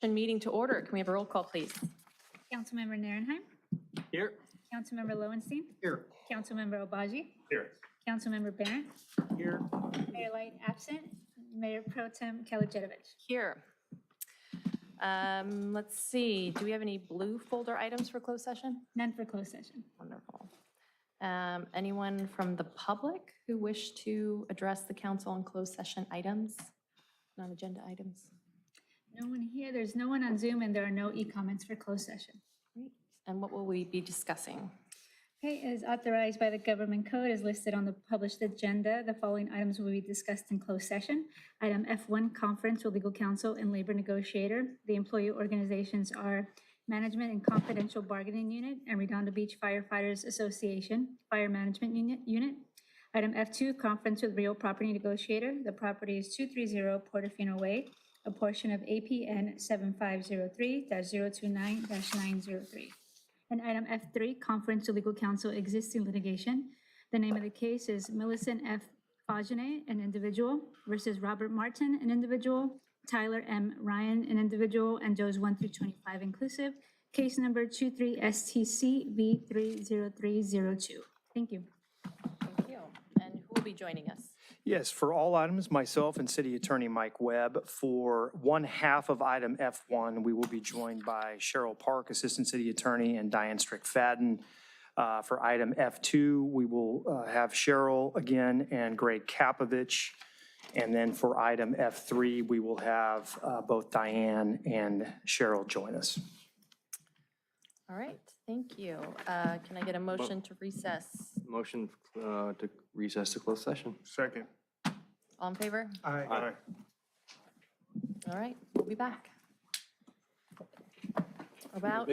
Meeting to order. Can we have a roll call, please? Councilmember Narenheim. Here. Councilmember Lowenstein. Here. Councilmember Obaji. Here. Councilmember Barron. Here. Mayor Light absent. Mayor Pro Tem Kalijedovich. Here. Let's see. Do we have any blue folder items for closed session? None for closed session. Wonderful. Anyone from the public who wish to address the council on closed session items, non-agenda items? No one here. There's no one on Zoom, and there are no e-comments for closed session. Great. And what will we be discussing? Okay, as authorized by the government code, as listed on the published agenda, the following items will be discussed in closed session. Item F1, conference with legal counsel and labor negotiator. The employee organizations are Management and Confidential Bargaining Unit and Redondo Beach Firefighters Association Fire Management Unit. Item F2, conference with real property negotiator. The property is 230 Portofino Way, a portion of APN 7503-029-903. And item F3, conference to legal counsel existing litigation. The name of the case is Millicent F. Fagene, an individual, versus Robert Martin, an individual, Tyler M. Ryan, an individual, and Joes 1 through 25 inclusive. Case number 23STC-V30302. Thank you. Thank you. And who will be joining us? Yes, for all items, myself and City Attorney Mike Webb. For one half of item F1, we will be joined by Cheryl Park, Assistant City Attorney, and Diane Strick-Fadden. For item F2, we will have Cheryl again and Greg Kapovich. And then for item F3, we will have both Diane and Cheryl join us. All right, thank you. Can I get a motion to recess? Motion to recess to closed session. Second. All in favor? Aye. All right, we'll be back. About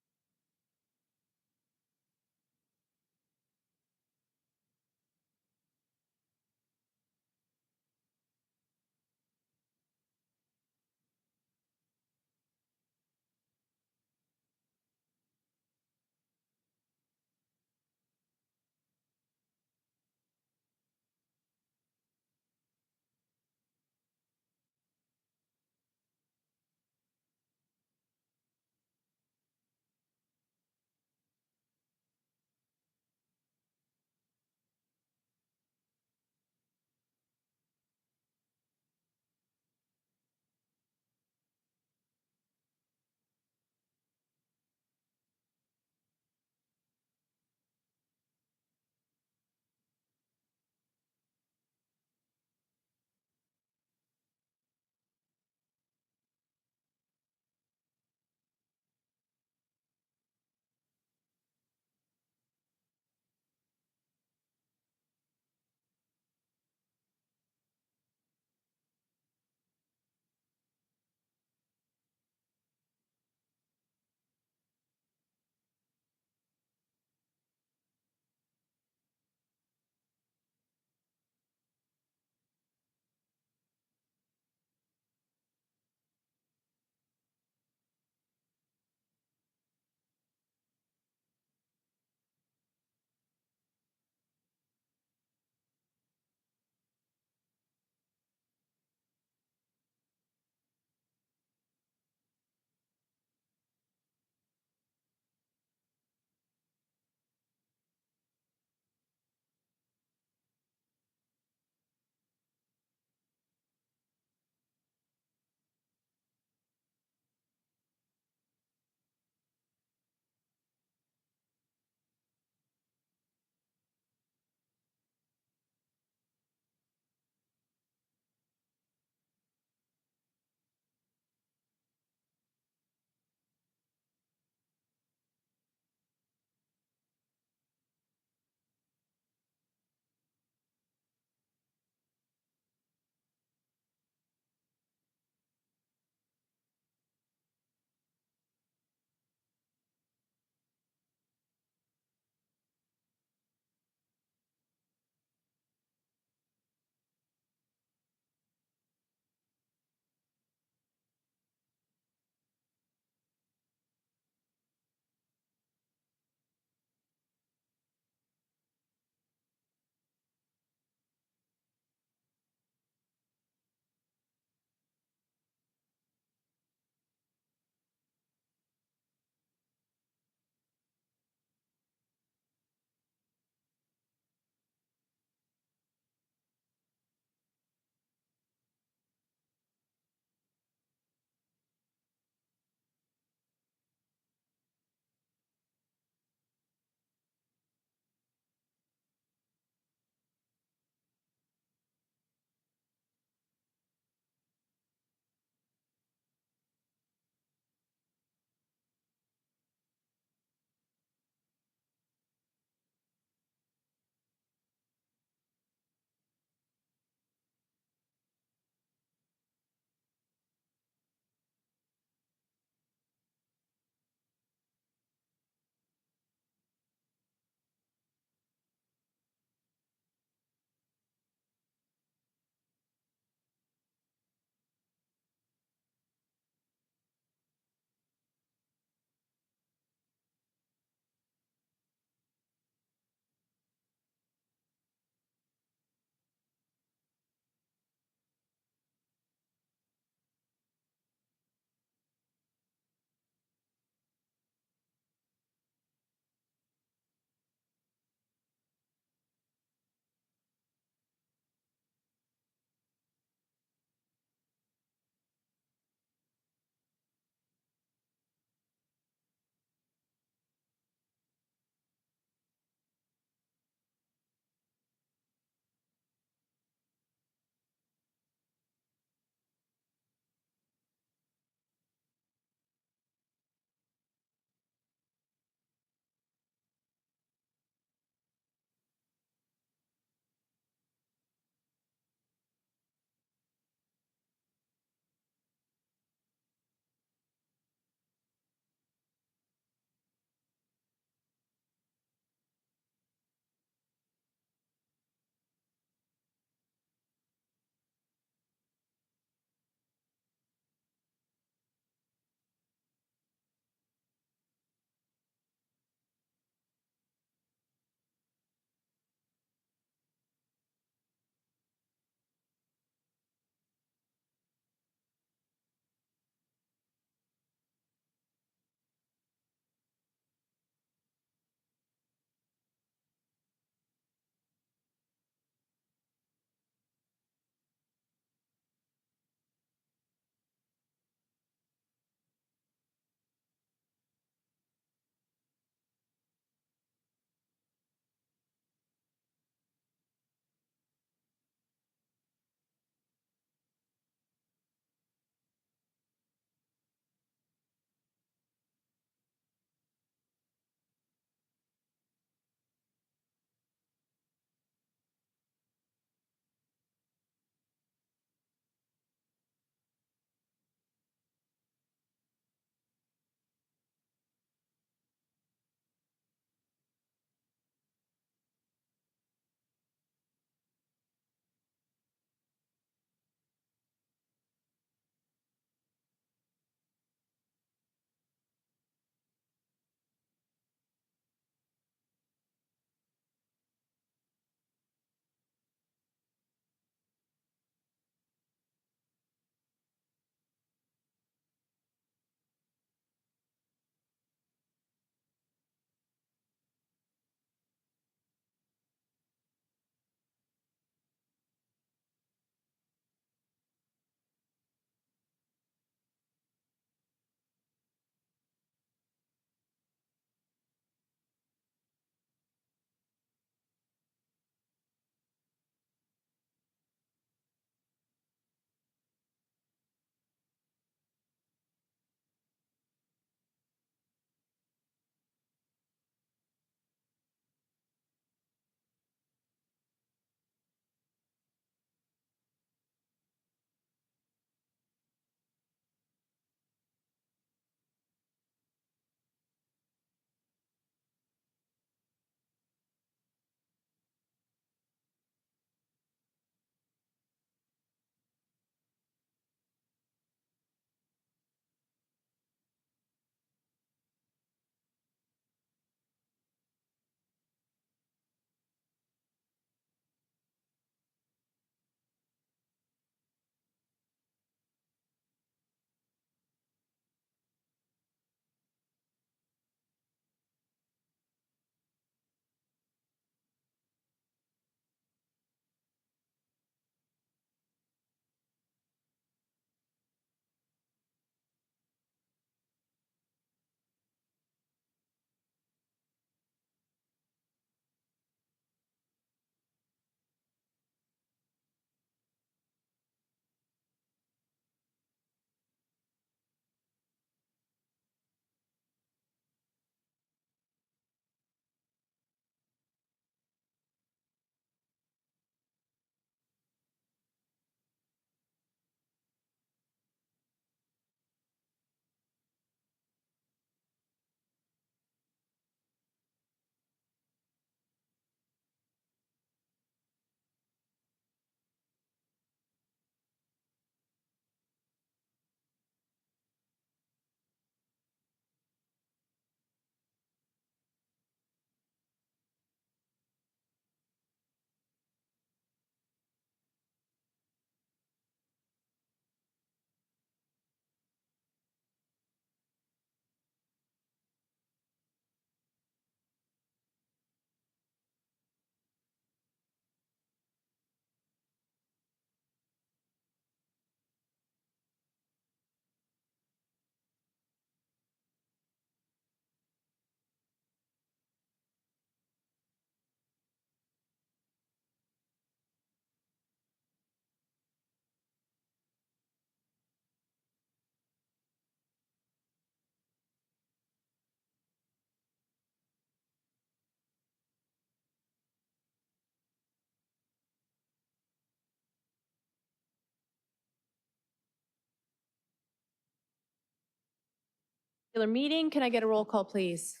Regular meeting, can I get a roll call, please?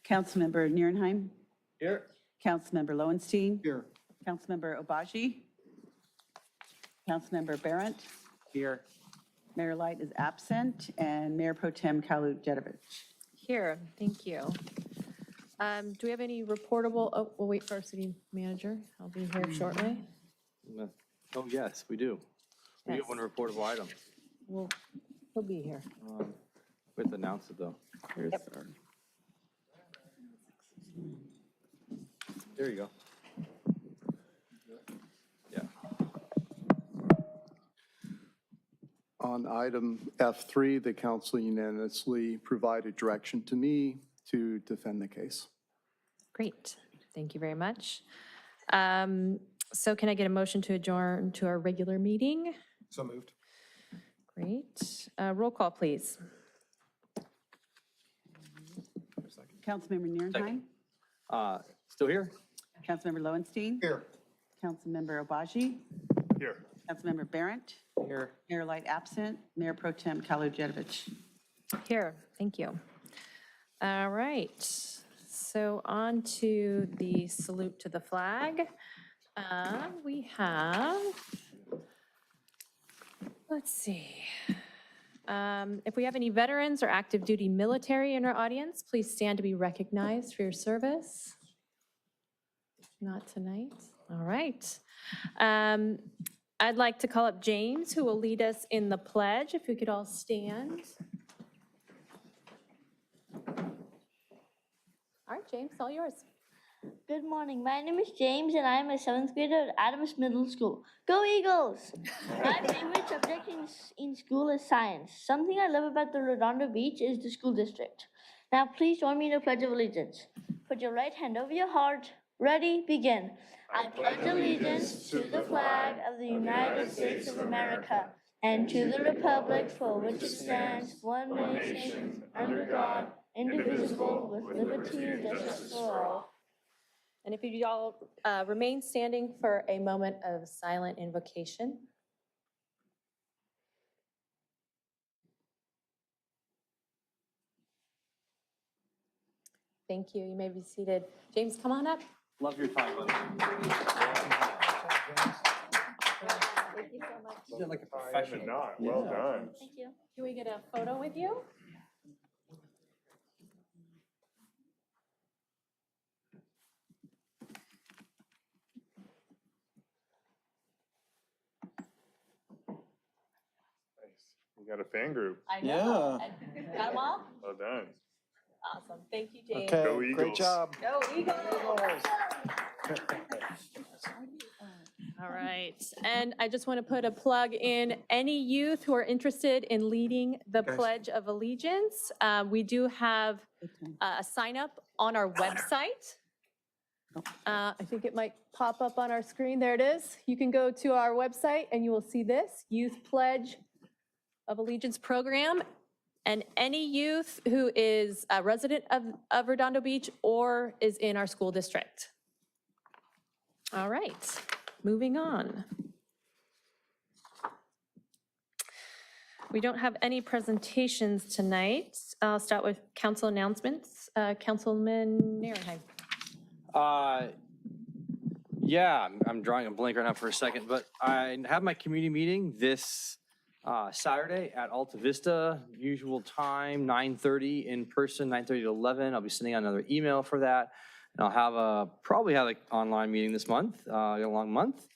Councilmember Nierenheim. Here. Councilmember Lowenstein. Here. Councilmember Obaji. Councilmember Barrett. Here. Mayor Light is absent, and Mayor Pro Tem Kalu-Jedovich. Here, thank you. Do we have any reportable, oh, we'll wait for our city manager. I'll be here shortly. Oh, yes, we do. We Yes. have one reportable item. He'll be here. We have to announce it, though. Here's our- There you go. Yeah. On item F3, the council unanimously provided direction to me to defend the case. Great, thank you very much. So can I get a motion to adjourn to our regular meeting? So moved. Great. Roll call, please. Councilmember Nierenheim. Still here? Councilmember Lowenstein. Here. Councilmember Obaji. Here. Councilmember Barrett. Here. Mayor Light absent. Mayor Pro Tem Kalu-Jedovich. Here, thank you. All right, so on to the salute to the flag. We have, let's see. If we have any veterans or active duty military in our audience, please stand to be recognized for your service. Not tonight, all right. I'd like to call up James, who will lead us in the pledge, if we could all stand. All right, James, all yours. Good morning. My name is James and I am a 7th grader at Adams Middle School. Go Eagles! My favorite subject in school is science. Something I love about the Redondo Beach is the school district. Now please join me in the Pledge of Allegiance. Put your right hand over your heart. Ready, begin. I pledge allegiance to the flag of the United States of America and to the republic for which it stands, one nation, under God, indivisible, with liberty and justice for all. And if you all remain standing for a moment of silent invocation. Thank you. You may be seated. James, come on up. Love your time, buddy. Thank you so much. You did like a professional. Well done. Thank you. Can we get a photo with you? You got a fan group. I know. Got them all? Well done. Awesome. Thank you, James. Go Okay, Eagles. great job. Go Eagles! All right, and I just want to put a plug in, any youth who are interested in leading the Pledge of Allegiance, we do have a sign up on our website. I think it might pop up on our screen. There it is. You can go to our website and you will see this Youth Pledge of Allegiance program. And any youth who is a resident of Redondo Beach or is in our school district. All right, moving on. We don't have any presentations tonight. I'll start with council announcements. Councilman Nierenheim. Yeah, I'm drawing a blank right now for a second, but I have my community meeting this Saturday at Alta Vista, usual time, 9:30 in person, 9:30 to 11. I'll be sending out another email for that. And I'll have probably have an online meeting this month, got a long month.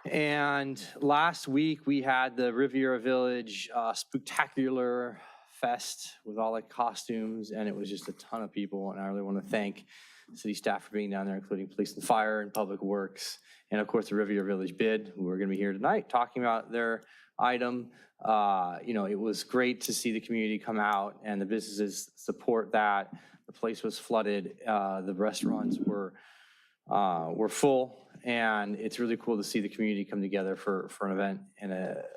And last week we had the Riviera Village Spooktacular Fest with all the costumes, and it was just a ton of people. And I really want to thank city staff for being down there, including police and fire and public works. And of course, the Riviera Village bid, who are going to be here tonight talking about their item. It was great to see the community come out and the businesses support that. The place was flooded. The restaurants were full, and it's really cool to see the community come together for an event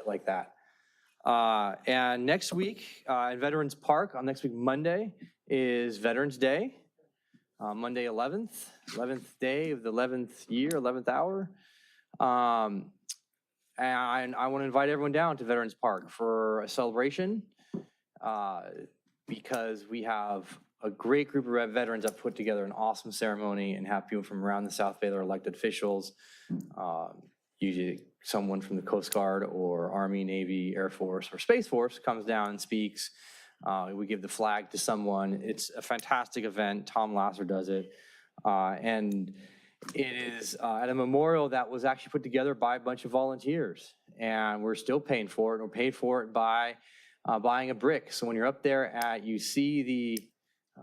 like that. And next week in Veterans Park, on next week Monday, is Veterans Day. Monday 11th day of the 11th year, 11th hour. And I want to invite everyone down to Veterans Park for a celebration. because we have a great group of veterans that put together an awesome ceremony and have people from around the South Bay that are elected officials, usually someone from the Coast Guard or Army, Navy, Air Force, or Space Force comes down and speaks. We give the flag to someone. It's a fantastic event. Tom Lasser does it. And it is at a memorial that was actually put together by a bunch of volunteers. And we're still paying for it. And we're paid for it by buying a brick. So when you're up there you see the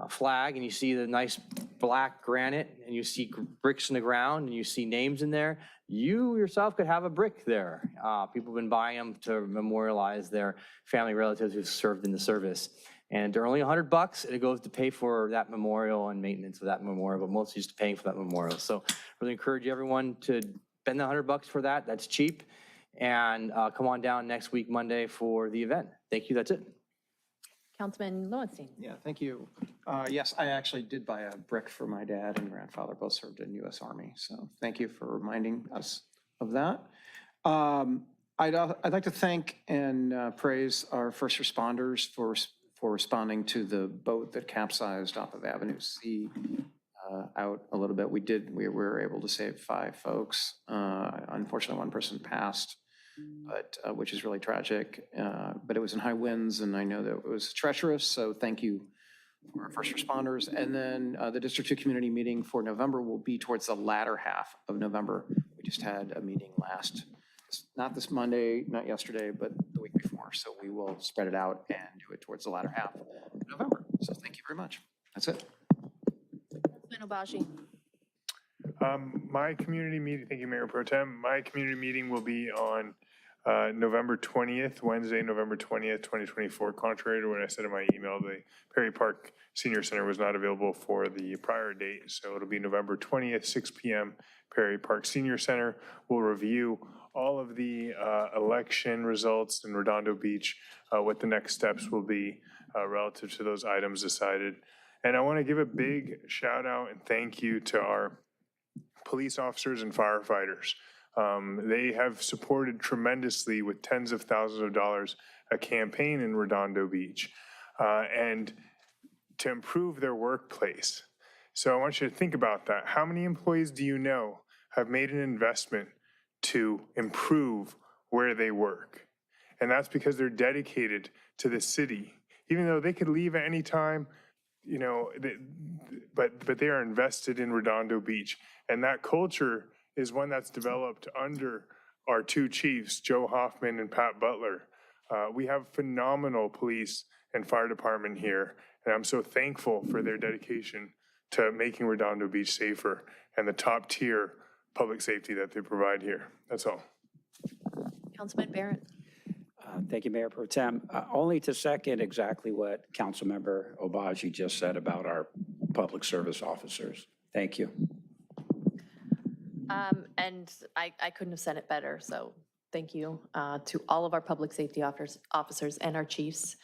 flag and you see the nice black granite and you see bricks in the ground and you see names in there, you yourself could have a brick there. People have been buying them to memorialize their family relatives who've served in the service. And they're only $100 and it goes to pay for that memorial and maintenance of that memorial, but mostly just paying for that memorial. So I really encourage everyone to spend the $100 for that. That's cheap. And come on down next week, Monday, for the event. Thank you. That's it. Councilman Lowenstein. Yeah, thank you. Yes, I actually did buy a brick for my dad and grandfather, both served in U.S. Army. So thank you for reminding us of that. I'd like to thank and praise our first responders for responding to the boat that capsized off of Avenue C out a little bit. We were able to save 5 folks. Unfortunately, one person passed, but which is really tragic. But it was in high winds, and I know that it was treacherous. So thank you for our first responders. And then the District 2 community meeting for November will be towards the latter half of November. We just had a meeting not this Monday, not yesterday, but the week before. So we will spread it out and do it towards the latter half of November. So thank you very much. That's it. Councilman Obaji. My community meeting, thank you, Mayor Pro Tem. My community meeting will be on November 20th, Wednesday, November 20th, 2024. Contrary to what I said in my email, the Perry Park Senior Center was not available for the prior date. So it'll be November 20th, 6 p.m., Perry Park Senior Center. We'll review all of the election results in Redondo Beach, what the next steps will be relative to those items decided. And I want to give a big shout out and thank you to our police officers and firefighters. They have supported tremendously with tens of thousands of dollars a campaign in Redondo Beach and to improve their workplace. So I want you to think about that. How many employees do you know have made an investment to improve where they work? And that's because they're dedicated to the city. Even though they could leave at any time, you know, but they are invested in Redondo Beach. And that culture is one that's developed under our 2 chiefs, Joe Hoffman and Pat Butler. We have phenomenal police and fire department here, and I'm so thankful for their dedication to making Redondo Beach safer and the top tier public safety that they provide here. That's all. Councilman Barrett. Thank you, Mayor Pro Tem. Only to second exactly what Councilmember Obaji just said about our public service officers. Thank you. And I couldn't have said it better, so thank you to all of our public safety officers and our chiefs.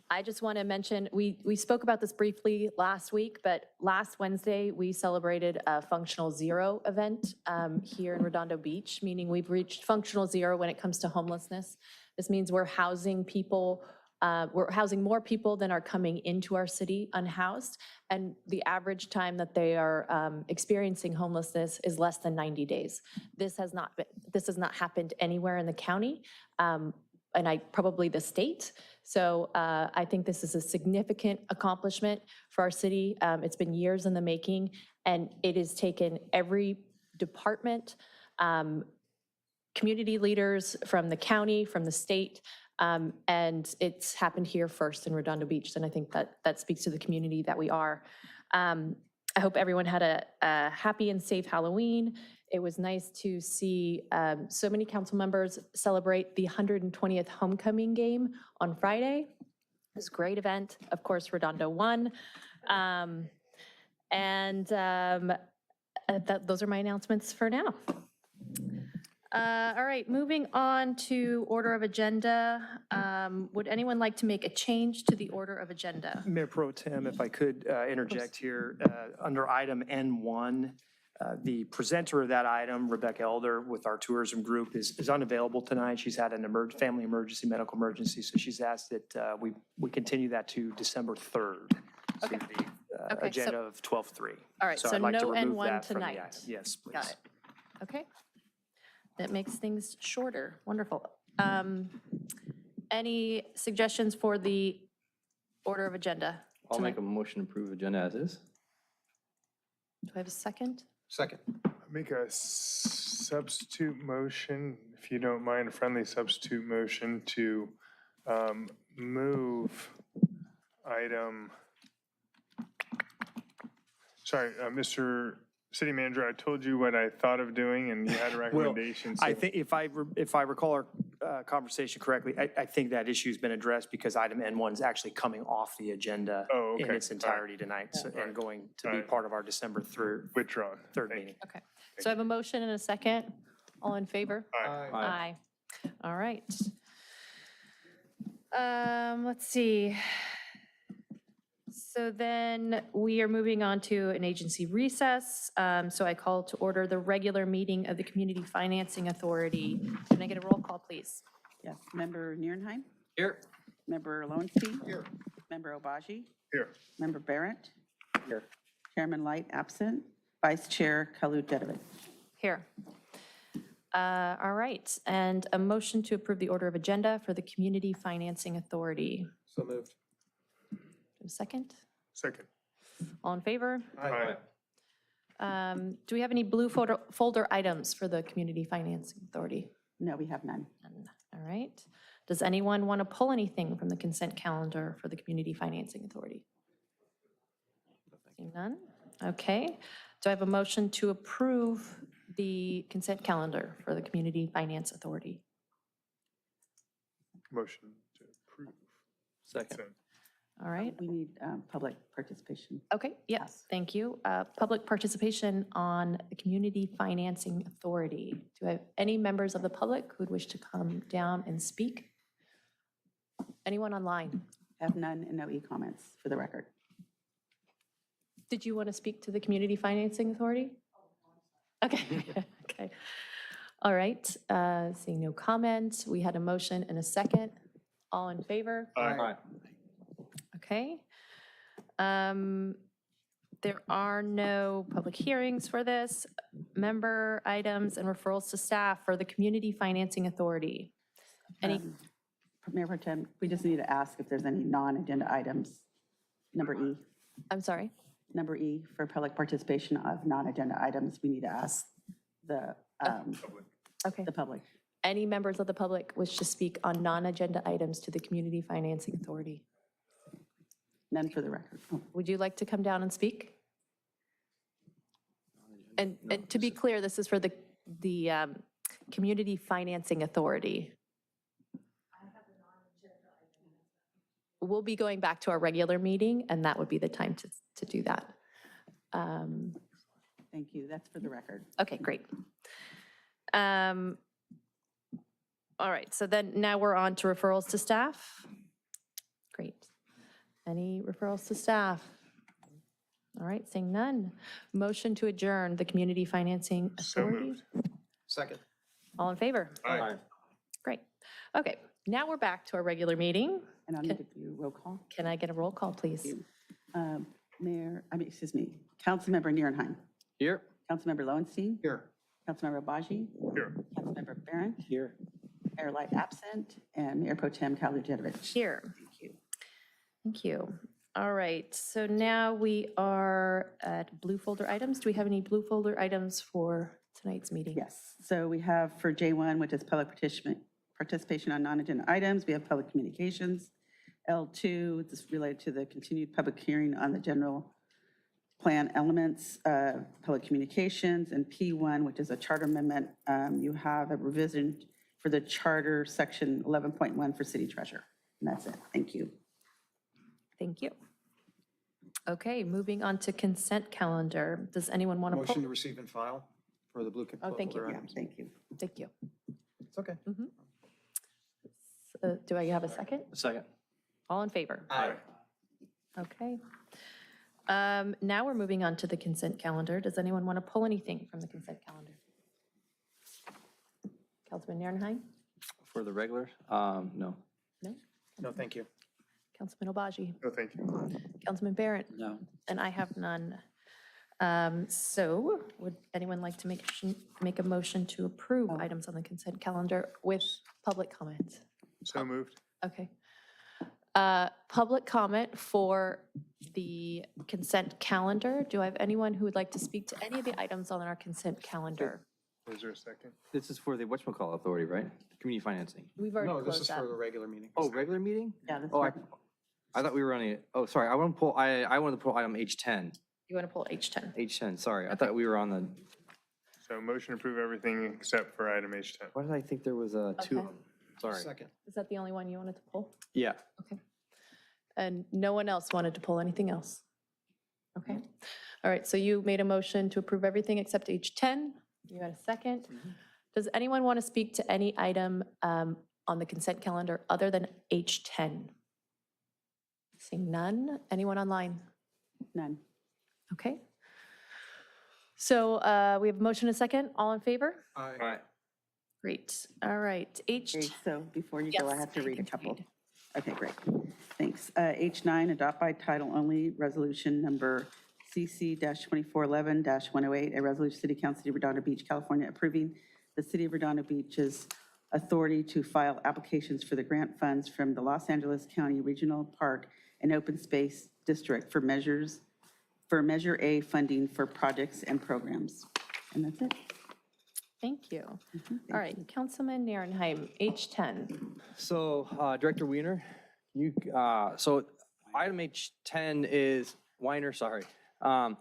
I just want to mention, we spoke about this briefly last week, but last Wednesday, we celebrated a Functional Zero event here in Redondo Beach, meaning we've reached Functional Zero when it comes to homelessness. This means we're housing people, we're housing more people than are coming into our city unhoused, and the average time that they are experiencing homelessness is less than 90 days. This has not happened anywhere in the county, and probably the state. So I think this is a significant accomplishment for our city. It's been years in the making, and it has taken every department, community leaders from the county, from the state, and it's happened here first in Redondo Beach. And I think that speaks to the community that we are. I hope everyone had a happy and safe Halloween. It was nice to see so many council members celebrate the 120th homecoming game on Friday. It was a great event. Of course, Redondo won. Those are my announcements for now. All right, moving on to order of agenda. Would anyone like to make a change to the order of agenda? Mayor Pro Tem, if I could interject here, under item N1, The presenter of that item, Rebecca Elder, with our tourism group, is unavailable tonight. She's had an family emergency, medical emergency, so she's asked that we continue that to December 3rd. to Okay. the Okay, so- agenda of 12:03. All right, so I'd like to no remove N1 that from the tonight. item. Yes, please. Got it. Okay. That makes things shorter. Wonderful. Any suggestions for the order of agenda? I'll make tonight? a motion to approve agenda as is. Do I have a second? Second. Make a substitute motion, if you don't mind, a friendly substitute motion to move item, sorry, Mr. City Manager, I told you what I thought of doing and you had a recommendation. I so- think if I recall our conversation correctly, I think that issue's been addressed because item N1 is actually coming off the agenda Oh, in okay. its entirety tonight and going to be Alright. part of our December 3rd Withdrawn. third Thank meeting. Okay. So I have a motion and a second. All in favor? Aye. Aye. All right. Let's see. So then we are moving on to an agency recess. So I call to order the regular meeting of the Community Financing Authority. Can I get a roll call, please? Yes, Member Nierenheim, Here. Member Lowenstein. Here. Member Obaji, Here. Member Barrett, Here. Chairman Light absent, Vice Chair Kaludjetovic. Here. All right, and a motion to approve the order of agenda for the Community Financing Authority. So moved. A second? Second. All in favor? Aye. Do we have any blue folder items for the Community Financing Authority? No, we have none. None. All right. Does anyone want to pull anything from the consent calendar for the Community Financing Authority? Seeing none? Okay. Do I have a motion to approve the consent calendar for the Community Finance Authority? Motion to approve. Second. All right. We need public participation. Okay, yes, thank you. Public participation on the Community Financing Authority. Do I have any members of the public who would wish to come down and speak? Anyone online? Have none and no e-comments for the record. Did you want to speak to the Community Financing Authority? Okay, okay. All right, seeing no comments, we had a motion and a second. All in favor? Aye. Okay. There are no public hearings for this. Member items and referrals to staff for the Community Financing Authority. Any, Mayor Pro Tem, we just need to ask if there's any non-agenda items. Number E. I'm sorry? Number E, for public participation of non-agenda items, we need to ask the Okay. public. Any members of the public wish to speak on non-agenda items to the Community Financing Authority? None for the record. Oh, Would you like to come down and speak? And to be clear, this is for the Community Financing Authority. We'll be going back to our regular meeting, and that would be the time to do that. Thank you. That's for the record. Okay, great. All right, so then now we're on to referrals to staff. Great. Any referrals to staff? All right, seeing none. Motion to adjourn the Community Financing So Authority. moved. Second. All in favor? Aye. Great. Okay, now we're back to our regular meeting. And I'll need to do roll call. Can I get a roll call, please? Councilmember Nierenheim, Here. Councilmember Lowenstein, Here. Councilmember Obaji, Here. Councilmember Barron, Here. Mayor Light absent, and Mayor Pro Tem Kaludjetovic. Here. Thank you. Thank you. All right, so now we are at blue folder items. Do we have any blue folder items for tonight's meeting? Yes, so we have for J1, which is public participation on non-agenda items, we have public communications. L2, this is related to the continued public hearing on the general plan elements, public communications, and P1, which is a charter amendment. You have a revision for the charter section 11.1 for city treasurer. And that's it. Thank you. Thank you. Okay, moving on to consent calendar. Does anyone want to Motion pull? to receive and file for the blue. Oh, thank you. folder Yeah, items. thank you. Thank you. It's okay. Do I have a second? Second. All in favor? Aye. Okay. Now we're moving on to the consent calendar. Does anyone want to pull anything from the consent calendar? Councilman Nierenheim? For the regular, no. No? No, thank you. Councilman Obaji? No, thank you. Councilman Barrett? No. And I have none. So would anyone like to make a motion to approve items on the consent calendar with public comment? So moved. Okay. Public comment for the consent calendar. Do I have anyone who would like to speak to any of the items on our consent calendar? Was there a second? This is for the whatchamacallit authority, right? Community financing. We've already No, this closed is that. for the regular meeting. Oh, regular meeting? Yeah, that's Oh, right. I thought we were on a, oh, sorry, I want to pull, I wanted to pull item H10. You want to pull H10? H10, sorry, I thought we were on the, So motion to approve everything except for item H10. why did I think there was two of Okay. them? Sorry. Second. Is that the only one you wanted to pull? Yeah. Okay. And no one else wanted to pull anything else? Okay. All right, so you made a motion to approve everything except H10. You had a second. Does anyone want to speak to any item on the consent calendar other than H10? Seeing none. Anyone online? None. Okay. So we have a motion and a second. All in favor? All right. Great. All right. Okay, so before you go, I Yes, have to read a you're couple. fine. Okay, great. Thanks. H9, adopt by title only, resolution number CC-2411-108, a resolution, City Council, City of Redondo Beach, California, approving the City of Redondo Beach's authority to file applications for the grant funds from the Los Angeles County Regional Park and Open Space District for Measure A funding for projects and programs. And that's it. Thank you. All right, Councilman Nierenheim, H10. So, Director Weiner, so item H10 is, Weiner, sorry. Item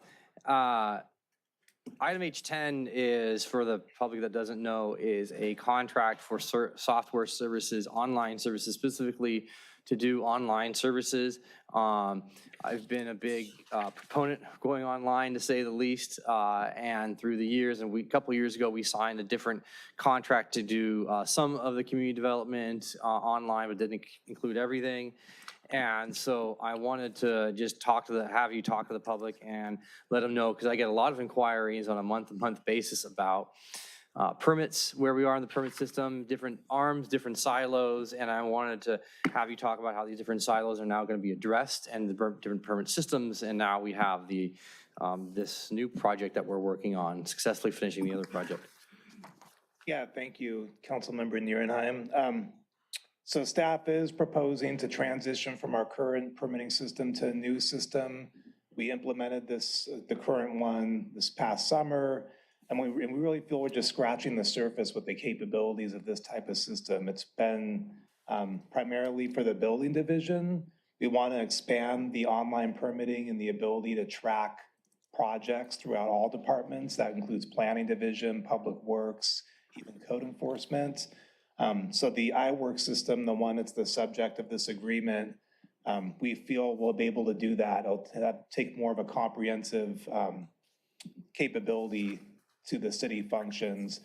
H10 is, for the public that doesn't know, is a contract for software services, online services, specifically to do online services. I've been a big proponent of going online, to say the least, and through the years, and a couple years ago, we signed a different contract to do some of the community development online, but didn't include everything. And so I wanted to just have you talk to the public and let them know, because I get a lot of inquiries on a month-to-month basis about permits, where we are in the permit system, different arms, different silos, and I wanted to have you talk about how these different silos are now going to be addressed and the different permit systems, and now we have this new project that we're working on, successfully finishing the other project. Yeah, thank you, Councilmember Nierenheim. So staff is proposing to transition from our current permitting system to a new system. We implemented the current one this past summer, and we really feel we're just scratching the surface with the capabilities of this type of system. It's been primarily for the building division. We want to expand the online permitting and the ability to track projects throughout all departments. That includes planning division, public works, even code enforcement. So the iWork system, the one that's the subject of this agreement, we feel we'll be able to do that. It'll take more of a comprehensive capability to the city functions.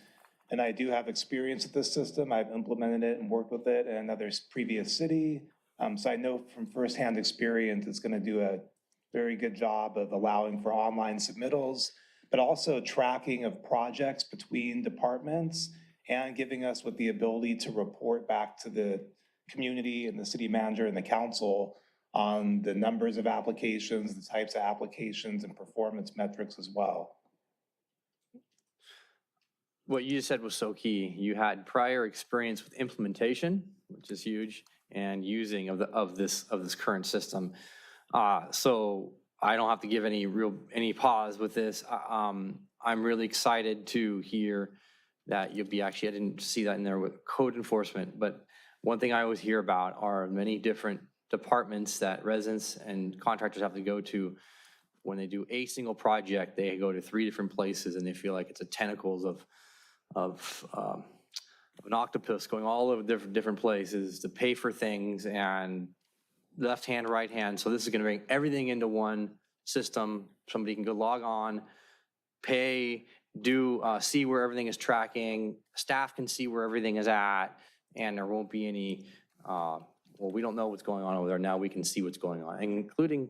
And I do have experience with this system. I've implemented it and worked with it in another previous city. So I know from firsthand experience, it's going to do a very good job of allowing for online submittals, but also tracking of projects between departments and giving us with the ability to report back to the community and the city manager and the council on the numbers of applications, the types of applications, and performance metrics as well. What you just said was so key. You had prior experience with implementation, which is huge, and using of this current system. So I don't have to give any pause with this. I'm really excited to hear that you'll be actually, I didn't see that in there with code enforcement, but one thing I always hear about are many different departments that residents and contractors have to go to. When they do a single project, they go to 3 different places and they feel like it's a tentacles of an octopus going all over different places to pay for things, and left hand, right hand. So this is going to bring everything into one system. Somebody can go log on, pay, see where everything is tracking. Staff can see where everything is at, and there won't be any, well, we don't know what's going on over there. Now we can see what's going on, including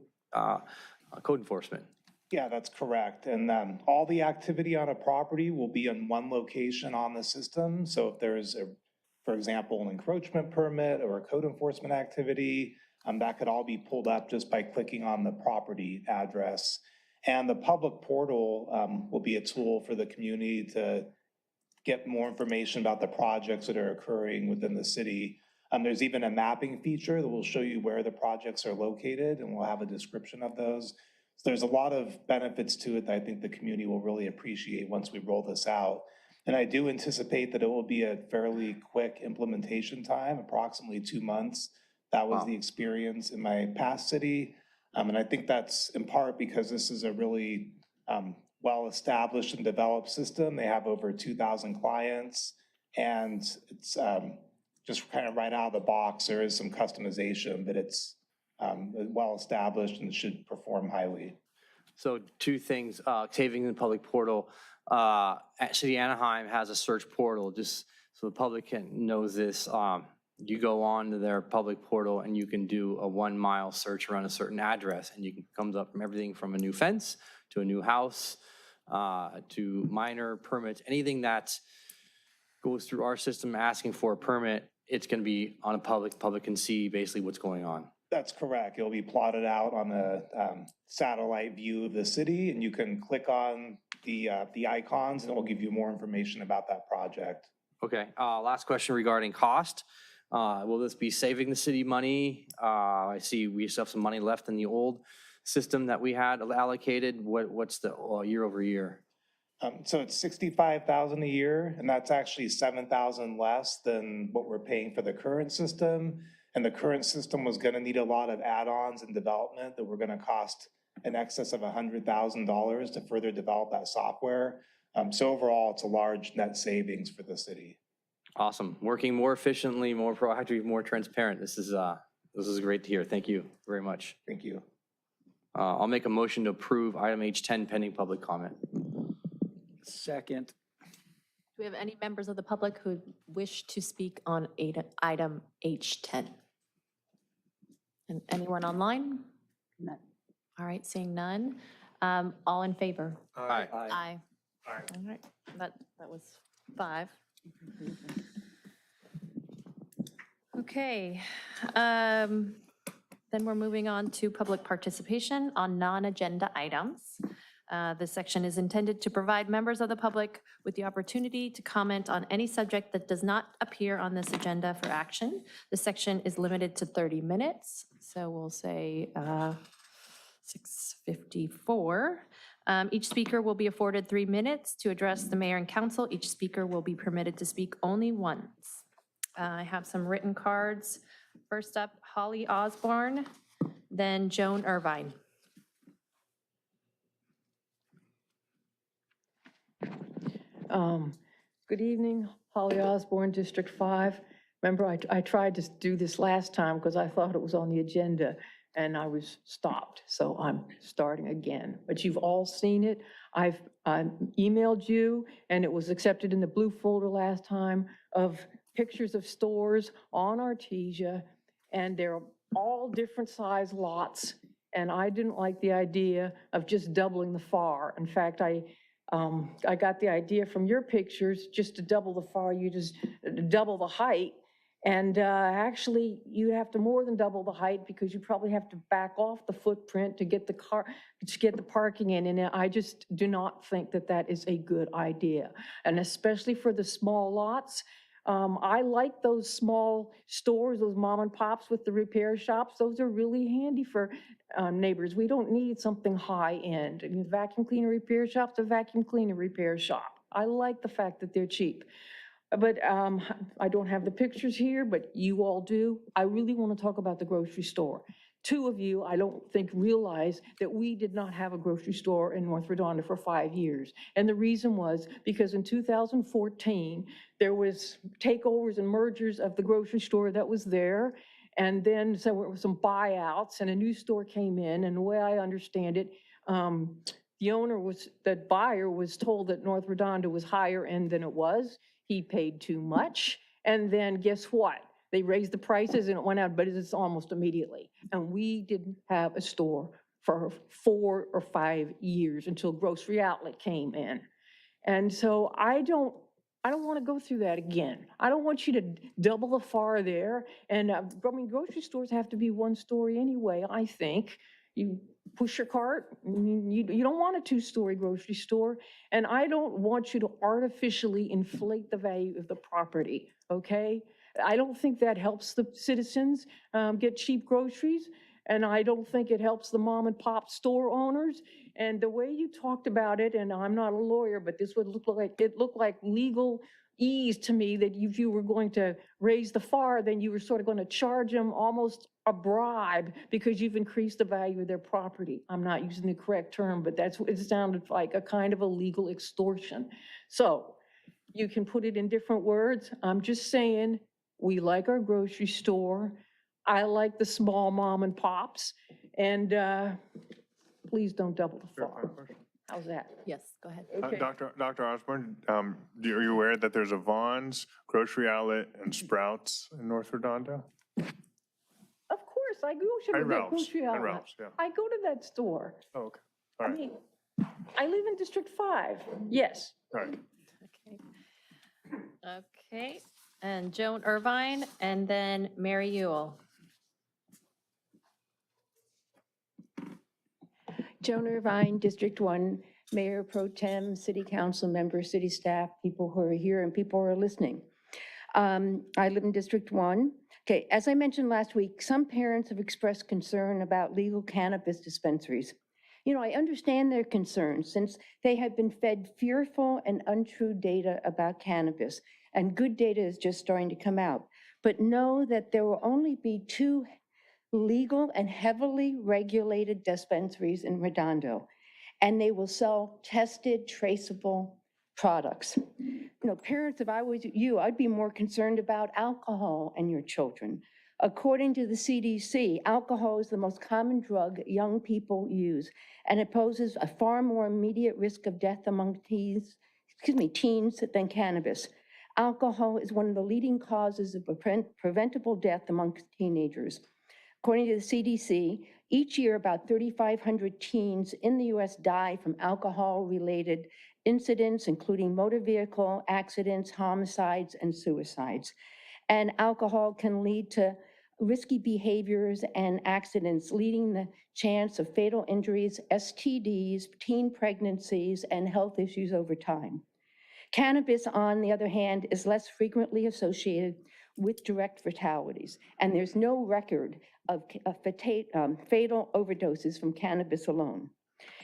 code enforcement. Yeah, that's correct. And all the activity on a property will be in one location on the system. So if there's, for example, an encroachment permit or a code enforcement activity, that could all be pulled up just by clicking on the property address. And the public portal will be a tool for the community to get more information about the projects that are occurring within the city. There's even a mapping feature that will show you where the projects are located, and we'll have a description of those. So there's a lot of benefits to it that I think the community will really appreciate once we roll this out. And I do anticipate that it will be a fairly quick implementation time, approximately 2 months. That was the experience in my past city. And I think that's in part because this is a really well-established and developed system. They have over 2,000 clients, and it's just kind of right out of the box. There is some customization, but it's well-established and should perform highly. So 2 things, saving the public portal. City of Anaheim has a search portal, just so the public knows this. You go on to their public portal and you can do a 1-mile search around a certain address, and you can comes up from everything from a new fence to a new house to minor permits, anything that goes through our system asking for a permit. It's going to be on a public can see basically what's going on. That's correct. It'll be plotted out on a satellite view of the city, and you can click on the icons and it will give you more information about that project. Okay, last question regarding cost. Will this be saving the city money? I see we still have some money left in the old system that we had allocated. What's the year over year? So it's $65,000 a year, and that's actually $7,000 less than what we're paying for the current system. And the current system was going to need a lot of add-ons and development that were going to cost in excess of $100,000 to further develop that software. So overall, it's a large net savings for the city. Awesome. Working more efficiently, more proactive, more transparent. This is great to hear. Thank you very much. Thank you. I'll make a motion to approve item H10 pending public comment. Second. Do we have any members of the public who wish to speak on item H10? And anyone online? None. All right, seeing none. All in favor? Aye. Aye. All right, that was 5. Okay, then we're moving on to public participation on non-agenda items. This section is intended to provide members of the public with the opportunity to comment on any subject that does not appear on this agenda for action. This section is limited to 30 minutes, so we'll say 6:54. Each speaker will be afforded 3 minutes to address the mayor and council. Each speaker will be permitted to speak only once. I have some written cards. First up, Holly Osborne, then Joan Irvine. Good evening, Holly Osborne, District 5. Remember, I tried to do this last time because I thought it was on the agenda and I was stopped. So I'm starting again. But you've all seen it. I've emailed you, and it was accepted in the blue folder last time, of pictures of stores on Artesia, and they're all different size lots. And I didn't like the idea of just doubling the FAR. In fact, I got the idea from your pictures just to double the FAR, you just double the height. And actually, you have to more than double the height because you probably have to back off the footprint to get the parking in. And I just do not think that that is a good idea. And especially for the small lots, I like those small stores, those mom and pops with the repair shops. Those are really handy for neighbors. We don't need something high end. I mean, vacuum cleaner repair shop's a vacuum cleaner repair shop. I like the fact that they're cheap. But I don't have the pictures here, but you all do. I really want to talk about the grocery store. 2 of you, I don't think, realize that we did not have a grocery store in North Redondo for 5 years. And the reason was because in 2014, there was takeovers and mergers of the grocery store that was there. And then so there were some buyouts and a new store came in. And the way I understand it, the buyer was told that North Redondo was higher end than it was. He paid too much. And then guess what? They raised the prices and it went out, but it's almost immediately. And we didn't have a store for 4 or 5 years until Grocery Outlet came in. And so I don't want to go through that again. I don't want you to double the FAR there. And I mean, grocery stores have to be one story anyway, I think. You push your cart, you don't want a 2-story grocery store. And I don't want you to artificially inflate the value of the property, okay? I don't think that helps the citizens get cheap groceries. And I don't think it helps the mom and pop store owners. And the way you talked about it, and I'm not a lawyer, but this would look like, it looked like legal ease to me, that if you were going to raise the FAR, then you were sort of going to charge them almost a bribe because you've increased the value of their property. I'm not using the correct term, but that's what it sounded like, a kind of a legal extortion. So you can put it in different words. I'm just saying, we like our grocery store. I like the small mom and pops, and please don't double the FAR. How's that? Yes, go ahead. Okay. Dr. Osborne, are you aware that there's a Vaughn's, Grocery Outlet, and Sprouts in North Redondo? Of course, I go to And the Ralph's, grocery and outlet. Ralph's, yeah. I go to that store. Oh, okay, all I right, mean, I live in District 5, yes. all right. Okay, and Joan Irvine, and then Mary Ewell. Joan Irvine, District 1, Mayor Pro Tem, City Council members, city staff, people who are here and people who are listening. I live in District 1. Okay, as I mentioned last week, some parents have expressed concern about legal cannabis dispensaries. You know, I understand their concerns since they have been fed fearful and untrue data about cannabis, and good data is just starting to come out. But know that there will only be 2 legal and heavily regulated dispensaries in Redondo, and they will sell tested, traceable products. You know, parents, if I was you, I'd be more concerned about alcohol and your children. According to the CDC, alcohol is the most common drug young people use, and it poses a far more immediate risk of death among teens than cannabis. Alcohol is one of the leading causes of preventable death among teenagers. According to the CDC, each year about 3,500 teens in the US die from alcohol-related incidents, including motor vehicle accidents, homicides, and suicides. And alcohol can lead to risky behaviors and accidents, leading the chance of fatal injuries, STDs, teen pregnancies, and health issues over time. Cannabis, on the other hand, is less frequently associated with direct fatalities, and there's no record of fatal overdoses from cannabis alone.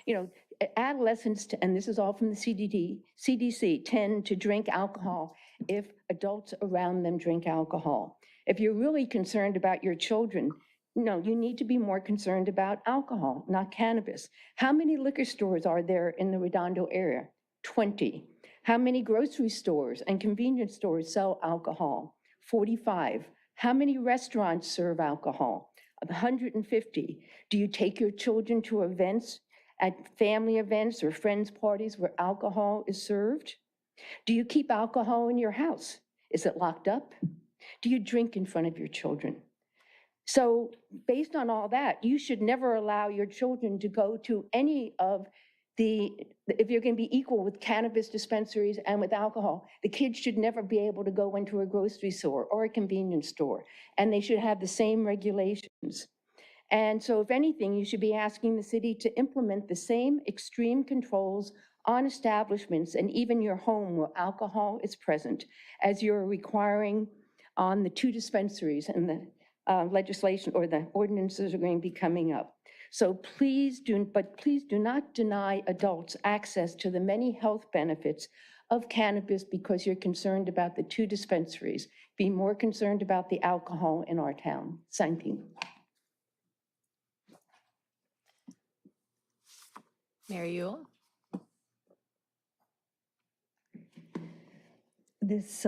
You know, adolescents, and this is all from the CDC, tend to drink alcohol if adults around them drink alcohol. If you're really concerned about your children, no, you need to be more concerned about alcohol, not cannabis. How many liquor stores are there in the Redondo area? 20. How many grocery stores and convenience stores sell alcohol? 45. How many restaurants serve alcohol? 150. Do you take your children to events, at family events or friends' parties where alcohol is served? Do you keep alcohol in your house? Is it locked up? Do you drink in front of your children? So based on all that, you should never allow your children to go to any of if you're going to be equal with cannabis dispensaries and with alcohol, the kids should never be able to go into a grocery store or a convenience store, and they should have the same regulations. And so if anything, you should be asking the city to implement the same extreme controls on establishments and even your home where alcohol is present, as you're requiring on the 2 dispensaries and the legislation or the ordinances are going to be coming up. So please do not deny adults access to the many health benefits of cannabis because you're concerned about the 2 dispensaries. Be more concerned about the alcohol in our town. Thank you. Mary Ewell? This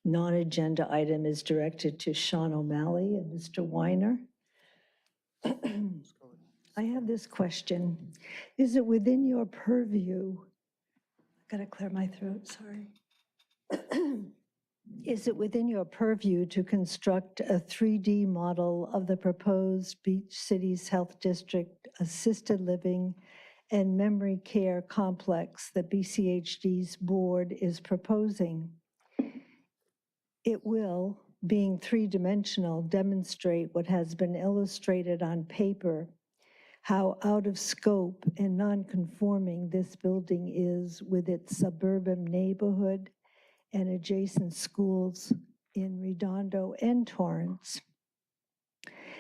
non-agenda item is directed to Sean O'Malley and Mr. Weiner. I have this question. Is it within your purview? I gotta clear my throat, sorry. Is it within your purview to construct a 3D model of the proposed Beach Cities Health District assisted living and memory care complex that BCHD's board is proposing? It will, being three-dimensional, demonstrate what has been illustrated on paper, how out of scope and non-conforming this building is with its suburban neighborhood and adjacent schools in Redondo and Torrance.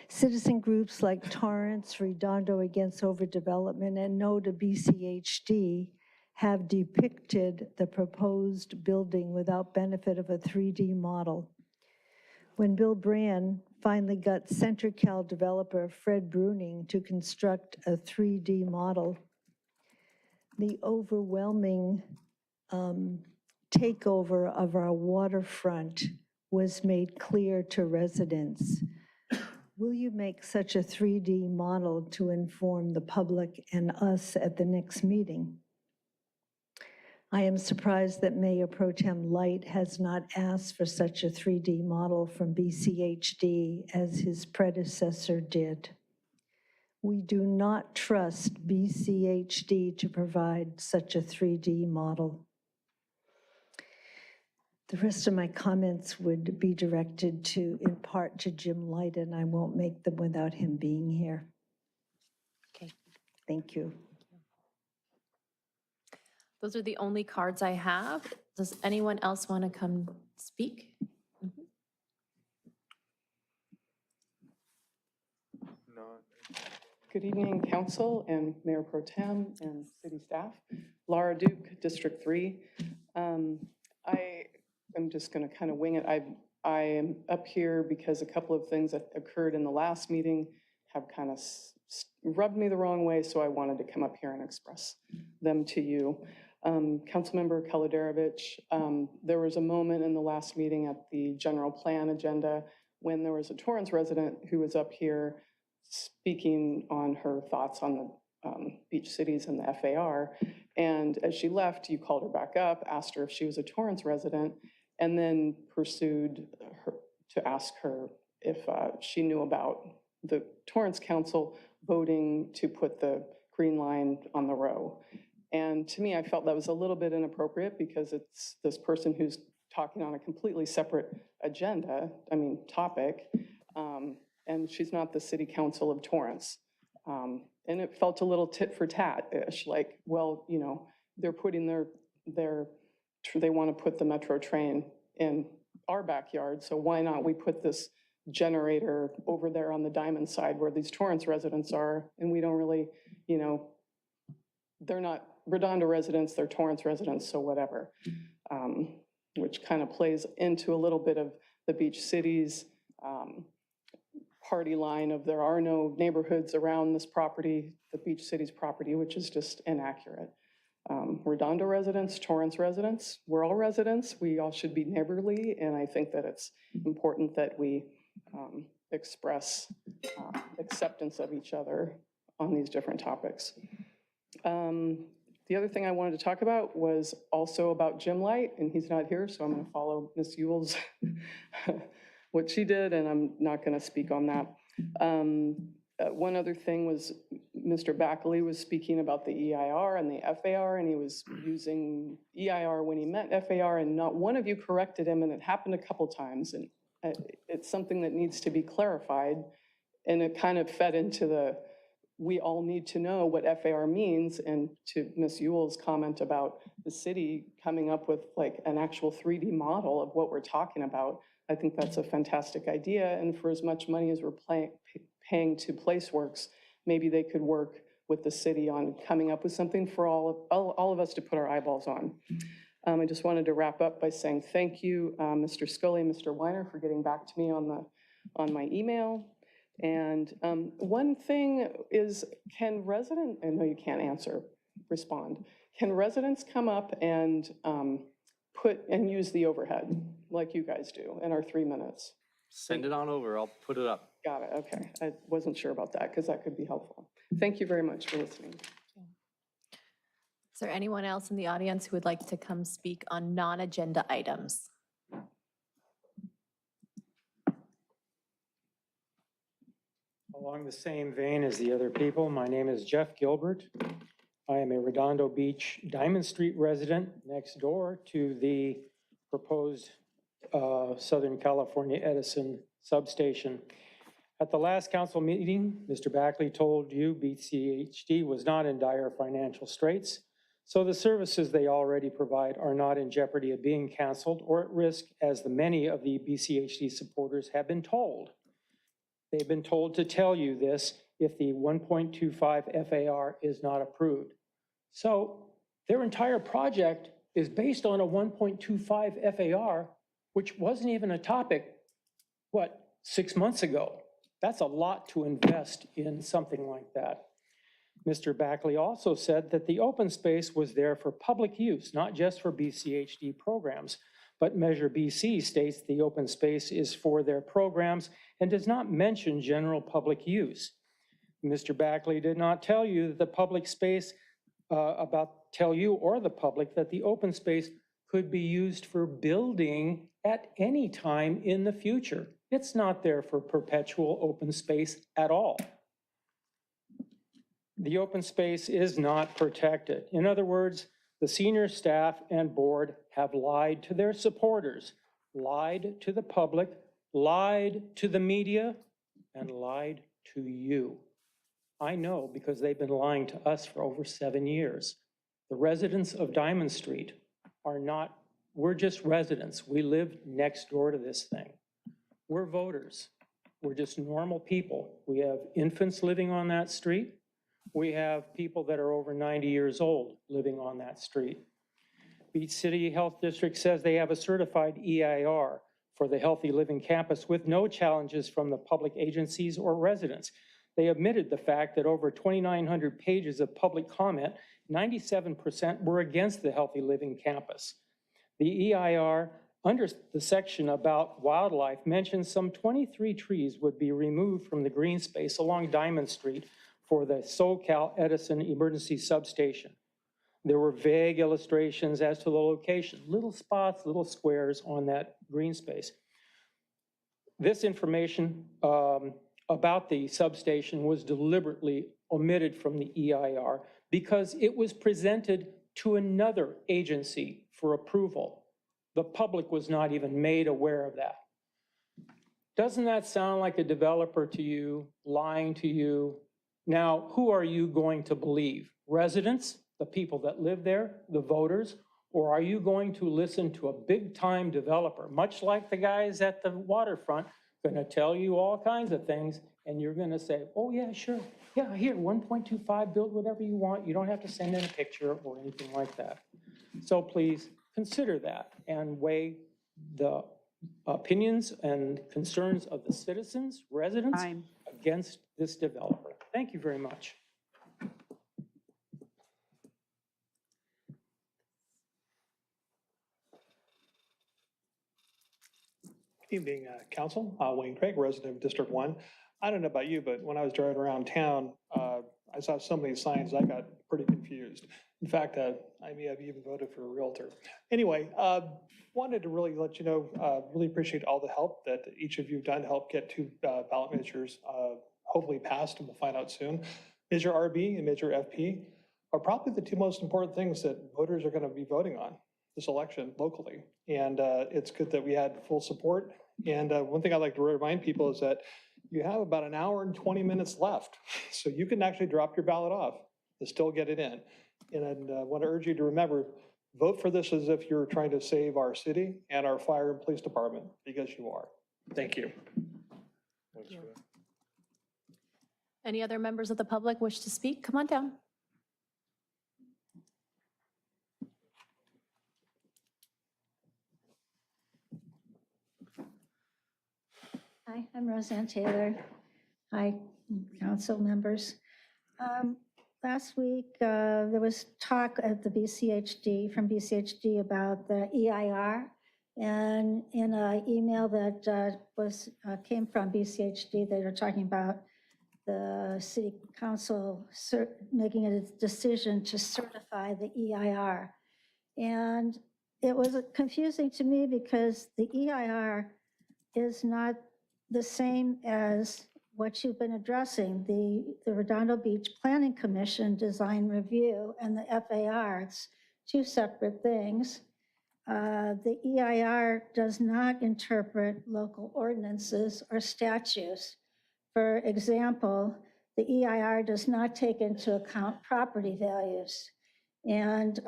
Citizen groups like Torrance, Redondo Against Overdevelopment, and No to BCHD have depicted the proposed building without benefit of a 3D model. When Bill Brand finally got CentraCal developer Fred Bruning to construct a 3D model, the overwhelming takeover of our waterfront was made clear to residents. Will you make such a 3D model to inform the public and us at the next meeting? I am surprised that Mayor Pro Tem Light has not asked for such a 3D model from BCHD as his predecessor did. We do not trust BCHD to provide such a 3D model. The rest of my comments would be directed to, in part, to Jim Light, and I won't make them without him being here. Okay. Thank you. Those are the only cards I have. Does anyone else want to come speak? No. Good evening, council and Mayor Pro Tem and city staff. Laura Duke, District 3. I'm just going to kind of wing it. I am up here because a couple of things that occurred in the last meeting have kind of rubbed me the wrong way, so I wanted to come up here and express them to you. Councilmember Kolodarovich, there was a moment in the last meeting at the general plan agenda when there was a Torrance resident who was up here speaking on her thoughts on the beach cities and the FAR. And as she left, you called her back up, asked her if she was a Torrance resident, and then pursued her to ask her if she knew about the Torrance Council voting to put the green line on the row. And to me, I felt that was a little bit inappropriate because it's this person who's talking on a completely separate agenda, topic, and she's not the city council of Torrance. And it felt a little tit for tat-ish, like, well, you know, they're putting they want to put the metro train in our backyard, so why not we put this generator over there on the Diamond side where these Torrance residents are, and we don't really, you know, they're not Redondo residents, they're Torrance residents, so whatever. Which kind of plays into a little bit of the beach cities party line of there are no neighborhoods around this property, the beach cities property, which is just inaccurate. Redondo residents, Torrance residents, we're all residents, we all should be neighborly, and I think that it's important that we express acceptance of each other on these different topics. The other thing I wanted to talk about was also about Jim Light, and he's not here, so I'm going to follow Ms. Ewell's what she did, and I'm not going to speak on that. One other thing was Mr. Backley was speaking about the EIR and the FAR, and he was using EIR when he meant FAR, and not one of you corrected him, and it happened a couple times, and it's something that needs to be clarified, and it kind of fed into we all need to know what FAR means, and to Ms. Ewell's comment about the city coming up with like an actual 3D model of what we're talking about, I think that's a fantastic idea, and for as much money as we're paying to PlaceWorks, maybe they could work with the city on coming up with something for all of us to put our eyeballs on. I just wanted to wrap up by saying thank you, Mr. Scully and Mr. Weiner, for getting back to me on my email. And one thing is, can residents, I know you can't respond, can residents come up and use the overhead like you guys do in our 3 minutes? Send it on over, I'll put it up. Got it, okay. I wasn't sure about that because that could be helpful. Thank you very much for listening. Is there anyone else in the audience who would like to come speak on non-agenda items? Along the same vein as the other people, my name is Jeff Gilbert. I am a Redondo Beach Diamond Street resident next door to the proposed Southern California Edison substation. At the last council meeting, Mr. Backley told you BCHD was not in dire financial straits, so the services they already provide are not in jeopardy of being canceled or at risk, as the many of the BCHD supporters have been told. They've been told to tell you this if the 1.25 FAR is not approved. So their entire project is based on a 1.25 FAR, which wasn't even a topic, 6 months ago? That's a lot to invest in something like that. Mr. Backley also said that the open space was there for public use, not just for BCHD programs, but Measure BC states the open space is for their programs and does not mention general public use. Mr. Backley did not tell you that the public space, tell you or the public that the open space could be used for building at any time in the future. It's not there for perpetual open space at all. The open space is not protected. In other words, the senior staff and board have lied to their supporters, lied to the public, lied to the media, and lied to you. I know because they've been lying to us for over 7 years. The residents of Diamond Street are not, we're just residents. We live next door to this thing. We're voters. We're just normal people. We have infants living on that street. We have people that are over 90 years old living on that street. Beach City Health District says they have a certified EIR for the Healthy Living Campus with no challenges from the public agencies or residents. They admitted the fact that over 2,900 pages of public comment, 97% were against the Healthy Living Campus. The EIR, under the section about wildlife, mentions some 23 trees would be removed from the green space along Diamond Street for the SoCal Edison emergency substation. There were vague illustrations as to the location, little spots, little squares on that green space. This information about the substation was deliberately omitted from the EIR because it was presented to another agency for approval. The public was not even made aware of that. Doesn't that sound like a developer to you, lying to you? Now, who are you going to believe? Residents, the people that live there, the voters, or are you going to listen to a big-time developer, much like the guys at the waterfront, gonna tell you all kinds of things, and you're gonna say, oh yeah, sure, yeah, here, 1.25, build whatever you want. You don't have to send in a picture or anything like that. So please consider that and weigh the opinions and concerns of the citizens, residents, against this developer. Thank you very much. Evening, Council. Wayne Craig, resident of District 1. I don't know about you, but when I was driving around town, I saw so many signs, I got pretty confused. In fact, I may have even voted for a realtor. Anyway, wanted to really let you know, really appreciate all the help that each of you have done to help get two ballot measures hopefully passed, and we'll find out soon. Measure RB and Measure FP are probably the two most important things that voters are going to be voting on this election locally. And it's good that we had full support. And one thing I'd like to remind people is that you have about an hour and 20 minutes left. So you can actually drop your ballot off to still get it in. And I want to urge you to remember, vote for this as if you're trying to save our city and our fire and police department, because you are. Thank you. Thank you. Any other members of the public wish to speak? Come on down. Hi, I'm Roseanne Taylor. Hi, council members. Last week, there was talk at the from BCHD about the EIR. And in an email that came from BCHD, they were talking about the city council making a decision to certify the EIR. And it was confusing to me because the EIR is not the same as what you've been addressing, the Redondo Beach Planning Commission design review and the FAR. It's two separate things. The EIR does not interpret local ordinances or statutes. For example, the EIR does not take into account property values. And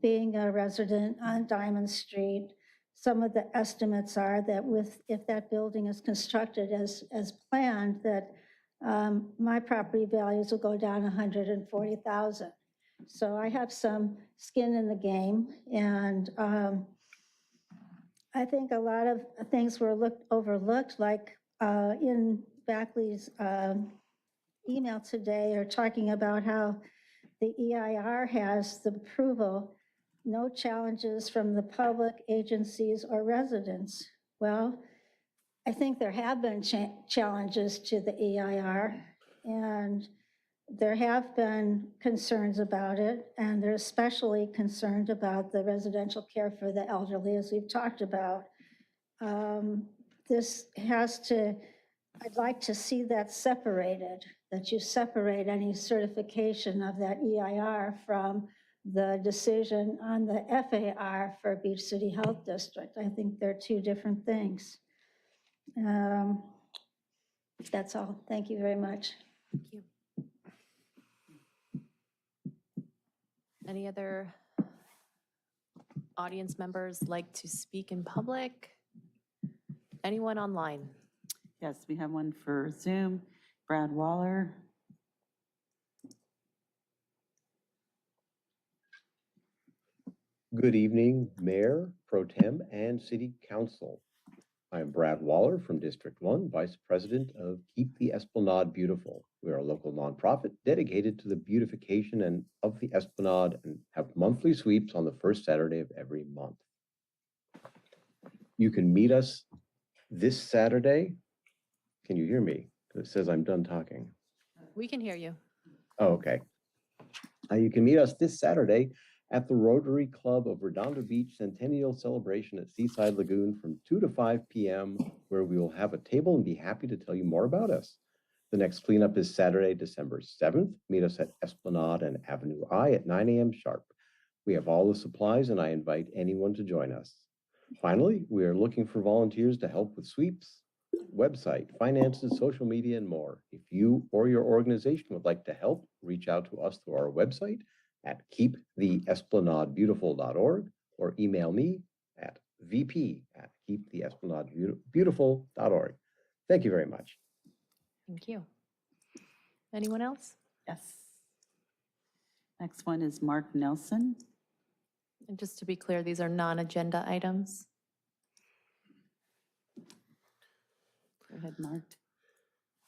being a resident on Diamond Street, some of the estimates are that if that building is constructed as planned, that my property values will go down 140,000. So I have some skin in the game, and I think a lot of things were overlooked, like in Backley's email today, are talking about how the EIR has the approval, no challenges from the public, agencies, or residents. Well, I think there have been challenges to the EIR, and there have been concerns about it, and they're especially concerned about the residential care for the elderly, as we've talked about. I'd like to see that separated, that you separate any certification of that EIR from the decision on the FAR for Beach City Health District. I think they're two different things. That's all. Thank you very much. Thank you. Any other audience members like to speak in public? Anyone online? Yes, we have one for Zoom. Brad Waller. Good evening, Mayor, Pro Tem, and City Council. I am Brad Waller from District 1, Vice President of Keep the Esplanade Beautiful. We are a local nonprofit dedicated to the beautification of the Esplanade and have monthly sweeps on the first Saturday of every month. You can meet us this Saturday. Can you hear me? It says I'm done talking. We can hear you. Oh, okay. You can meet us this Saturday at the Rotary Club of Redondo Beach Centennial Celebration at Seaside Lagoon from 2 to 5 p.m., where we will have a table and be happy to tell you more about us. The next cleanup is Saturday, December 7th. Meet us at Esplanade and Avenue I at 9 a.m. sharp. We have all the supplies, and I invite anyone to join us. Finally, we are looking for volunteers to help with sweeps, website, finances, social media, and more. If you or your organization would like to help, reach out to us through our website at keeptheesplanadebeautiful.org or email me at vp@keeptheesplanadebeautiful.org. Thank you very much. Thank you. Anyone else? Yes. Next one is Mark Nelson. And just to be clear, these are non-agenda items. Go ahead, Mark.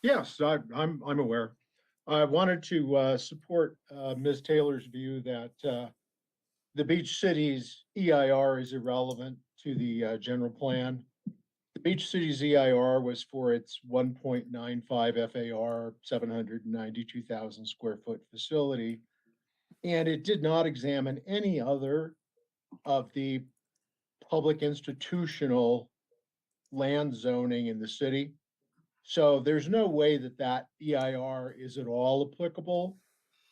Yes, I'm aware. I wanted to support Ms. Taylor's view that the Beach City's EIR is irrelevant to the general plan. The Beach City's EIR was for its 1.95 FAR, 792,000 square foot facility, and it did not examine any other of the public institutional land zoning in the city. So there's no way that that EIR is at all applicable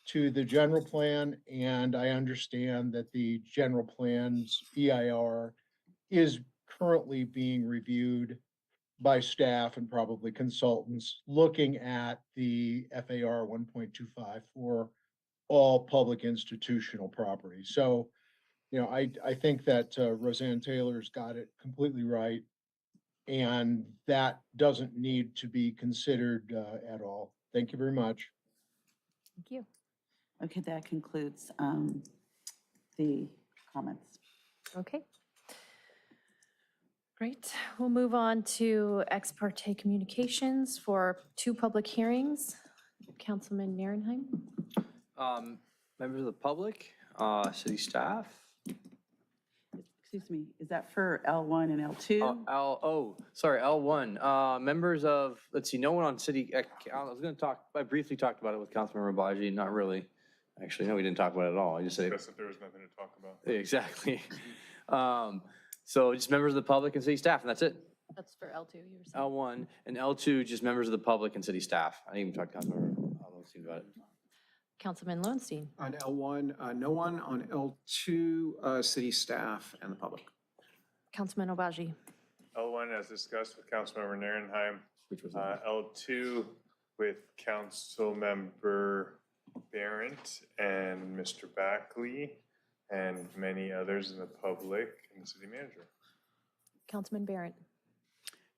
to the general plan. And I understand that the general plan's EIR is currently being reviewed by staff and probably consultants looking at the FAR 1.25 for all public institutional property. So, I think that Roseanne Taylor's got it completely right. And that doesn't need to be considered at all. Thank you very much. Thank you. Okay, that concludes the comments. Okay. Great. We'll move on to ex parte communications for 2 public hearings. Councilman Nierenheim. Members of the public, city staff. Excuse me, is that for L1 and L2? Sorry, L1. Members of, let's see, no one on city, I briefly talked about it with Councilmember Baji, not really. Actually, no, we didn't talk about it at all. I just said. Guess if there was nothing to talk about. Exactly. So just members of the public and city staff, and that's it. That's for L2, you were saying? L1 and L2, just members of the public and city staff. I didn't even talk to Councilmember Lowenstein about it. Councilman Lowenstein. On L1, no one. On L2, city staff and the public. Councilman Obaji. L1 as discussed with Councilmember Narenheim. Which was L2 with Councilmember Barrett and Mr. Backley and many others in the public and the city manager. Councilman Barrett.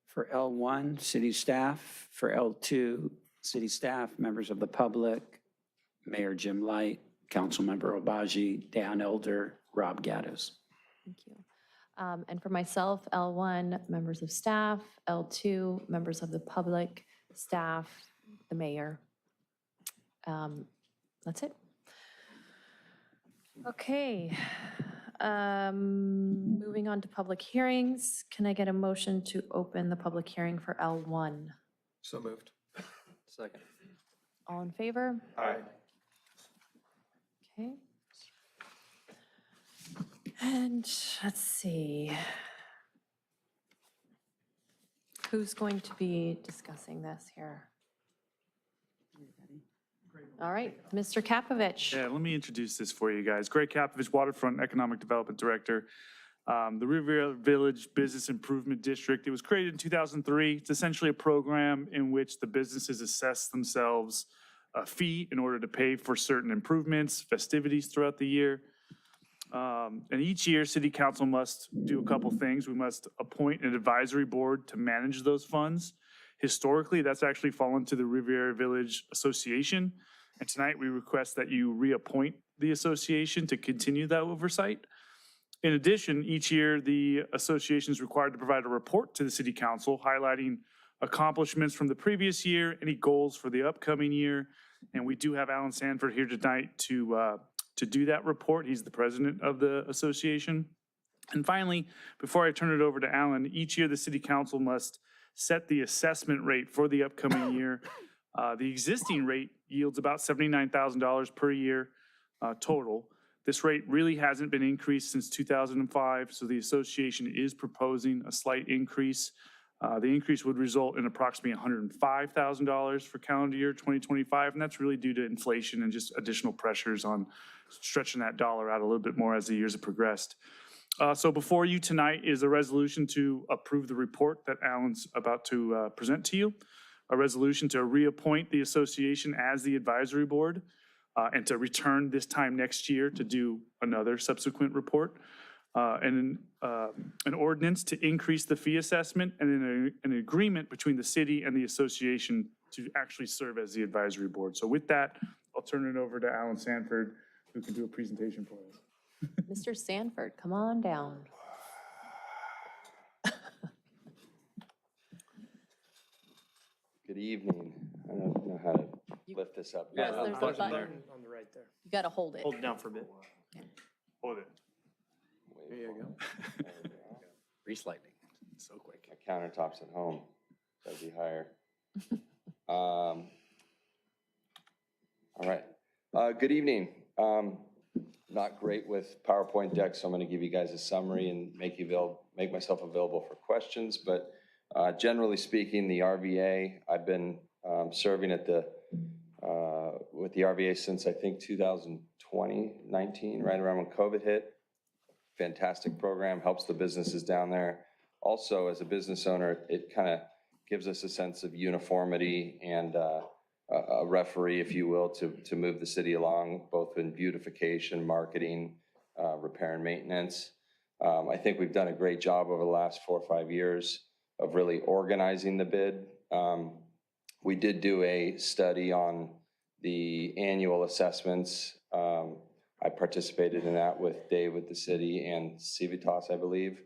For L1, city staff. For L2, city staff, members of the public, Mayor Jim Light, Councilmember Obaji, Dan Elder, Rob Gaddis. Thank you. And for myself, L1, members of staff, L2, members of the public, staff, the mayor. That's it. Okay. Moving on to public hearings. Can I get a motion to open the public hearing for L1? So moved. Second. All in favor? Aye. Okay. And let's see. Who's going to be discussing this here? All right, Mr. Kapovich. Yeah, let me introduce this for you guys. Greg Kapovich, Waterfront Economic Development Director. The Riviera Village Business Improvement District, it was created in 2003. It's essentially a program in which the businesses assess themselves a fee in order to pay for certain improvements, festivities throughout the year. And each year, City Council must do a couple things. We must appoint an advisory board to manage those funds. Historically, that's actually fallen to the Riviera Village Association. And tonight, we request that you reappoint the association to continue that oversight. In addition, each year, the association is required to provide a report to the City Council highlighting accomplishments from the previous year, any goals for the upcoming year. And we do have Alan Sanford here tonight to do that report. He's the president of the association. And finally, before I turn it over to Alan, each year the City Council must set the assessment rate for the upcoming year. The existing rate yields about $79,000 per year total. This rate really hasn't been increased since 2005, so the association is proposing a slight increase. The increase would result in approximately $105,000 for calendar year 2025, and that's really due to inflation and just additional pressures on stretching that dollar out a little bit more as the years have progressed. So before you tonight is a resolution to approve the report that Alan's about to present to you, a resolution to reappoint the association as the advisory board, and to return this time next year to do another subsequent report, and an ordinance to increase the fee assessment, and then an agreement between the city and the association to actually serve as the advisory board. So with that, I'll turn it over to Alan Sanford, who can do a presentation for us. Mr. Sanford, come on down. Good evening. I don't know how to lift this up. Yes, there's a button. On the right there. You got to hold it. Hold it down for a bit. Hold it. There you go. Grease lightning, so quick. My countertops at home, that'd be higher. All right. Good evening. Not great with PowerPoint decks, so I'm going to give you guys a summary and make myself available for questions. But generally speaking, the RVA, I've been serving at with the RVA since I think 2019, right around when COVID hit. Fantastic program, helps the businesses down there. Also, as a business owner, it kind of gives us a sense of uniformity and a referee, if you will, to move the city along, both in beautification, marketing, repair and maintenance. I think we've done a great job over the last 4 or 5 years of really organizing the bid. We did do a study on the annual assessments. I participated in that with Dave with the city and Civitas, I believe.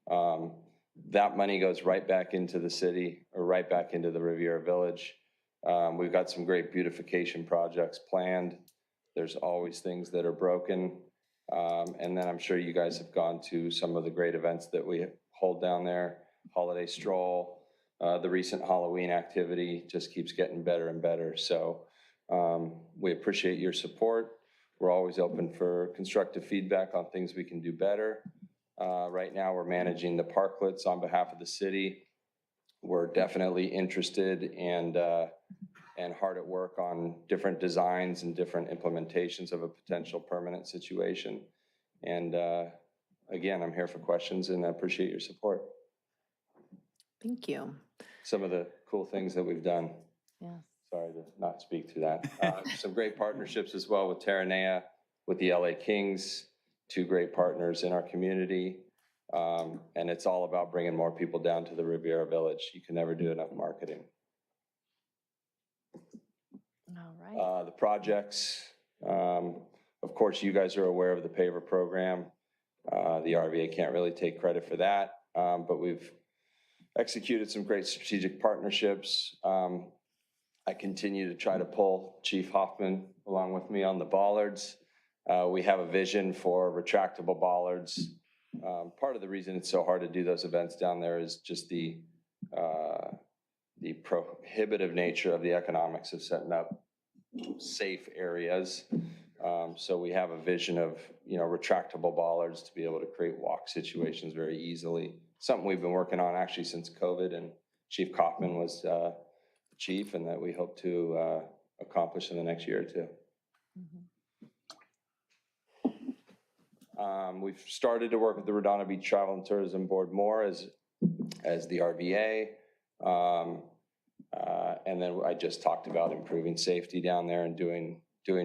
That money goes right back into the city or right back into the Riviera Village. We've got some great beautification projects planned. There's always things that are broken. And then I'm sure you guys have gone to some of the great events that we hold down there. Holiday Stroll, the recent Halloween activity just keeps getting better and better. So we appreciate your support. We're always open for constructive feedback on things we can do better. Right now, we're managing the parklets on behalf of the city. we're definitely interested and hard at work on different designs and different implementations of a potential permanent situation. And again, I'm here for questions and I appreciate your support. Thank you. Some of the cool things that we've done. Yes. Sorry to not speak to that. Some great partnerships as well with Terranea, with the LA Kings, two great partners in our community. And it's all about bringing more people down to the Riviera Village. You can never do enough marketing. All right. The projects, of course, you guys are aware of the paver program. The RVA can't really take credit for that, but we've executed some great strategic partnerships. I continue to try to pull Chief Hoffman along with me on the bollards. We have a vision for retractable bollards. Part of the reason it's so hard to do those events down there is just the prohibitive nature of the economics of setting up safe areas. So we have a vision of, retractable bollards to be able to create walk situations very easily. Something we've been working on actually since COVID, and Chief Kaufman was the chief, and that we hope to accomplish in the next year or two. We've started to work with the Redondo Beach Travel and Tourism Board more as the RVA. And then I just talked about improving safety down there and doing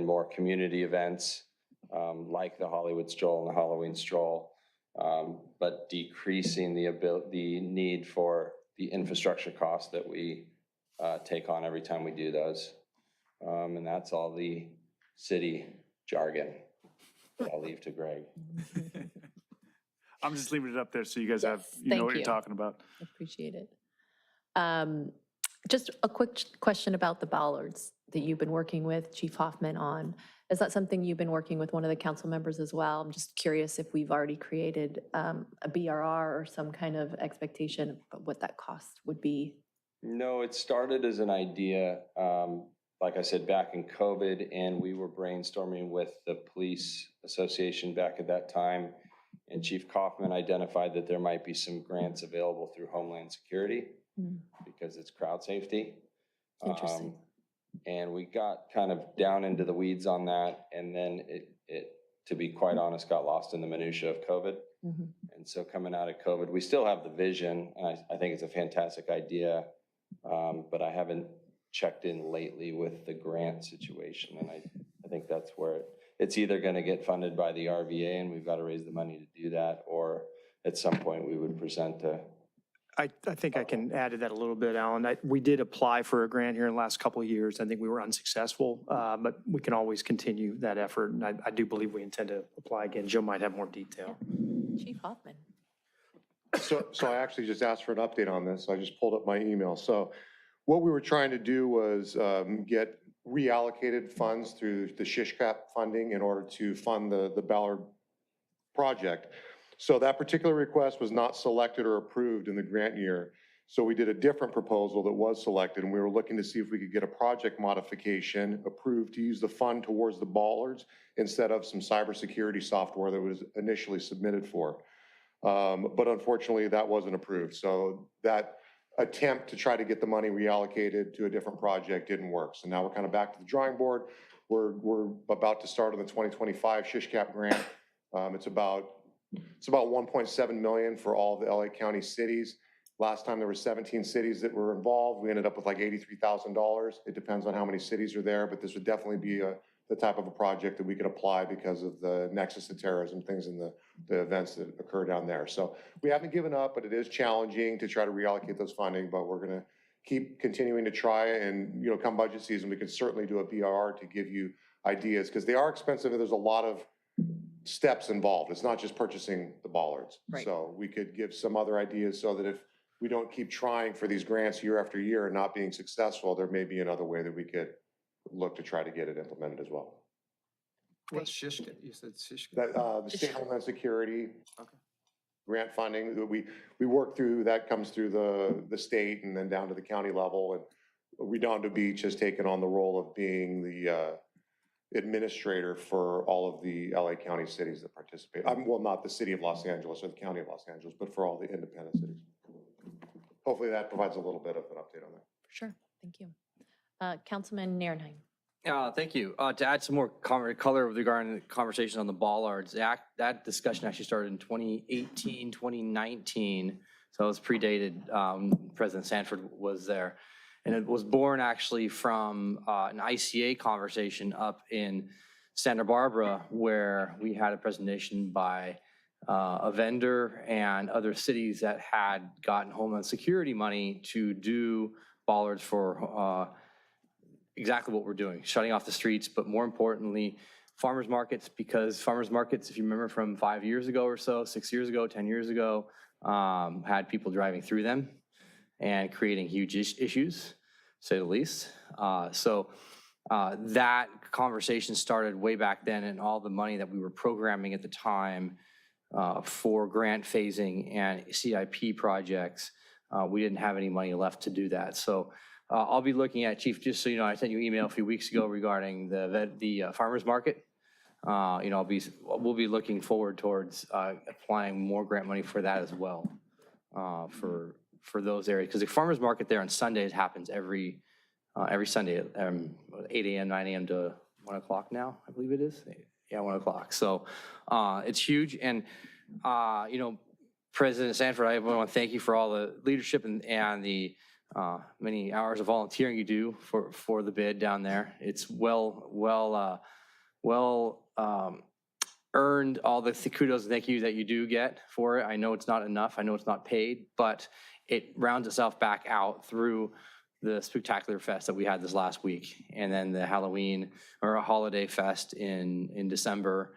more community events like the Hollywood Stroll and the Halloween Stroll, but decreasing the need for the infrastructure costs that we take on every time we do those. And that's all the city jargon that I'll leave to Greg. I'm just leaving it up there so you guys have, you know thank what you. you're talking about. Appreciate it. Just a quick question about the bollards that you've been working with Chief Hoffman on. Is that something you've been working with one of the council members as well? I'm just curious if we've already created a BRR or some kind of expectation of what that cost would be. No, it started as an idea, like I said, back in COVID, and we were brainstorming with the police association back at that time. And Chief Kaufman identified that there might be some grants available through Homeland Security because it's crowd safety. Interesting. And we got kind of down into the weeds on that. And then it, to be quite honest, got lost in the minutia of COVID. And so coming out of COVID, we still have the vision, and I think it's a fantastic idea, but I haven't checked in lately with the grant situation. And I think that's where it's either going to get funded by the RVA and we've got to raise the money to do that, or at some point we would present a. I think I can add to that a little bit, Alan. We did apply for a grant here in the last couple of years. I think we were unsuccessful, but we can always continue that effort. And I do believe we intend to apply again. Joe might have more detail. Chief Hoffman. So I actually just asked for an update on this. I just pulled up my email. So what we were trying to do was get reallocated funds through the SHISCAP funding in order to fund the Ballard project. So that particular request was not selected or approved in the grant year. So we did a different proposal that was selected, and we were looking to see if we could get a project modification approved to use the fund towards the bollards instead of some cybersecurity software that was initially submitted for. But unfortunately, that wasn't approved. So that attempt to try to get the money reallocated to a different project didn't work. So now we're kind of back to the drawing board. We're about to start on the 2025 SHISCAP grant. It's about 1.7 million for all of the LA County cities. Last time there were 17 cities that were involved. We ended up with like $83,000. It depends on how many cities are there, but this would definitely be the type of a project that we could apply because of the nexus to terrorism, things in the events that occur down there. So we haven't given up, but it is challenging to try to reallocate those funding, but we're gonna keep continuing to try, and come budget season, we can certainly do a BRR to give you ideas, because they are expensive and there's a lot of steps involved. It's not just purchasing the bollards. Right. So we could give some other ideas so that if we don't keep trying for these grants year after year and not being successful, there may be another way that we could look to try to get it implemented as well. What's SHISCAP? You said SHISCAP. The State Homeland Security grant funding, we work through, that comes through the state and then down to the county level. And Redondo Beach has taken on the role of being the administrator for all of the LA County cities that participate. Well, not the city of Los Angeles or the county of Los Angeles, but for all the independent cities. hopefully that provides a little bit of an update on that. For sure. Thank you. Councilman Nierenheim. Thank you. To add some more color regarding the conversation on the bollards, that discussion actually started in 2018, 2019. So it was predated, President Sanford was there. And it was born actually from an ICA conversation up in Santa Barbara, where we had a presentation by a vendor and other cities that had gotten Homeland Security money to do bollards for exactly what we're doing, shutting off the streets, but more importantly, farmers markets, because farmers markets, if you remember from 5 years ago or so, 6 years ago, 10 years ago, had people driving through them and creating huge issues, to say the least. That conversation started way back then, and all the money that we were programming at the time for grant phasing and CIP projects, we didn't have any money left to do that. So I'll be looking at, Chief, just so you know, I sent you an email a few weeks ago regarding the farmers market. We'll be looking forward towards applying more grant money for that as well, for those areas. Because the farmers market there on Sundays happens every Sunday at 8 a.m., 9 a.m. to 1 o'clock now, I believe it is. Yeah, 1 o'clock. So it's huge. And, President Sanford, I want to thank you for all the leadership and the many hours of volunteering you do for the bid down there. It's well earned, all the kudos and thank you that you do get for it. I know it's not enough. I know it's not paid, but it rounds itself back out through the Spectacular Fest that we had this last week, and then the Halloween or a Holiday Fest in December.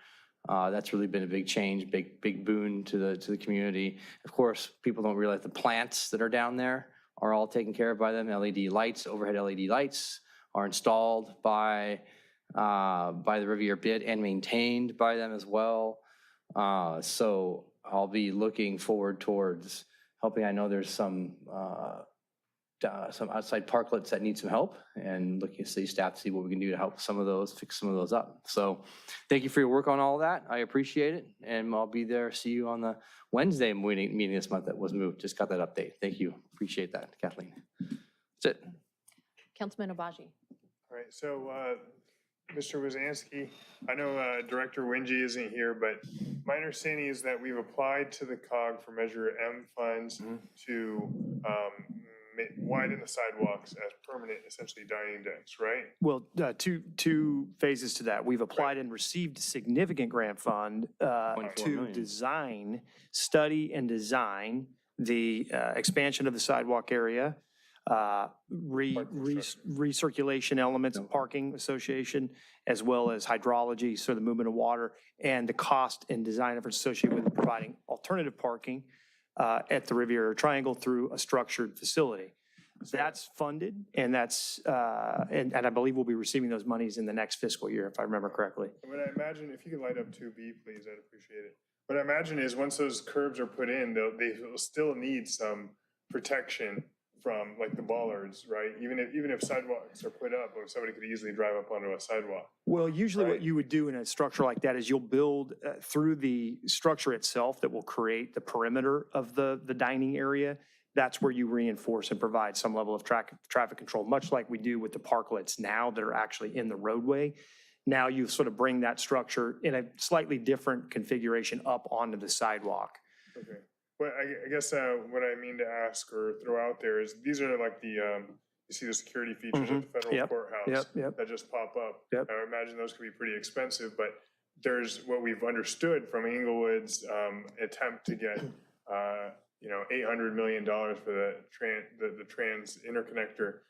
That's really been a big change, big boon to the community. Of course, people don't realize the plants that are down there are all taken care of by them. LED lights, overhead LED lights are installed by the Riviera bid and maintained by them as well. So I'll be looking forward towards helping. I know there's some outside parklets that need some help, and looking at city staff to see what we can do to help fix some of those up. So thank you for your work on all that. I appreciate it. And I'll be there. See you on the Wednesday meeting this month that was moved. Just got that update. Thank you. Appreciate that, Kathleen. That's it. Councilman Obaji. All right, so Mr. Wazansky, I know Director Wingy isn't here, but my understanding is that we've applied to the COG for Measure M funds to widen the sidewalks as permanent, essentially dining decks, right? Well, two phases to that. We've applied and received significant grant fund to study and design the expansion of the sidewalk area, recirculation elements of parking association, as well as hydrology, so the movement of water, and the cost and design efforts associated with providing alternative parking at the Riviera Triangle through a structured facility. That's funded, and that's and I believe we'll be receiving those monies in the next fiscal year, if I remember correctly. What I imagine, if you could light up 2B, please, I'd appreciate it. What I imagine is once those curbs are put in, they will still need some protection from like the bollards, right? Even if sidewalks are put up, or somebody could easily drive up onto a sidewalk. Well, usually what you would do in a structure like that is you'll build through the structure itself that will create the perimeter of the dining area. That's where you reinforce and provide some level of traffic control, much like we do with the parklets now that are actually in the roadway. Now you sort of bring that structure in a slightly different configuration up onto the sidewalk. Okay. Well, I guess what I mean to ask or throw out there is these are like the, you see the security features at the federal courthouse that just pop up. I imagine those could be pretty expensive, but there's what we've understood from Inglewood's attempt to get, $800 million for the trans interconnector,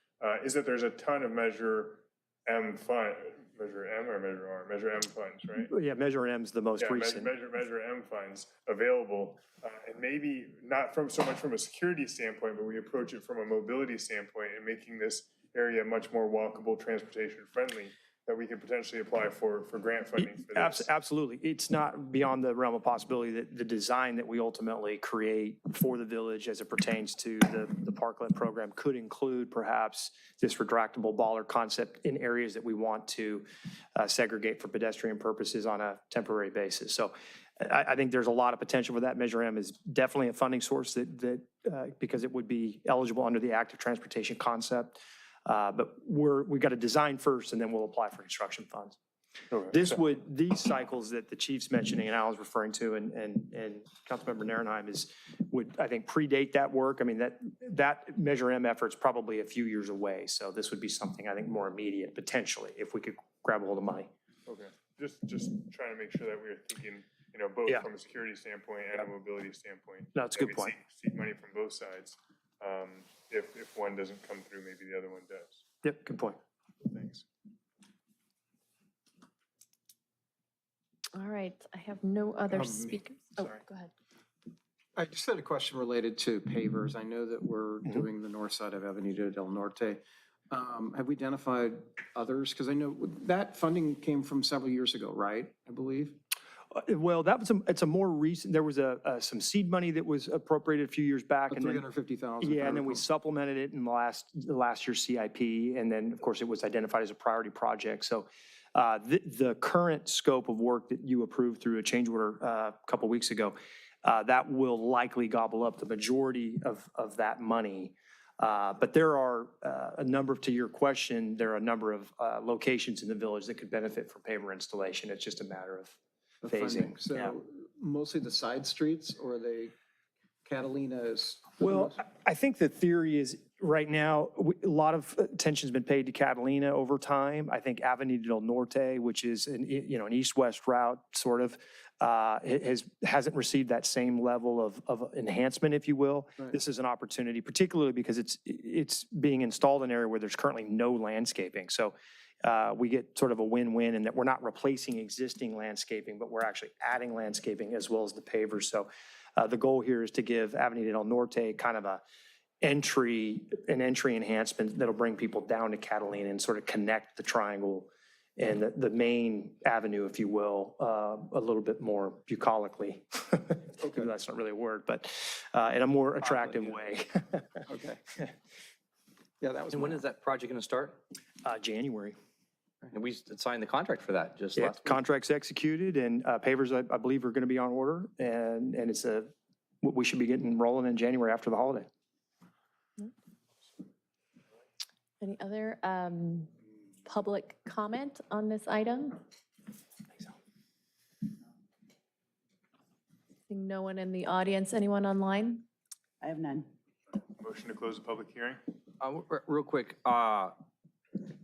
is that there's a ton of Measure M funds, Measure M or Measure R? Measure M funds, right? Yeah, Measure M's the most recent. Measure M funds available, and maybe not so much from a security standpoint, but we approach it from a mobility standpoint and making this area much more walkable, transportation friendly, that we could potentially apply for grant funding for this? Absolutely. It's not beyond the realm of possibility that the design that we ultimately create for the village as it pertains to the parklet program could include perhaps this retractable baller concept in areas that we want to segregate for pedestrian purposes on a temporary basis. So I think there's a lot of potential for that. Measure M is definitely a funding source that because it would be eligible under the active transportation concept. But we got to design first, and then we'll apply for construction funds. These cycles that the chief's mentioning and Alan's referring to, and Councilmember Narenheim would, I think, predate that work. I mean, that Measure M effort's probably a few years away. So this would be something, I think, more immediate, potentially, if we could grab a hold of money. Okay, just trying to make sure that we're thinking, both Yeah. from a security standpoint and a mobility standpoint. No, that's a that good we point. Seek money from both sides. If one doesn't come through, maybe the other one does. Yep, good point. Thanks. All right, I have no other speakers. Oh, sorry. go ahead. I just had a question related to pavers. I know that we're doing the north side of Avenida del Norte. Have we identified others? Because I know that funding came from several years ago, right? I believe. Well, it's a more recent, there was some seed money that was appropriated a few years back. And then 350,000. Yeah, and then we supplemented it in the last year's CIP. And then, of course, it was identified as a priority project. So the current scope of work that you approved through a change order a couple weeks ago, that will likely gobble up the majority of that money. But there are a number, to your question, there are a number of locations in the village that could benefit from paver installation. It's just a matter of phasing. So Yeah. mostly the side streets, or are they Catalina's? Well, I think the theory is right now, a lot of attention's been paid to Catalina over time. I think Avenida del Norte, which is an east-west route, sort of, hasn't received that same level of enhancement, if you will. Right. This is an opportunity, particularly because it's being installed in an area where there's currently no landscaping. So we get sort of a win-win in that we're not replacing existing landscaping, but we're actually adding landscaping as well as the pavers. So the goal here is to give Avenida del Norte kind of an entry enhancement that'll bring people down to Catalina and sort of connect the triangle and the main avenue, if you will, a little bit more bucolically. Okay. That's not really a word, but in a more attractive way. Okay. Yeah, that was. And when is that project going to start? January. And we signed the contract for that just Yeah, last week. contract's executed, and pavers, I believe, are going to be on order, and it's we should be getting rolling in January after the holiday. Any other public comment on this item? Seeing no one in the audience. Anyone online? I have none. Motion to close the public hearing? Real quick,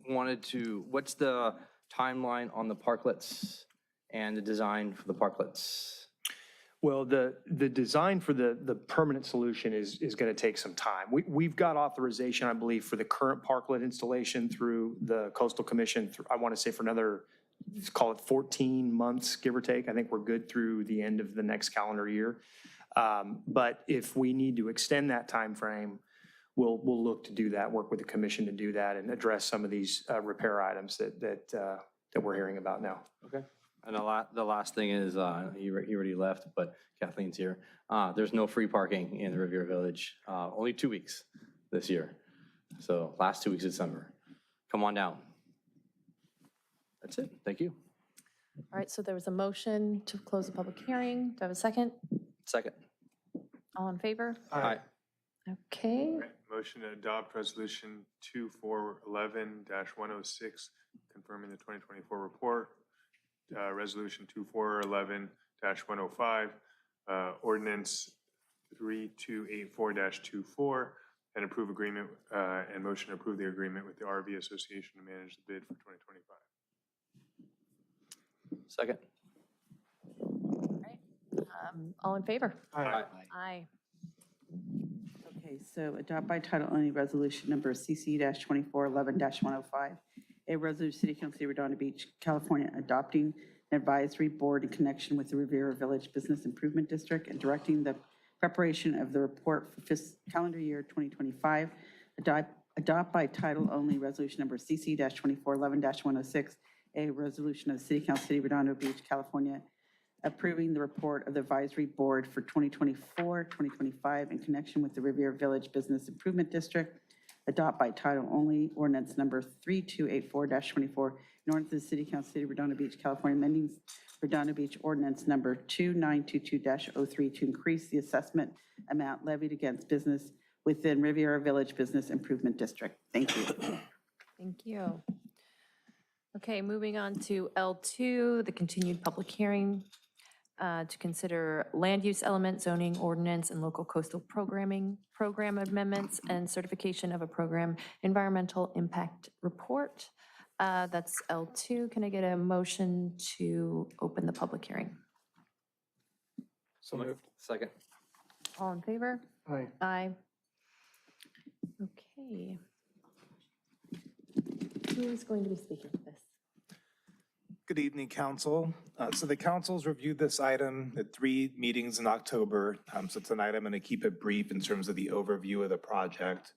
what's the timeline on the parklets and the design for the parklets? Well, the design for the permanent solution is going to take some time. We've got authorization, I believe, for the current parklet installation through the Coastal Commission, I want to say for another, let's call it 14 months, give or take. I think we're good through the end of the next calendar year. But if we need to extend that time frame, we'll look to do that, work with the commission to do that and address some of these repair items that we're hearing about now. Okay. And the last thing is, he already left, but Kathleen's here. There's no free parking in the Riviera Village, only 2 weeks this year. So last 2 weeks of December. Come on down. That's it. Thank you. All right, so there was a motion to close the public hearing. Do I have a second? Second. All in favor? Aye. Okay. Motion to adopt resolution 2411-106, confirming the 2024 report. Resolution 2411-105, ordinance 3284-24, and approve agreement, and motion to approve the agreement with the RV Association to manage the bid for 2025. Second. All in favor? Aye. Aye. Okay, so adopt by title only resolution number CC-2411-105, a resolution City Council of Redondo Beach, California, adopting an advisory board in connection with the Riviera Village Business Improvement District and directing the preparation of the report for calendar year 2025. Adopt by title only resolution number CC-2411-106, a resolution of the City Council, City of Redondo Beach, California, approving the report of the advisory board for 2024-2025 in connection with the Riviera Village Business Improvement District, adopt by title only ordinance number 3284-24, in order to the City Council, City of Redondo Beach, California, amending Redondo Beach ordinance number 2922-03 to increase the assessment amount levied against business within Riviera Village Business Improvement District. Thank you. Thank you. Okay, moving on to L2, the continued public hearing to consider land use element, zoning ordinance, and local coastal program amendments and certification of a program environmental impact report. That's L2. Can I get a motion to open the public hearing? So moved. Second. All in favor? Aye. Aye. Okay. Who is going to be speaking to this? Good evening, council. So the council's reviewed this item at 3 meetings in October. So tonight I'm going to keep it brief in terms of the overview of the project.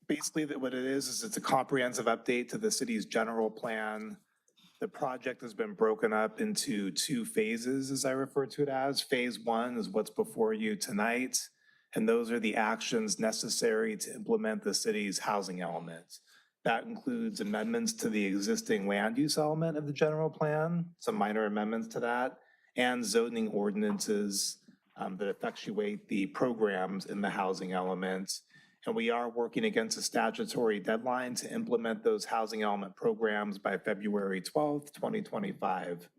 Basically, what it is it's a comprehensive update to the city's general plan. The project has been broken up into 2 phases, as I refer to it as. Phase 1 is what's before you tonight, and those are the actions necessary to implement the city's housing element. That includes amendments to the existing land use element of the general plan, some minor amendments to that, and zoning ordinances that effectuate the programs in the housing element. And we are working against a statutory deadline to implement those housing element programs by February 12th, 2025.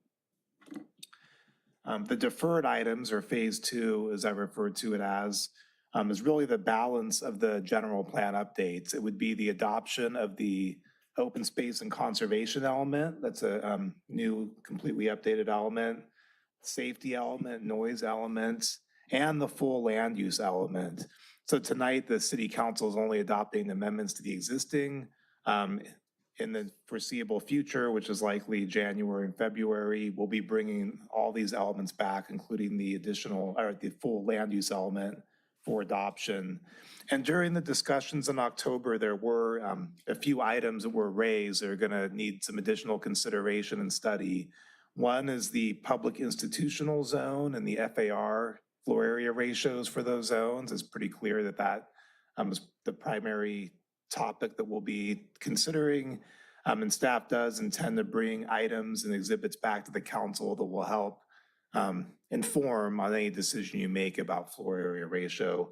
The deferred items, or phase 2, as I refer to it as, is really the balance of the general plan updates. It would be the adoption of the open space and conservation element. That's a new, completely updated element, safety element, noise element, and the full land use element. So tonight, the city council is only adopting amendments to the existing. In the foreseeable future, which is likely January and February, we'll be bringing all these elements back, including the additional, or the full land use element for adoption. And during the discussions in October, there were a few items that were raised that are going to need some additional consideration and study. One is the public institutional zone and the FAR floor area ratios for those zones. It's pretty clear that that is the primary topic that we'll be considering. And staff does intend to bring items and exhibits back to the council that will help inform on any decision you make about floor area ratio.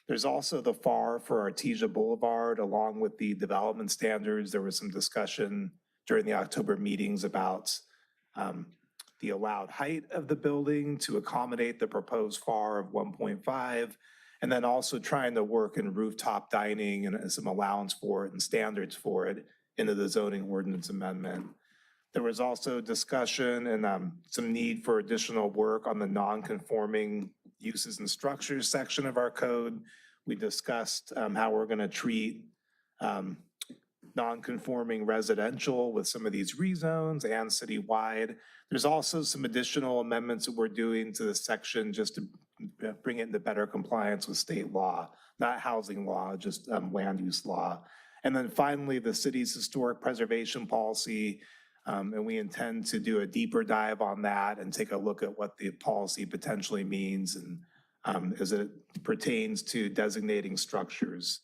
There's also the FAR for Artesia Boulevard, along with the development standards. There was some discussion during the October meetings about the allowed height of the building to accommodate the proposed FAR of 1.5, and then also trying to work in rooftop dining and some allowance for it and standards for it into the zoning ordinance amendment. There was also discussion and some need for additional work on the non-conforming uses and structures section of our code. We discussed how we're going to treat non-conforming residential with some of these rezones and citywide. There's also some additional amendments that we're doing to the section just to bring it into better compliance with state law, not housing law, just land use law. And then finally, the city's historic preservation policy. And we intend to do a deeper dive on that and take a look at what the policy potentially means and as it pertains to designating structures.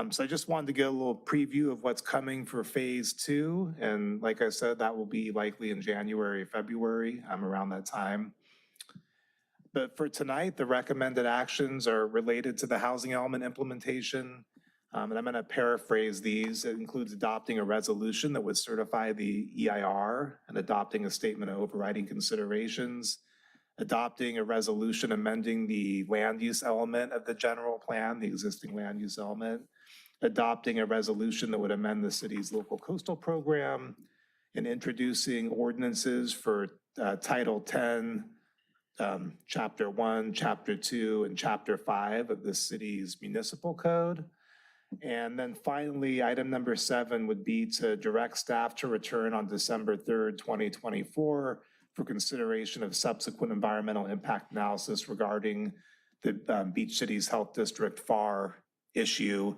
So I just wanted to get a little preview of what's coming for phase 2. And like I said, that will be likely in January, February, around that time. But for tonight, the recommended actions are related to the housing element implementation. And I'm going to paraphrase these. It includes adopting a resolution that would certify the EIR and adopting a statement of overriding considerations, adopting a resolution amending the land use element of the general plan, the existing land use element, adopting a resolution that would amend the city's local coastal program, and introducing ordinances for Title 10, Chapter 1, Chapter 2, and Chapter 5 of the city's municipal code. And then finally, item number 7 would be to direct staff to return on December 3rd, 2024 for consideration of subsequent environmental impact analysis regarding the Beach Cities Health District FAR issue.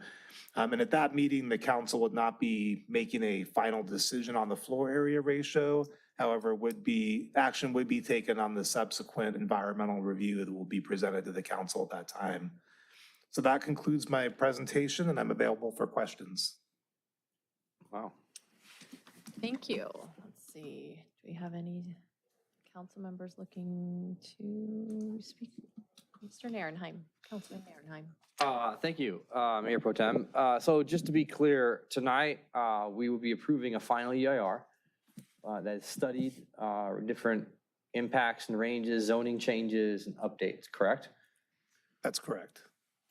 And at that meeting, the council would not be making a final decision on the floor area ratio. However, action would be taken on the subsequent environmental review that will be presented to the council at that time. So that concludes my presentation, and I'm available for questions. Wow. Thank you. Let's see, do we have any council members looking to speak? Mr. Narenheim, Councilman Narenheim. Thank you, Mayor Pro Tem. So just to be clear, tonight, we will be approving a final EIR that has studied different impacts and ranges, zoning changes and updates, correct? That's correct.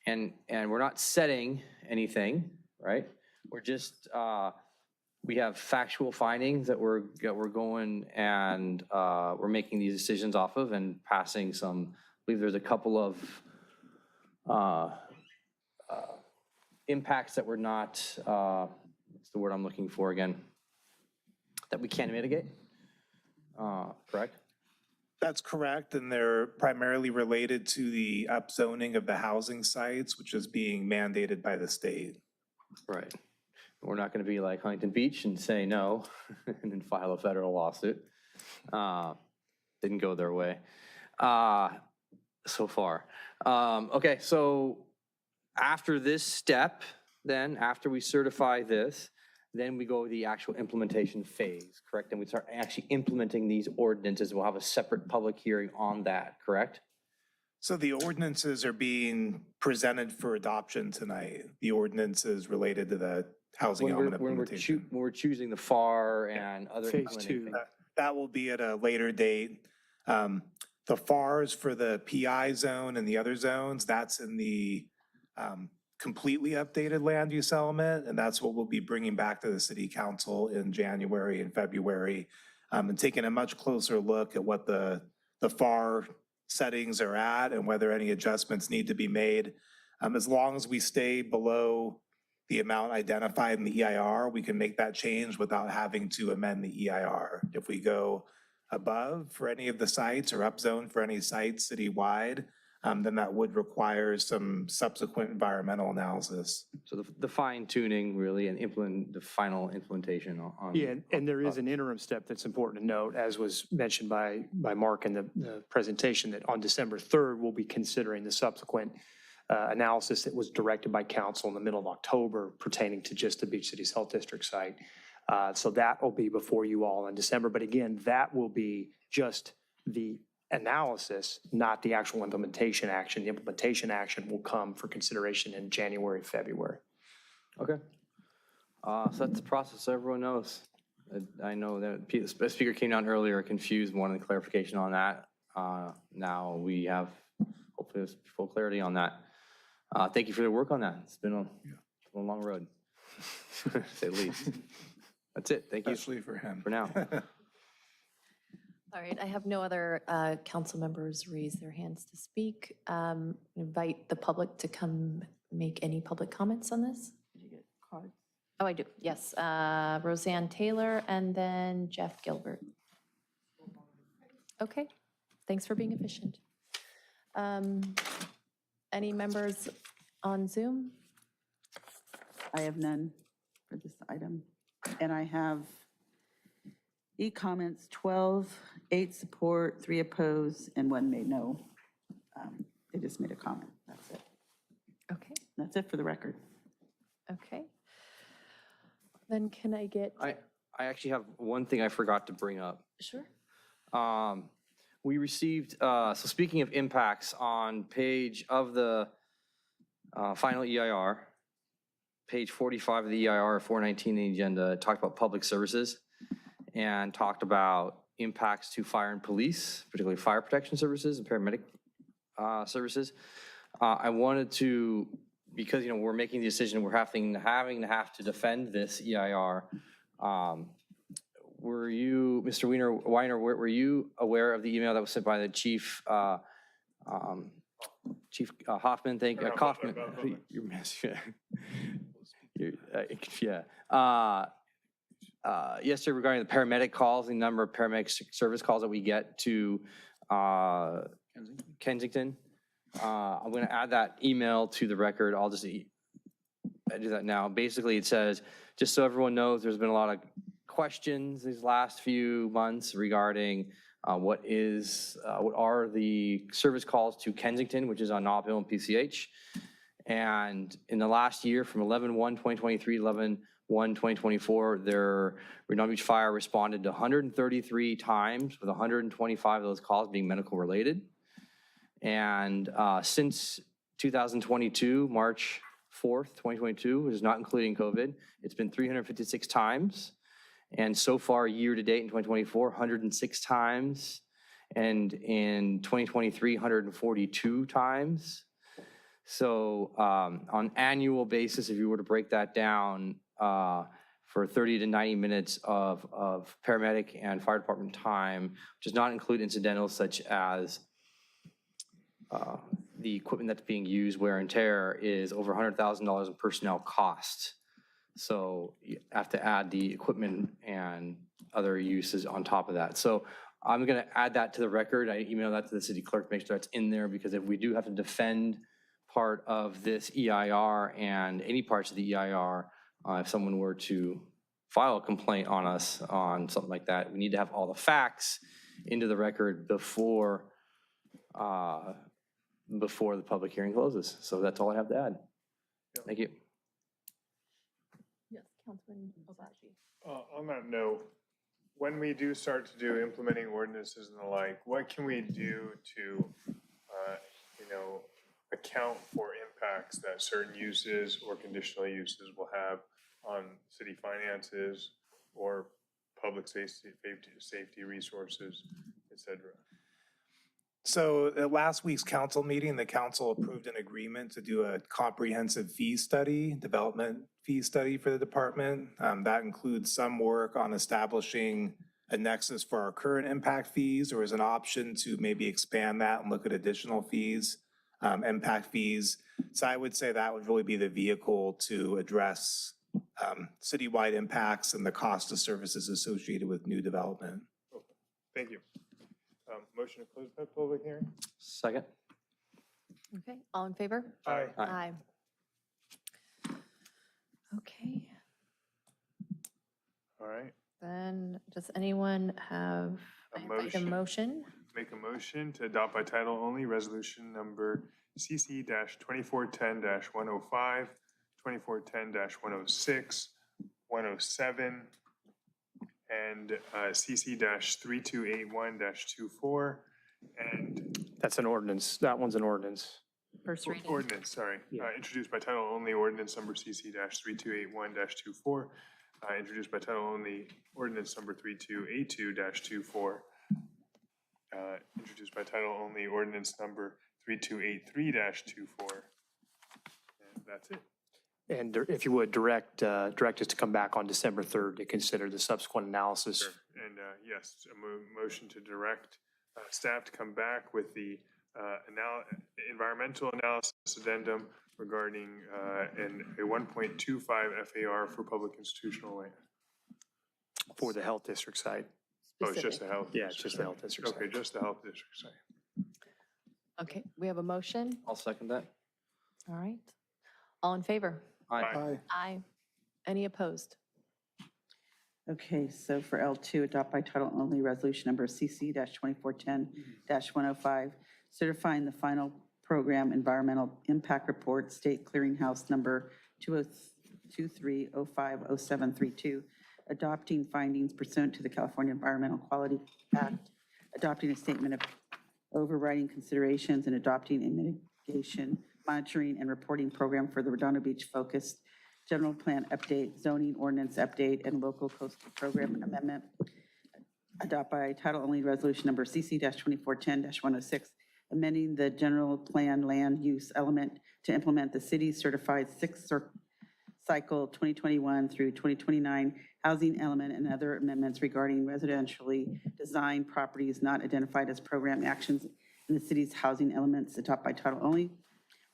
And we're not setting anything, right? We're just, we have factual findings that we're going and we're making these decisions off of and passing some, I believe there's a couple of impacts that we're not, what's the word I'm looking for again? That we can mitigate, correct? That's correct, and they're primarily related to the upzoning of the housing sites, which is being mandated by the state. Right. We're not going to be like Huntington Beach and say no and then file a federal lawsuit. Didn't go their way so far. Okay, so after this step, then after we certify this, then we go to the actual implementation phase, correct? And we start actually implementing these ordinances. We'll have a separate public hearing on that, correct? So the ordinances are being presented for adoption tonight. The ordinances related to the housing element implementation. When we're choosing the FAR and other Phase implementing 2. things. That will be at a later date. The FARs for the PI zone and the other zones, that's in the completely updated land use element, and that's what we'll be bringing back to the city council in January and February, and taking a much closer look at what the FAR settings are at and whether any adjustments need to be made. As long as we stay below the amount identified in the EIR, we can make that change without having to amend the EIR. If we go above for any of the sites or upzone for any sites citywide, then that would require some subsequent environmental analysis. So the fine tuning really and the final implementation on. Yeah, and there is an interim step that's important to note, as was mentioned by Mark in the presentation, that on December 3rd, we'll be considering the subsequent analysis that was directed by council in the middle of October pertaining to just the Beach Cities Health District site. So that will be before you all in December. But again, that will be just the analysis, not the actual implementation action. The implementation action will come for consideration in January, February. Okay. So that's the process so everyone knows. I know that the speaker came down earlier confused, wanted clarification on that. Now we have hopefully full clarity on that. Thank you for the work on that. It's been a long road, to say the least. That's it. Thank you. Especially for him. For now. All right, I have no other council members raise their hands to speak. Invite the public to come make any public comments on this. Did you get cards? Oh, I do, yes. Roseanne Taylor and then Jeff Gilbert. Okay, thanks for being efficient. Any members on Zoom? I have none for this item. And I have e-comments 12, 8 support, 3 oppose, and 1 made no. They just made a comment. That's it. Okay. That's it for the record. Okay. Then can I get? I actually have one thing I forgot to bring up. Sure. We received, so speaking of impacts, on page of the final EIR, page 45 of the EIR, 419 in the agenda, it talked about public services and talked about impacts to fire and police, particularly fire protection services and paramedic services. I wanted to, because we're making the decision, we're having to defend this EIR. Were you, Mr. Weiner, were you aware of the email that was sent by the Chief Chief Hoffman? Thank you, Kaufman. Yesterday regarding the paramedic calls, the number of paramedic service calls that we get to Kensington. I'm going to add that email to the record. I'll just I do that now. Basically, it says, just so everyone knows, there's been a lot of questions these last few months regarding what are the service calls to Kensington, which is on Nob Hill and PCH. And in the last year, from 11/1/2023, 11/1/2024, their Redondo Beach Fire responded to 133 times, with 125 of those calls being medical related. And since 2022, March 4th, 2022, which is not including COVID, it's been 356 times. And so far, year to date in 2024, 106 times. And in 2023, 142 times. So on annual basis, if you were to break that down for 30 to 90 minutes of paramedic and fire department time, which does not include incidentals such as the equipment that's being used, wear and tear, is over $100,000 in personnel costs. So you have to add the equipment and other uses on top of that. So I'm going to add that to the record. I emailed that to the city clerk, make sure that's in there, because if we do have to defend part of this EIR and any parts of the EIR, if someone were to file a complaint on us on something like that, we need to have all the facts into the record before the public hearing closes. So that's all I have to add. Thank you. Yes, Councilman Obaji. On that note, when we do start to do implementing ordinances and the like, what can we do to, account for impacts that certain uses or conditional uses will have on city finances or public safety resources, et cetera? So at last week's council meeting, the council approved an agreement to do a comprehensive fee study, development fee study for the department. That includes some work on establishing a nexus for our current impact fees, or as an option to maybe expand that and look at additional fees, impact fees. So I would say that would really be the vehicle to address citywide impacts and the cost of services associated with new development. Okay. Thank you. Motion to close the public hearing? Second. Okay, all in favor? Aye. Aye. Okay, All right. then does anyone have a motion? Make a motion to adopt by title only resolution number CC-2410-105, 2410-106, 107, and CC-3281-24, and That's an ordinance. That one's an ordinance. First reading. ordinance, sorry. Introduced by title only, ordinance number CC-3281-24, introduced by title only, ordinance number 3282-24, introduced by title only, ordinance number 3283-24, and that's it. And if you would, direct us to come back on December 3rd to consider the subsequent analysis. Sure. And yes, a motion to direct staff to come back with the environmental analysis addendum regarding a 1.25 FAR for public institutional land. For the health district site. Oh, it's just the health? Yeah, it's just the health district site. Okay, just the health district site. Okay, we have a motion. I'll second that. All right. All in favor? Aye. Aye. Any opposed? Okay, so for L2, adopt by title only resolution number CC-2410-105, certifying the final program environmental impact report, state clearinghouse number 2023-050732, adopting findings pursuant to the California Environmental Quality Act, adopting a statement of overriding considerations, and adopting a mitigation, monitoring, and reporting program for the Redondo Beach focused general plan update, zoning ordinance update, and local coastal program amendment. Adopt by title only resolution number CC-2410-106, amending the general plan land use element to implement the city's certified sixth cycle 2021 through 2029 housing element and other amendments regarding residentially designed properties not identified as program actions in the city's housing elements. Adopt by title only.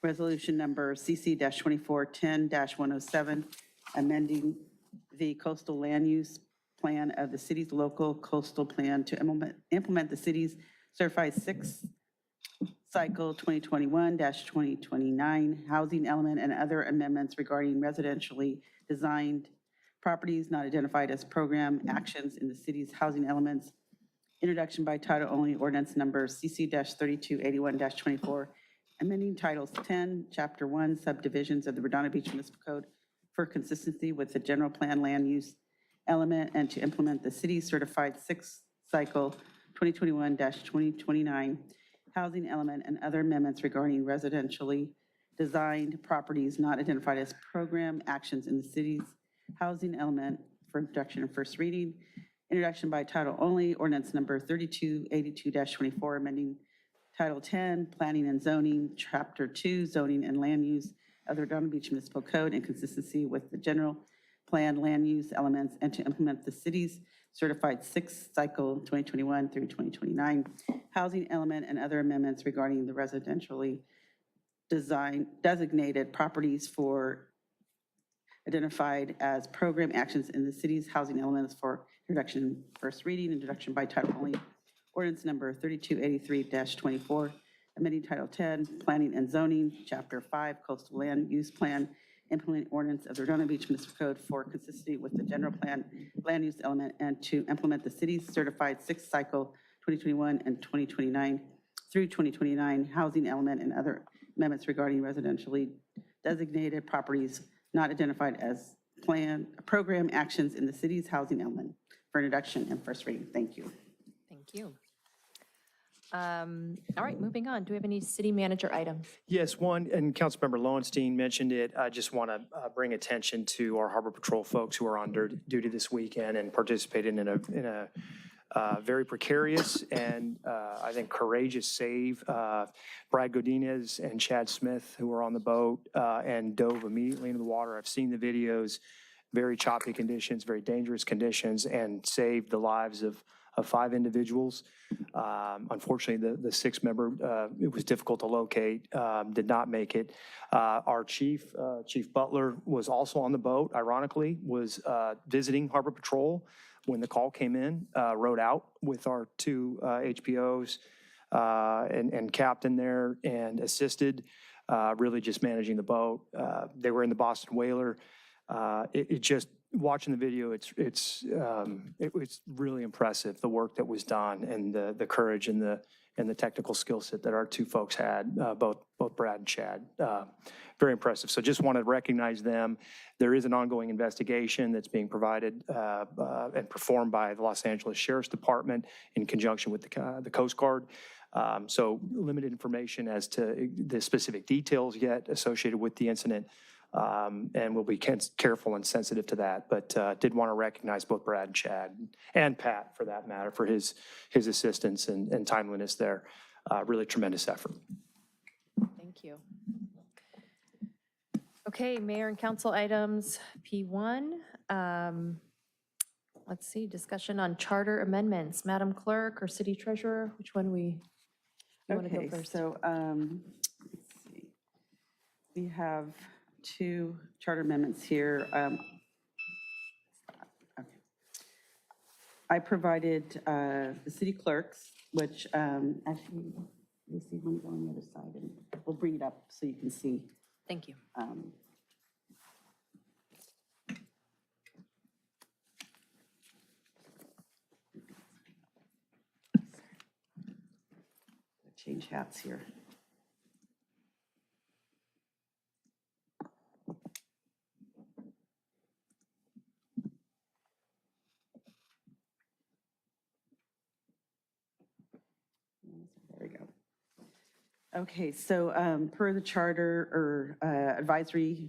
Resolution number CC-2410-107, amending the coastal land use plan of the city's local coastal plan to implement the city's certified sixth cycle 2021-2029, housing element and other amendments regarding residentially designed properties not identified as program actions in the city's housing elements. Introduction by title only, ordinance number CC-3281-24, amending titles 10, chapter 1, subdivisions of the Redondo Beach Municipal Code for consistency with the general plan land use element and to implement the city's certified sixth cycle 2021-2029 housing element and other amendments regarding residentially designed properties not identified as program actions in the city's housing element for introduction and first reading. Introduction by title only, ordinance number 3282-24, amending Title 10, Planning and Zoning, Chapter 2, Zoning and Land Use of the Redondo Beach Municipal Code in consistency with the general plan land use elements and to implement the city's certified sixth cycle 2021 through 2029 housing element and other amendments regarding the residentially designated properties for identified as program actions in the city's housing elements for introduction and first reading. Introduction by title only, ordinance number 3283-24, amending Title 10, Planning and Zoning, Chapter 5, Coastal Land Use Plan, implement ordinance of the Redondo Beach Municipal Code for consistency with the general plan land use element and to implement the city's certified sixth cycle 2021 and 2029 through 2029 housing element and other amendments regarding residentially designated properties not identified as program actions in the city's housing element for introduction and first reading. Thank you. Thank you. All right, moving on. Do we have any city manager items? Yes, one, and Councilmember Lowenstein mentioned it. I just want to bring attention to our Harbor Patrol folks who are on duty this weekend and participated in a very precarious and I think courageous save. Brad Godinez and Chad Smith, who were on the boat and dove immediately into the water. I've seen the videos, very choppy conditions, very dangerous conditions, and saved the lives of 5 individuals. Unfortunately, the 6th member, it was difficult to locate, did not make it. Our chief, Chief Butler, was also on the boat, ironically, was visiting Harbor Patrol when the call came in, rode out with our 2 HPOs and captain there and assisted, really just managing the boat. They were in the Boston Whaler. It just, watching the video, it was really impressive, the work that was done and the courage and the technical skill set that our 2 folks had, both Brad and Chad. Very impressive. So just want to recognize them. There is an ongoing investigation that's being provided and performed by the Los Angeles Sheriff's Department in conjunction with the Coast Guard. So limited information as to the specific details yet associated with the incident. And we'll be careful and sensitive to that, but did want to recognize both Brad and Chad and Pat, for that matter, for his assistance and timeliness there. Really tremendous effort. Thank you. Okay, mayor and council items, P1. Let's see, discussion on charter amendments. Madam Clerk or City Treasurer, which one we want to go first? So let's see. We have 2 charter amendments here. Okay. I provided the city clerks, which actually, let me see one go on the other side, and we'll bring it up so you can see. Thank you. Change hats here. There we go. Okay, so per the charter or advisory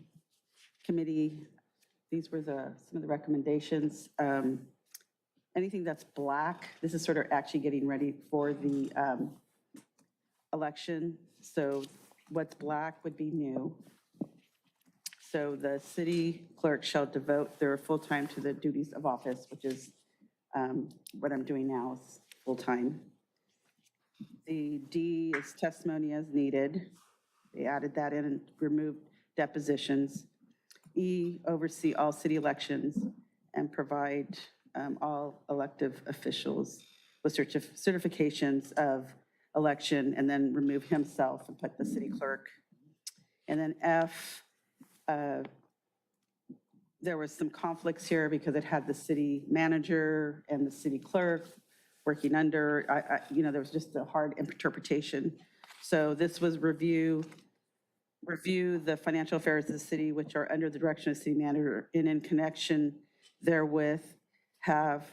committee, these were some of the recommendations. Anything that's black, this is sort of actually getting ready for the election. So what's black would be new. So the city clerk shall devote their full time to the duties of office, which is what I'm doing now, is full time. The D is testimony as needed. They added that in and removed depositions. E, oversee all city elections and provide all elective officials with certifications of election, and then remove himself and put the city clerk. And then F, there was some conflicts here because it had the city manager and the city clerk working under, there was just a hard interpretation. So this was review the financial affairs of the city, which are under the direction of the city manager, and in connection therewith have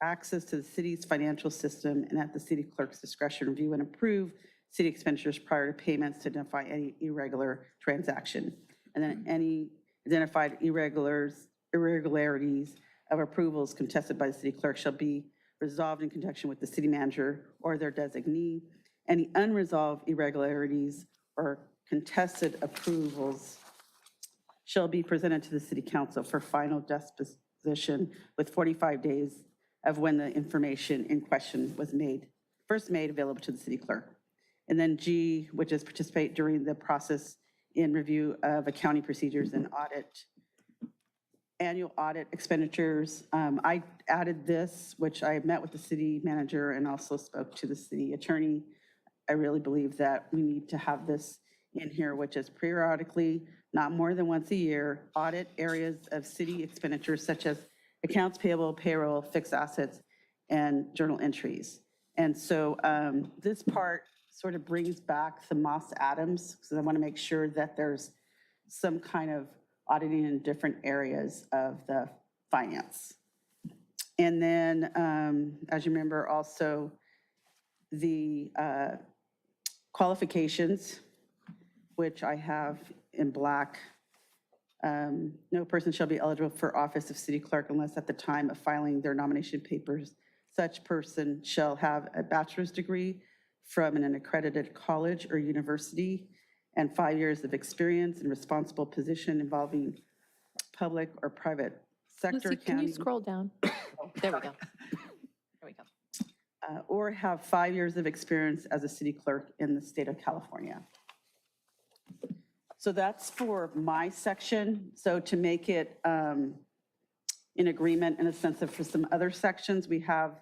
access to the city's financial system, and at the city clerk's discretion, review and approve city expenditures prior to payments to identify any irregular transaction. And then any identified irregularities of approvals contested by the city clerk shall be resolved in conjunction with the city manager or their designee. Any unresolved irregularities or contested approvals shall be presented to the city council for final disposition with 45 days of when the information in question was first made available to the city clerk. And then G, which is participate during the process in review of accounting procedures and annual audit expenditures. I added this, which I met with the city manager and also spoke to the city attorney. I really believe that we need to have this in here, which is periodically, not more than once a year, audit areas of city expenditures such as accounts payable, payroll, fixed assets, and journal entries. And so this part sort of brings back the Moss Adams, because I want to make sure that there's some kind of auditing in different areas of the finance. And then, as you remember, also the qualifications, which I have in black. No person shall be eligible for office of city clerk unless at the time of filing their nomination papers, such person shall have a bachelor's degree from an accredited college or university and 5 years of experience in responsible position involving public or private sector. Lucy, can you scroll down? There we go. There we go. Or have 5 years of experience as a city clerk in the state of California. So that's for my section. So to make it in agreement in a sense of for some other sections, we have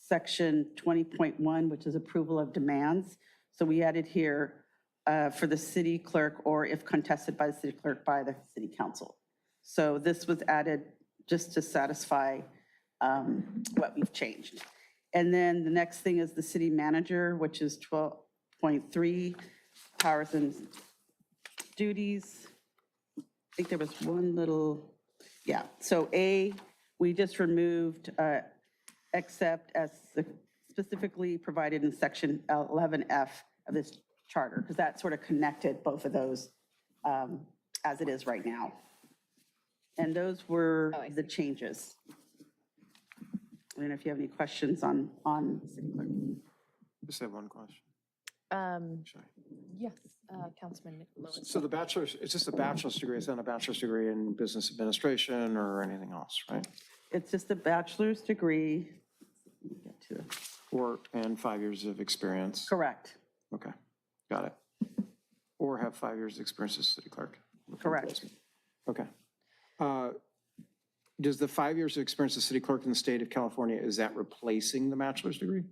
section 20.1, which is approval of demands. So we added here for the city clerk or if contested by the city clerk by the city council. So this was added just to satisfy what we've changed. And then the next thing is the city manager, which is 12.3, powers and duties. I think there was one little, yeah. So A, we just removed except as specifically provided in section 11F of this charter, because that sort of connected both of those as it is right now. And those were the changes. I don't know if you have any questions on city clerk. Just have one question. Yes, Councilman Lewis. So the bachelor's, it's just a bachelor's degree, it's not a bachelor's degree in business administration or anything else, right? It's just a bachelor's degree. Let me get to it. And 5 years of experience. Correct. Okay, got it. Or have 5 years of experience as city clerk. Correct. Okay. Does the 5 years of experience as city clerk in the state of California, is that replacing the bachelor's degree?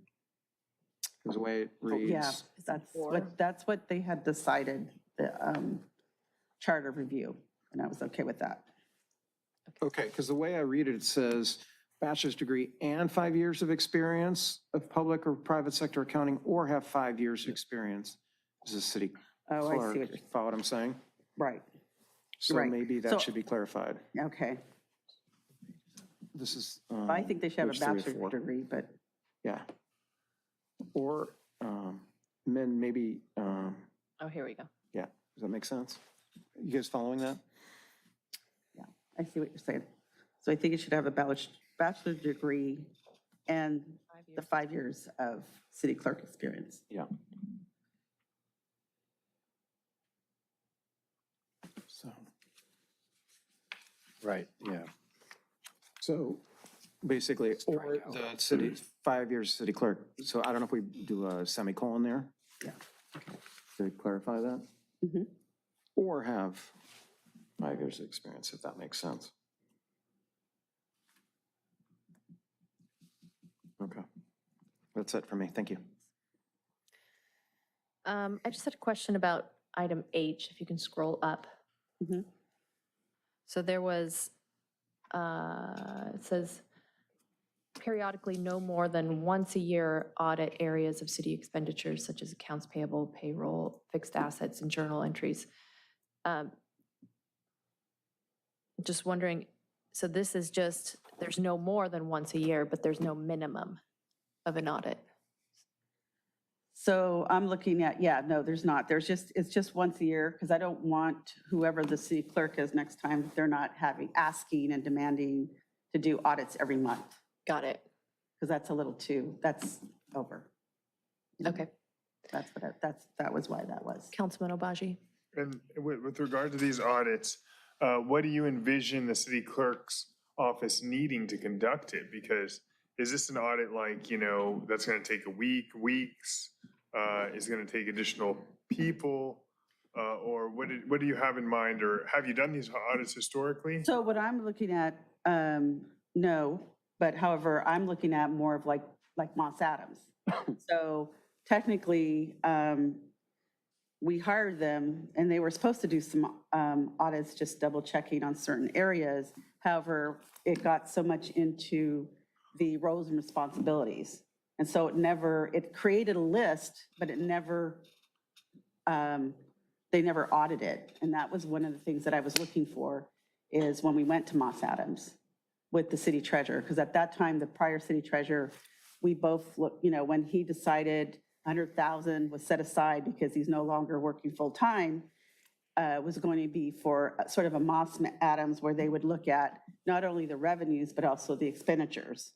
Because the way it reads. Yeah, that's what they had decided, the charter review, and I was okay with that. Okay, because the way I read it, it says bachelor's degree and 5 years of experience of public or private sector accounting, or have 5 years of experience as a city clerk. Oh, I see what you're. Follow what I'm saying? Right. So Right. maybe So- that should be clarified. Okay. This is. I think they should have a page 3 or bachelor's 4. degree, but Yeah. Or then maybe, Oh, here we go. yeah, does that make sense? You guys following that? yeah, I see what you're saying. So I think it should have a bachelor's degree and the 5 years of city clerk experience. Yeah. So. Right, yeah. So basically, or the city, 5 years city clerk. So I don't know if we do a semicolon there? Yeah. To clarify that? Mhm. Or have 5 years of experience, if that makes sense. Okay. That's it for me. Thank you. I just had a question about item H, if you can scroll up. Mhm. So there was, it says periodically no more than once a year audit areas of city expenditures such as accounts payable, payroll, fixed assets, and journal entries. Just wondering, so this is just, there's no more than once a year, but there's no minimum of an audit. So I'm looking at, yeah, no, there's not. It's just once a year, because I don't want whoever the city clerk is next time, they're not asking and demanding to do audits every month. Got it. Because that's a little that's over. Okay. That was why that was. Councilman Obaji? And with regard to these audits, what do you envision the city clerk's office needing to conduct it? Because is this an audit like, that's going to take a week, weeks? Is it going to take additional people? Or what do you have in mind? Or have you done these audits historically? So what I'm looking at, no, but however, I'm looking at more of like Moss Adams. So technically, we hired them and they were supposed to do some audits, just double checking on certain areas. However, it got so much into the roles and responsibilities. And so it created a list, but it never, they never audited. And that was one of the things that I was looking for, is when we went to Moss Adams with the city treasurer, because at that time, the prior city treasurer, we both looked, when he decided 100,000 was set aside because he's no longer working full-time, was going to be for sort of a Moss Adams, where they would look at not only the revenues, but also the expenditures.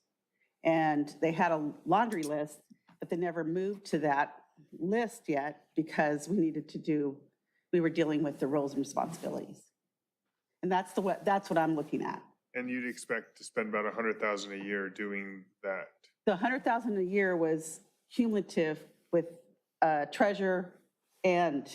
And they had a laundry list, but they never moved to that list yet because we were dealing with the roles and responsibilities. And that's what I'm looking at. And you'd expect to spend about 100,000 a year doing that? The 100,000 a year was cumulative with treasurer and,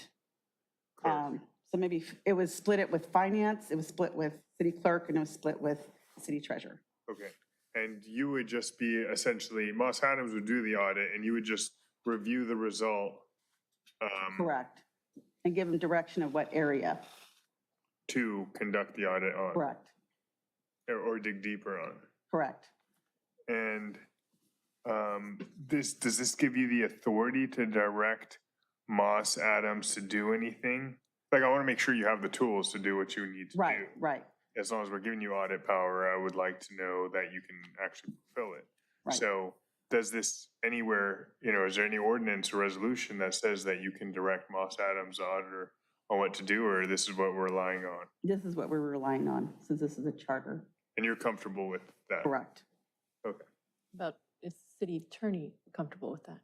so maybe it was split with finance, it was split with city clerk, and it was split with city treasurer. Okay. And you would just be essentially, Moss Adams would do the audit and you would just review the result. Correct. And give them direction of what area. To conduct the audit on. Correct. Or dig deeper on. Correct. And does this give you the authority to direct Moss Adams to do anything? Like, I want to make sure you have the tools to do what you need to do. Right. As long as we're giving you audit power, I would like to know that you can actually fulfill it. Right. So does this anywhere, is there any ordinance or resolution that says that you can direct Moss Adams, the auditor, on what to do, or this is what we're relying on? This is what we're relying on, since this is a charter. And you're comfortable with that? Correct. Okay. About, is city attorney comfortable with that?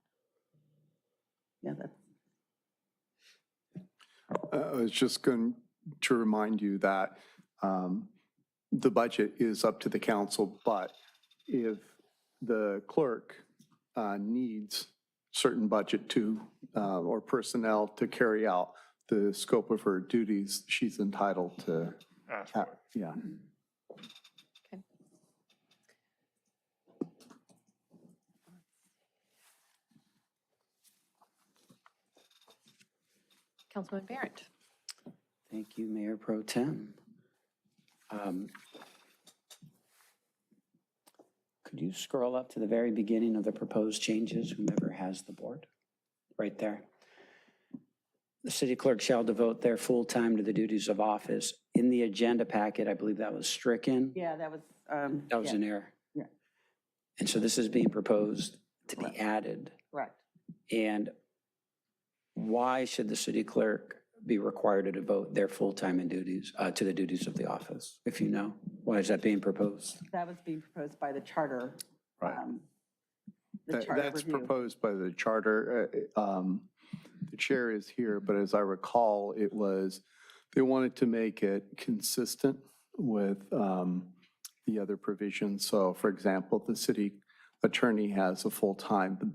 Yeah, that's. I was just going to remind you that the budget is up to the council, but if the clerk needs certain budget to, or personnel to carry out the scope of her duties, she's entitled to, yeah. Okay. Councilman Barrett. Thank you, Mayor Pro Tem. Could you scroll up to the very beginning of the proposed changes, whomever has the board? Right there. The city clerk shall devote their full time to the duties of office. In the agenda packet, I believe that was stricken. Yeah, that was. That was an error. Yeah. And so this is being proposed to be added. Correct. And why should the city clerk be required to devote their full time and duties to the duties of the office? If you know, why is that being proposed? That was being proposed by the charter. Right. The charter That's review. proposed by the charter. The chair is here, but as I recall, they wanted to make it consistent with the other provisions. So for example, the city attorney has a full-time,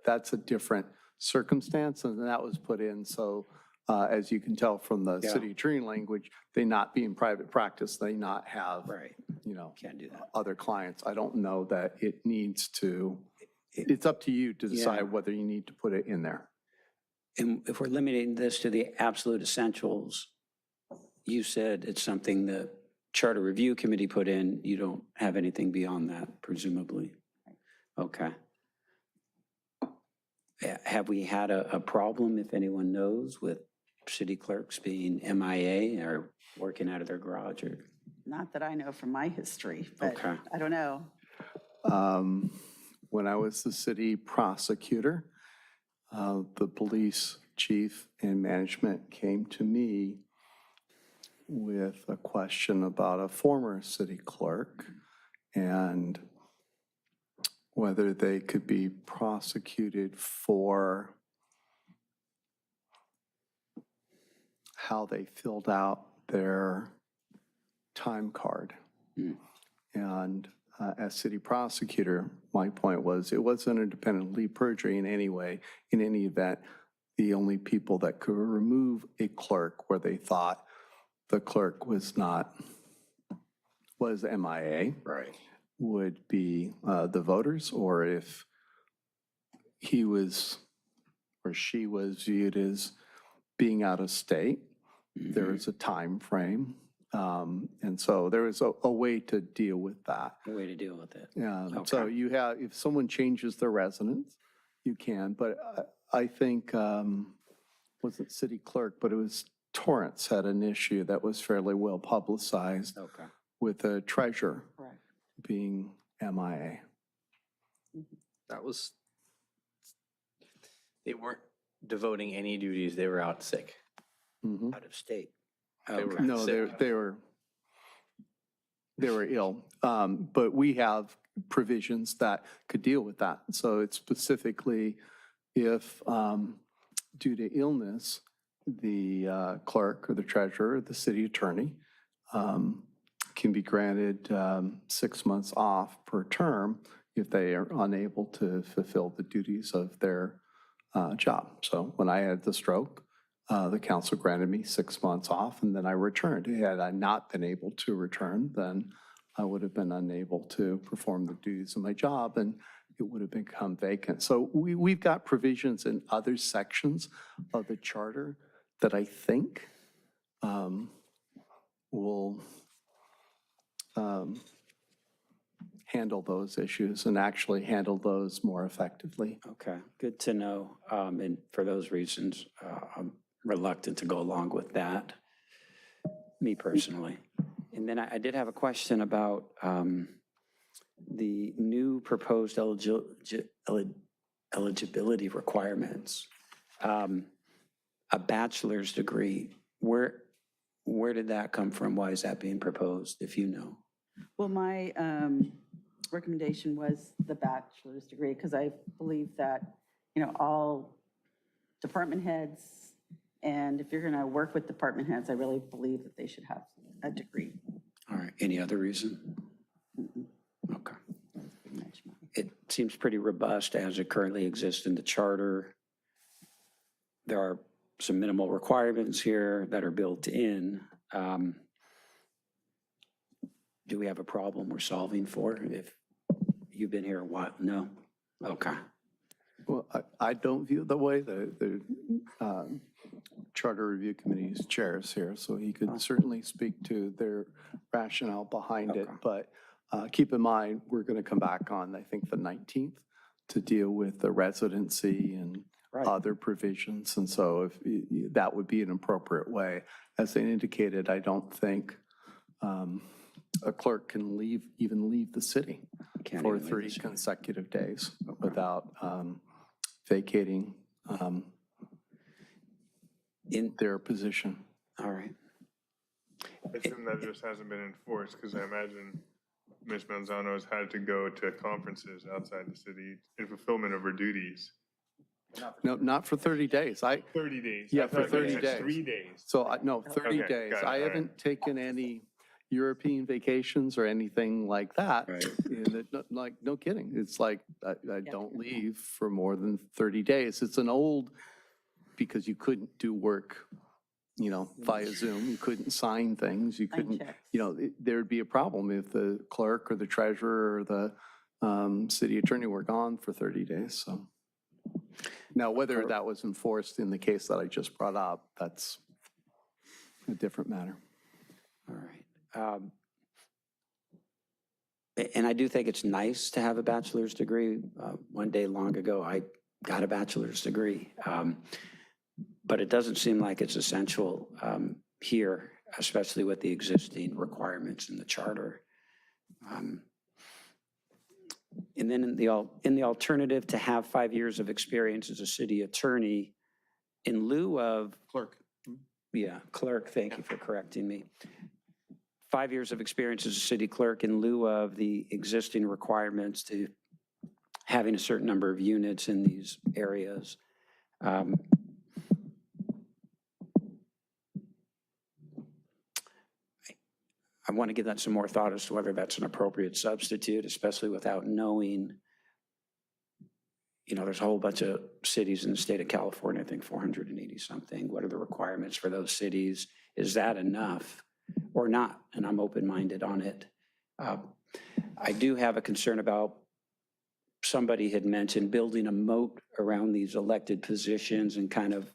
that's a different circumstance, and that was put in. So as you can tell from the city attorney language, they not be in private practice, they not have, Can't do that. other clients. I don't know that it needs to, it's up to you to decide whether you need to put it in there. And if we're limiting this to the absolute essentials, you said it's something the Charter Review Committee put in. You don't have anything beyond that, presumably? Okay. Have we had a problem, if anyone knows, with city clerks being MIA or working out of their garage? Or? Not that I know from my history, but Okay. I don't know. When I was the city prosecutor, the police chief and management came to me with a question about a former city clerk and whether they could be prosecuted for how they filled out their time card. And as city prosecutor, my point was it wasn't independently perjury in any way. In any event, the only people that could remove a clerk where they thought the clerk was MIA, right, would be the voters, or if he was or she was viewed as being out of state, there was a time frame. And so there is a way to deal with that. A way to deal with it. Yeah. Okay. So you have, if someone changes their residence, you can. But I think, wasn't city clerk, but it was Torrance had an issue that was fairly well publicized with the treasurer being MIA. That was, they weren't devoting any duties. They were out sick. Out of state. No, they were ill. But we have provisions that could deal with that. So it's specifically if due to illness, the clerk or the treasurer, or the city attorney can be granted 6 months off per term if they are unable to fulfill the duties of their job. So when I had the stroke, the council granted me 6 months off, and then I returned. Had I not been able to return, then I would have been unable to perform the duties of my job, and it would have become vacant. So we've got provisions in other sections of the charter that I think will handle those issues and actually handle those more effectively. Okay, good to know. And for those reasons, I'm reluctant to go along with that, me personally. And then I did have a question about the new proposed eligibility requirements. A bachelor's degree, where did that come from? Why is that being proposed, if you know? Well, my recommendation was the bachelor's degree because I believe that, all department heads, and if you're going to work with department heads, I really believe that they should have a degree. All right, any other reason? Okay. It seems pretty robust as it currently exists in the charter. There are some minimal requirements here that are built in. Do we have a problem we're solving for if you've been here a while? No? Okay. Well, I don't view it the way the Charter Review Committee's chair is here, so he could certainly speak to their rationale behind it. But keep in mind, we're going to come back on, I think, the 19th to deal with the residency and other provisions. And so if that would be an appropriate way. As they indicated, I don't think a clerk can even leave the city for 3 consecutive days without vacating in their position. All right. I assume that just hasn't been enforced because I imagine Ms. Manzano has had to go to conferences outside the city in fulfillment of her duties. No, not for 30 days. 30 days. Yeah, I for thought you 30 said days. 3 days. So, no, 30 Okay, days. got it, I all right. haven't taken any European vacations or anything like that. And no kidding. It's like, I don't leave for more than 30 days. It's an old, because you couldn't do work, via Zoom. You couldn't sign things. You couldn't, there'd be a problem if the clerk or the treasurer or the city attorney were gone for 30 days, so. Now, whether that was enforced in the case that I just brought up, that's a different matter. All right. And I do think it's nice to have a bachelor's degree. One day long ago, I got a bachelor's degree. But it doesn't seem like it's essential here, especially with the existing requirements in the charter. And then in the alternative to have 5 years of experience as a city attorney in lieu of. Clerk. Yeah, clerk, thank you for correcting me. 5 years of experience as a city clerk in lieu of the existing requirements to having a certain number of units in these areas. I want to give that some more thought as to whether that's an appropriate substitute, especially without knowing, there's a whole bunch of cities in the state of California, I think 480 something. What are the requirements for those cities? Is that enough or not? And I'm open-minded on it. I do have a concern about, somebody had mentioned building a moat around these elected positions and kind of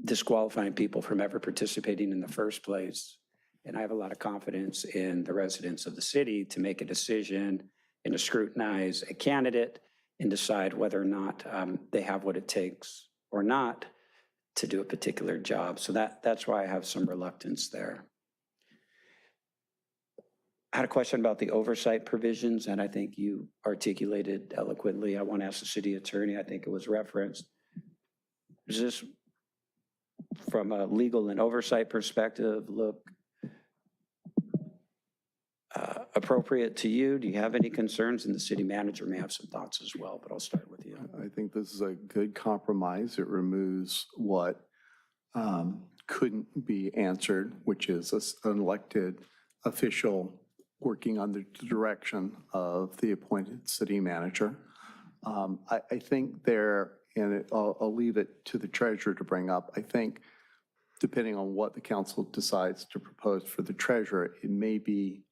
disqualifying people from ever participating in the first place. And I have a lot of confidence in the residents of the city to make a decision and to scrutinize a candidate and decide whether or not they have what it takes or not to do a particular job. So that's why I have some reluctance there. I had a question about the oversight provisions, and I think you articulated eloquently. I want to ask the city attorney, I think it was referenced. Is this, from a legal and oversight perspective, look appropriate to you? Do you have any concerns? And the city manager may have some thoughts as well, but I'll start with you. I think this is a good compromise. It removes what couldn't be answered, which is an elected official working under the direction of the appointed city manager. I think there, and I'll leave it to the treasurer to bring up, I think depending on what the council decides to propose for the treasurer, it may be,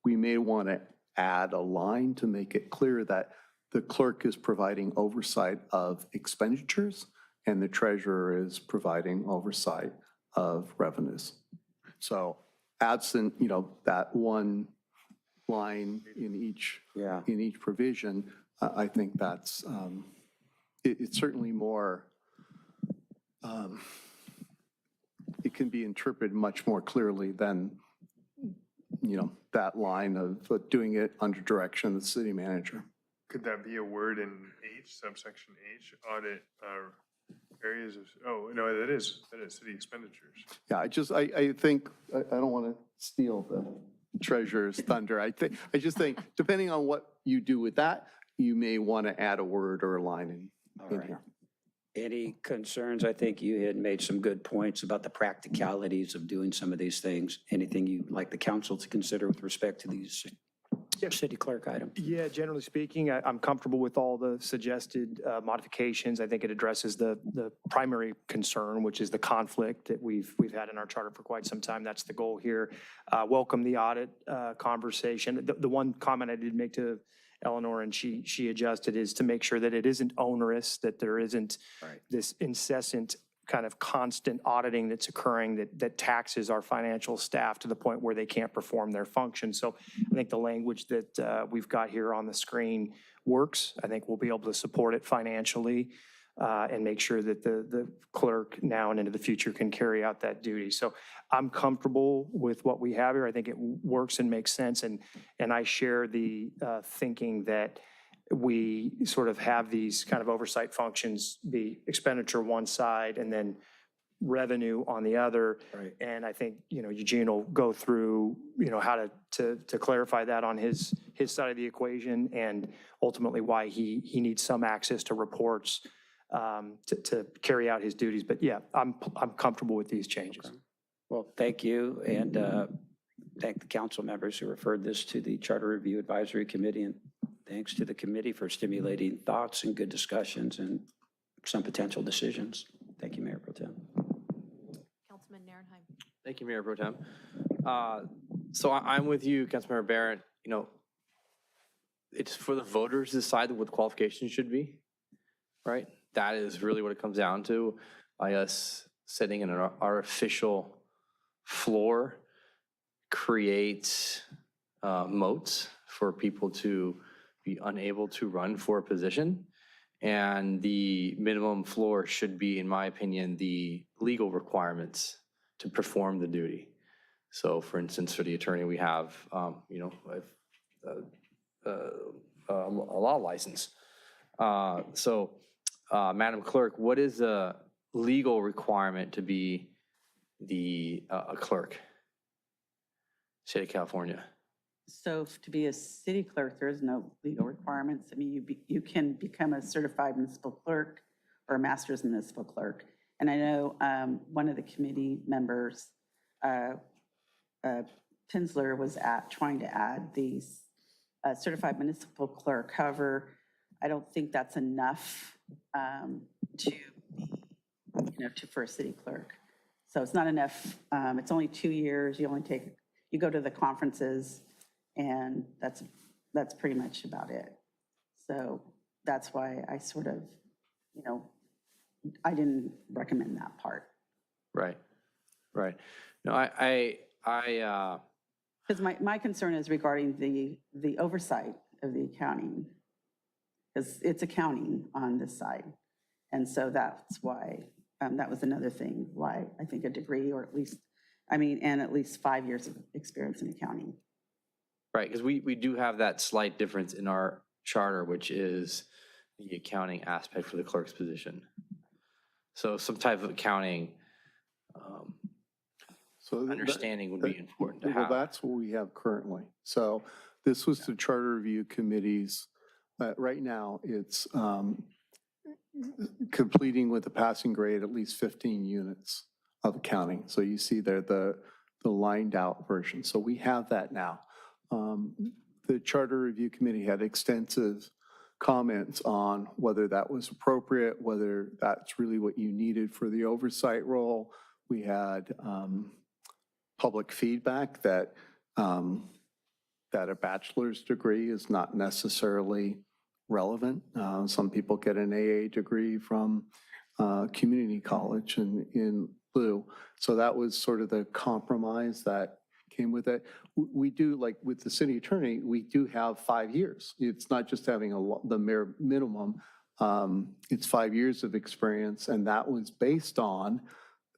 we may want to add a line to make it clear that the clerk is providing oversight of expenditures and the treasurer is providing oversight of revenues. So absent, that one line in each provision, I think that's, it's certainly more, it can be interpreted much more clearly than, that line of doing it under direction of the city manager. Could that be a word in H, subsection H, audit areas of, oh, no, that is city expenditures. Yeah, I think, I don't want to steal the treasurer's thunder. I just think, depending on what you do with that, you may want to add a word or a line in here. Any concerns? I think you had made some good points about the practicalities of doing some of these things. Anything you'd like the council to consider with respect to these city clerk items? Yeah, generally speaking, I'm comfortable with all the suggested modifications. I think it addresses the primary concern, which is the conflict that we've had in our charter for quite some time. That's the goal here. Welcome the audit conversation. The one comment I did make to Eleanor, and she adjusted, is to make sure that it isn't onerous, that there isn't this incessant kind of constant auditing that's occurring that taxes our financial staff to the point where they can't perform their function. So I think the language that we've got here on the screen works. I think we'll be able to support it financially and make sure that the clerk now and into the future can carry out that duty. So I'm comfortable with what we have here. I think it works and makes sense. And I share the thinking that we sort of have these kind of oversight functions, be expenditure one side and then revenue on the other. Right. And I think, Eugene will go through, how to clarify that on his side of the equation, and ultimately why he needs some access to reports to carry out his duties. But yeah, I'm comfortable with these changes. Okay. Well, thank you, and thank the council members who referred this to the Charter Review Advisory Committee, and thanks to the committee for stimulating thoughts and good discussions and some potential decisions. Thank you, Mayor Pro Tem. Councilman Narenheim. Thank you, Mayor Pro Tem. So I'm with you, Councilmember Barrett. It's for the voters to decide what the qualifications should be, right? That is really what it comes down to, by us setting an artificial floor creates moats for people to be unable to run for a position. And the minimum floor should be, in my opinion, the legal requirements to perform the duty. So for instance, for the attorney, we have, a law license. Madam Clerk, what is the legal requirement to be a clerk? State of California. So to be a city clerk, there is no legal requirements. I mean, you can become a certified municipal clerk or a master's municipal clerk. And I know one of the committee members, Tinsler, was trying to add these certified municipal clerk. However, I don't think that's enough to for a city clerk. So it's not enough. It's only 2 years. You go to the conferences, and that's pretty much about it. So that's why I sort of, I didn't recommend that part. Right. No, Because my concern is regarding the oversight of the accounting, because it's accounting on this side. And so that's why, that was another thing, why I think a degree, or at least 5 years of experience in accounting. Right, because we do have that slight difference in our charter, which is the accounting aspect for the clerk's position. So some type of accounting understanding would be important to have. Well, that's what we have currently. So this was the Charter Review Committee's, right now, it's completing with a passing grade at least 15 units of accounting. So you see there the lined out version. So we have that now. The Charter Review Committee had extensive comments on whether that was appropriate, whether that's really what you needed for the oversight role. We had public feedback that a bachelor's degree is not necessarily relevant. Some people get an AA degree from community college in lieu. So that was sort of the compromise that came with it. We do, like with the city attorney, we do have 5 years. It's not just having the mere minimum. It's 5 years of experience, and that was based on,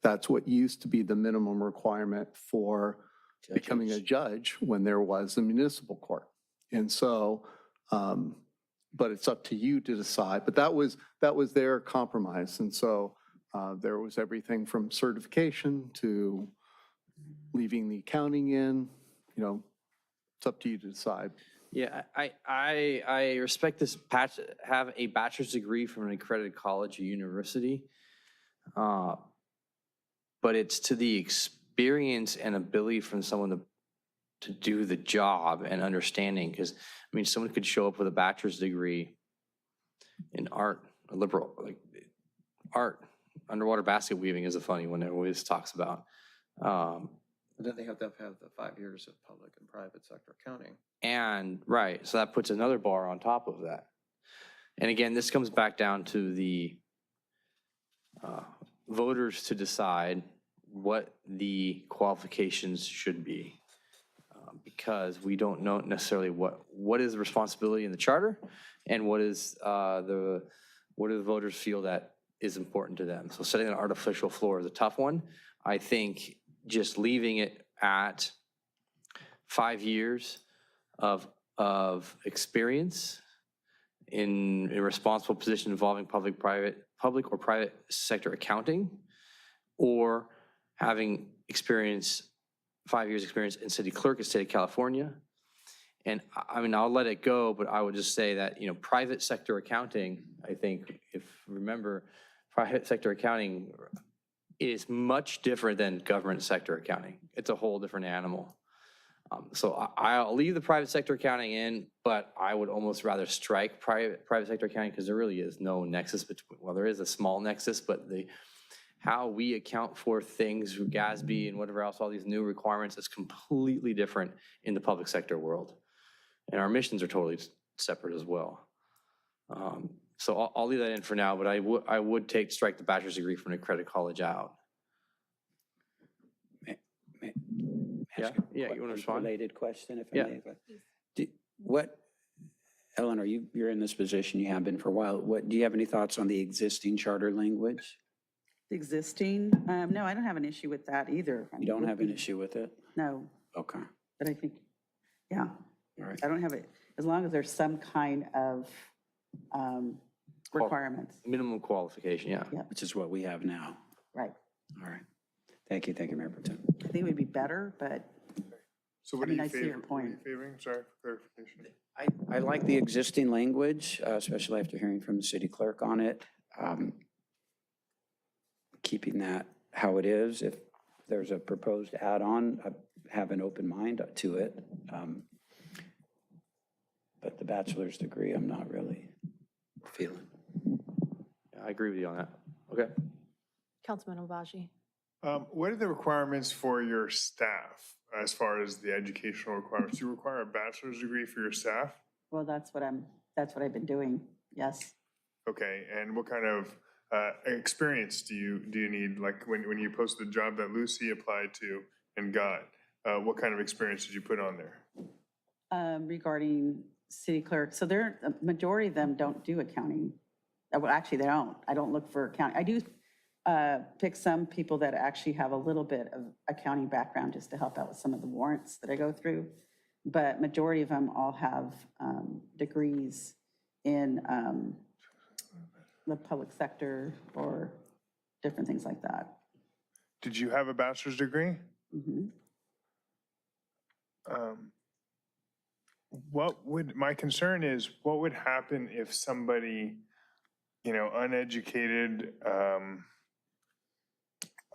that's what used to be the minimum requirement for becoming a judge when there was a municipal court. And so, but it's up to you to decide. But that was their compromise. And so there was everything from certification to leaving the accounting in, it's up to you to decide. Yeah, I respect this have a bachelor's degree from an accredited college or university, but it's to the experience and ability from someone to do the job and understanding. Because someone could show up with a bachelor's degree in art, a liberal, like art. Underwater basket weaving is a funny one that always talks about. But then they have to have the 5 years of public and private sector accounting. And right, so that puts another bar on top of that. And again, this comes back down to the voters to decide what the qualifications should be. Because we don't know necessarily what is the responsibility in the charter and what is do the voters feel that is important to them. So setting an artificial floor is a tough one. I think just leaving it at 5 years of experience in a responsible position involving public or private sector accounting, or having 5 years experience in city clerk in the state of California. And I'll let it go, but I would just say that, private sector accounting, I think, remember, private sector accounting is much different than government sector accounting. It's a whole different animal. So I'll leave the private sector accounting in, but I would almost rather strike private sector accounting, because there really is no nexus between, well, there is a small nexus, but how we account for things through GASB and whatever else, all these new requirements, is completely different in the public sector world. And our missions are totally separate as well. So I'll leave that in for now, but I would strike the bachelor's degree from an accredited college out. Yeah, yeah, you want to respond? Related question, if I Yeah. may. What, Eleanor, you're in this position, you have been for a while. Do you have any thoughts on the existing charter language? Existing, no, I don't have an issue with that either. You don't have an issue with it? No, Okay, but I think, yeah, all right. I don't have it, as long as there's some kind of requirements. Minimum qualification, yeah. Which is what we have now. Right. All right. Thank you, Mayor Pro Tem. I think it would be better, but So what I are mean, you I see your favoring? What are you point. favoring? Sorry, for clarification. I like the existing language, especially after hearing from the city clerk on it. Keeping that how it is. If there's a proposed add-on, I have an open mind to it. But the bachelor's degree, I'm not really feeling. Yeah, I agree with you on that. Okay. Councilman Obaji. What are the requirements for your staff as far as the educational requirements? Do you require a bachelor's degree for your staff? Well, that's what I've been doing, yes. Okay, and what kind of experience do you need? Like when you posted the job that Lucy applied to and got, what kind of experience did you put on there? Regarding city clerk, so the majority of them don't do accounting. Well, actually, they don't. I don't look for accounting. I do pick some people that actually have a little bit of accounting background just to help out with some of the warrants that I go through. But majority of them all have degrees in the public sector or different things like that. Did you have a bachelor's degree? Mm-hmm. My concern is, what would happen if somebody, uneducated,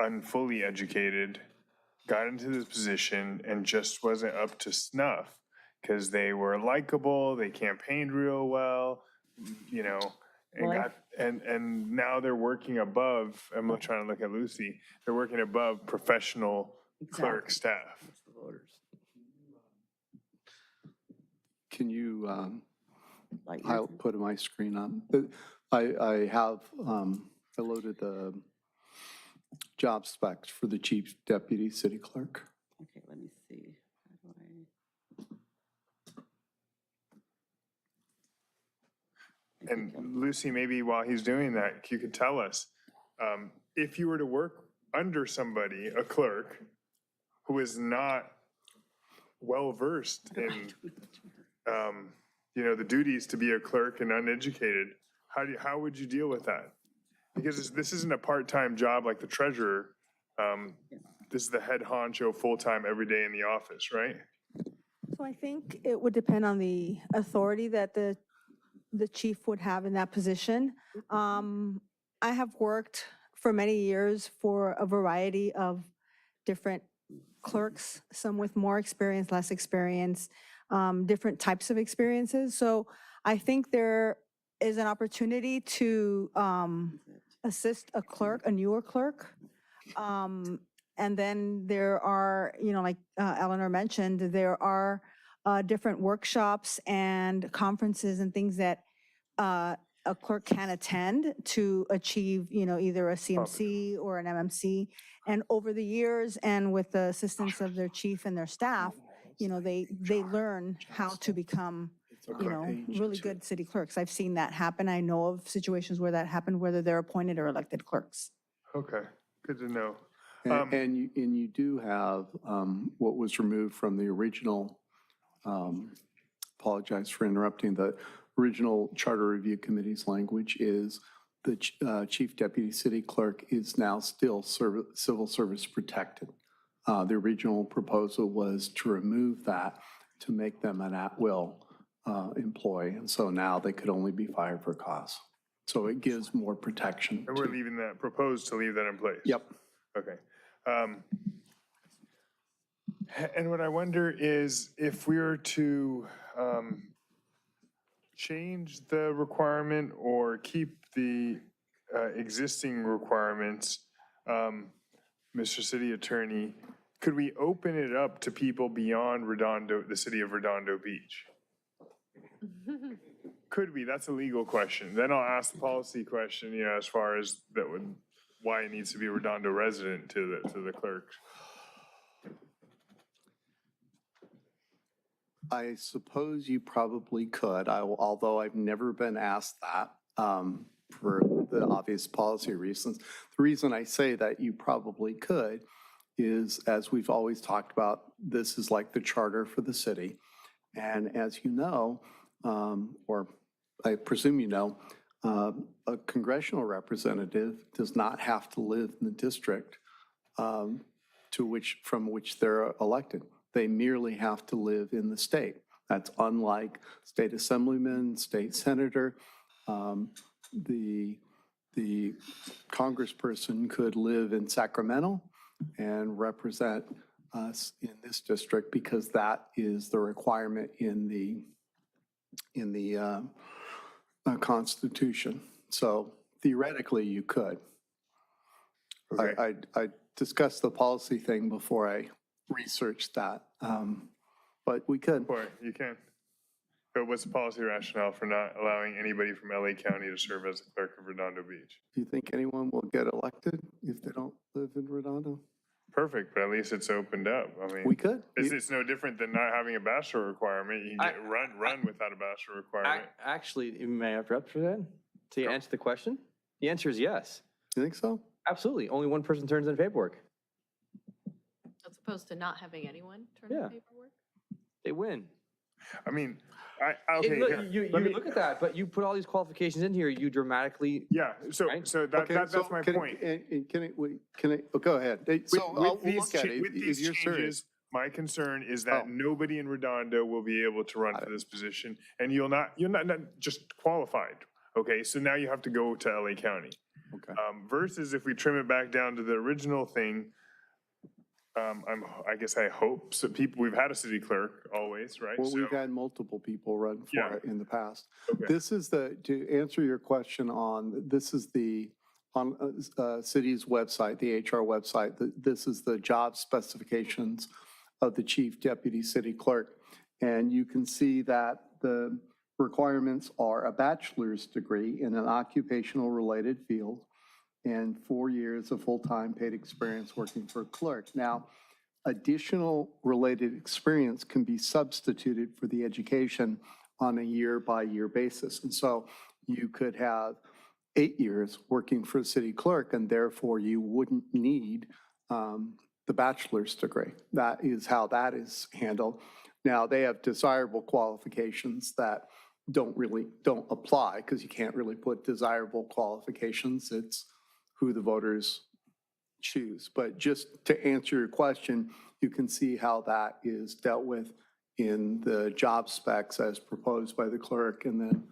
unfully educated, got into this position and just wasn't up to snuff because they were likable, they campaigned real well, and now they're working above, I'm not trying to look at Lucy, they're working above professional clerk staff. Can you put my screen on? I have, I loaded the job specs for the chief deputy city clerk. Okay, let me see. How do And Lucy, maybe while he's doing that, you could tell us, if you were to work under somebody, a clerk, who is not well-versed in, the duties to be a clerk and uneducated, how would you deal with that? Because this isn't a part-time job like the treasurer. This is the head honcho, full-time, every day in the office, right? So I think it would depend on the authority that the chief would have in that position. I have worked for many years for a variety of different clerks, some with more experience, less experience, different types of experiences. So I think there is an opportunity to assist a clerk, a newer clerk. And then there are, like Eleanor mentioned, there are different workshops and conferences and things that a clerk can attend to achieve, either a CMC or an MMC. And over the years and with the assistance of their chief and their staff, they learn how to become, really good city clerks. I've seen that happen. I know of situations where that happened, whether they're appointed or elected clerks. Okay, good to know. And you do have what was removed from the original, apologize for interrupting, the original Charter Review Committee's language is the chief deputy city clerk is now still civil service protected. The original proposal was to remove that to make them an at-will employee. And so now they could only be fired for cause. So it gives more protection. And we're leaving that, proposed to leave that in place? Yep. Okay. And what I wonder is if we were to change the requirement or keep the existing requirements, Mr. City Attorney, could we open it up to people beyond Redondo, the city of Redondo Beach? could be, that's a legal question. Then I'll ask the policy question, you know, as far as that would, why it needs to be a Redondo resident to the clerk. I suppose you probably could, although I've never been asked that for the obvious policy reasons. The reason I say that you probably could is, as we've always talked about, this is like the charter for the city. And as you know, or I presume you know, a congressional representative does not have to live in the district from which they're elected. They merely have to live in the state. That's unlike state assemblyman, state senator. The congressperson could live in Sacramento and represent us in this district because that is the requirement in the Constitution. So theoretically, you could. Okay. I discussed the policy thing before I researched that, but we could. Boy, you can. But what's the policy rationale for not allowing anybody from LA County to serve as the clerk of Redondo Beach? Do you think anyone will get elected if they don't live in Redondo? Perfect, but at least it's opened up. I mean, We could. it's no different than not having a bachelor requirement. You can run without a bachelor requirement. Actually, may I interrupt for that? To answer the question? The answer is yes. You think so? Absolutely. Only one person turns in paperwork. As opposed to not having anyone turn Yeah. in paperwork? They win. I mean, Okay, you look at that, but you put all these qualifications in here, you dramatically. Yeah, so that's my point. Go ahead. So With we'll look at it. with If these you're serious. changes, my concern is that nobody in Redondo will be able to run for this position, and you're not just qualified. Okay, so now you have to go to LA County. Okay. Versus if we trim it back down to the original thing, I guess I hope, so we've had a city clerk always, right? Well, So- we've had multiple people run for Yeah. it in the past. Okay. This is to answer your question this is on city's website, the HR website, this is the job specifications of the chief deputy city clerk. And you can see that the requirements are a bachelor's degree in an occupational related field and 4 years of full-time paid experience working for a clerk. Now, additional related experience can be substituted for the education on a year-by-year basis. And so you could have 8 years working for a city clerk, and therefore you wouldn't need the bachelor's degree. That is how that is handled. Now, they have desirable qualifications that don't apply because you can't really put desirable qualifications. It's who the voters choose. But just to answer your question, you can see how that is dealt with in the job specs as proposed by the clerk and then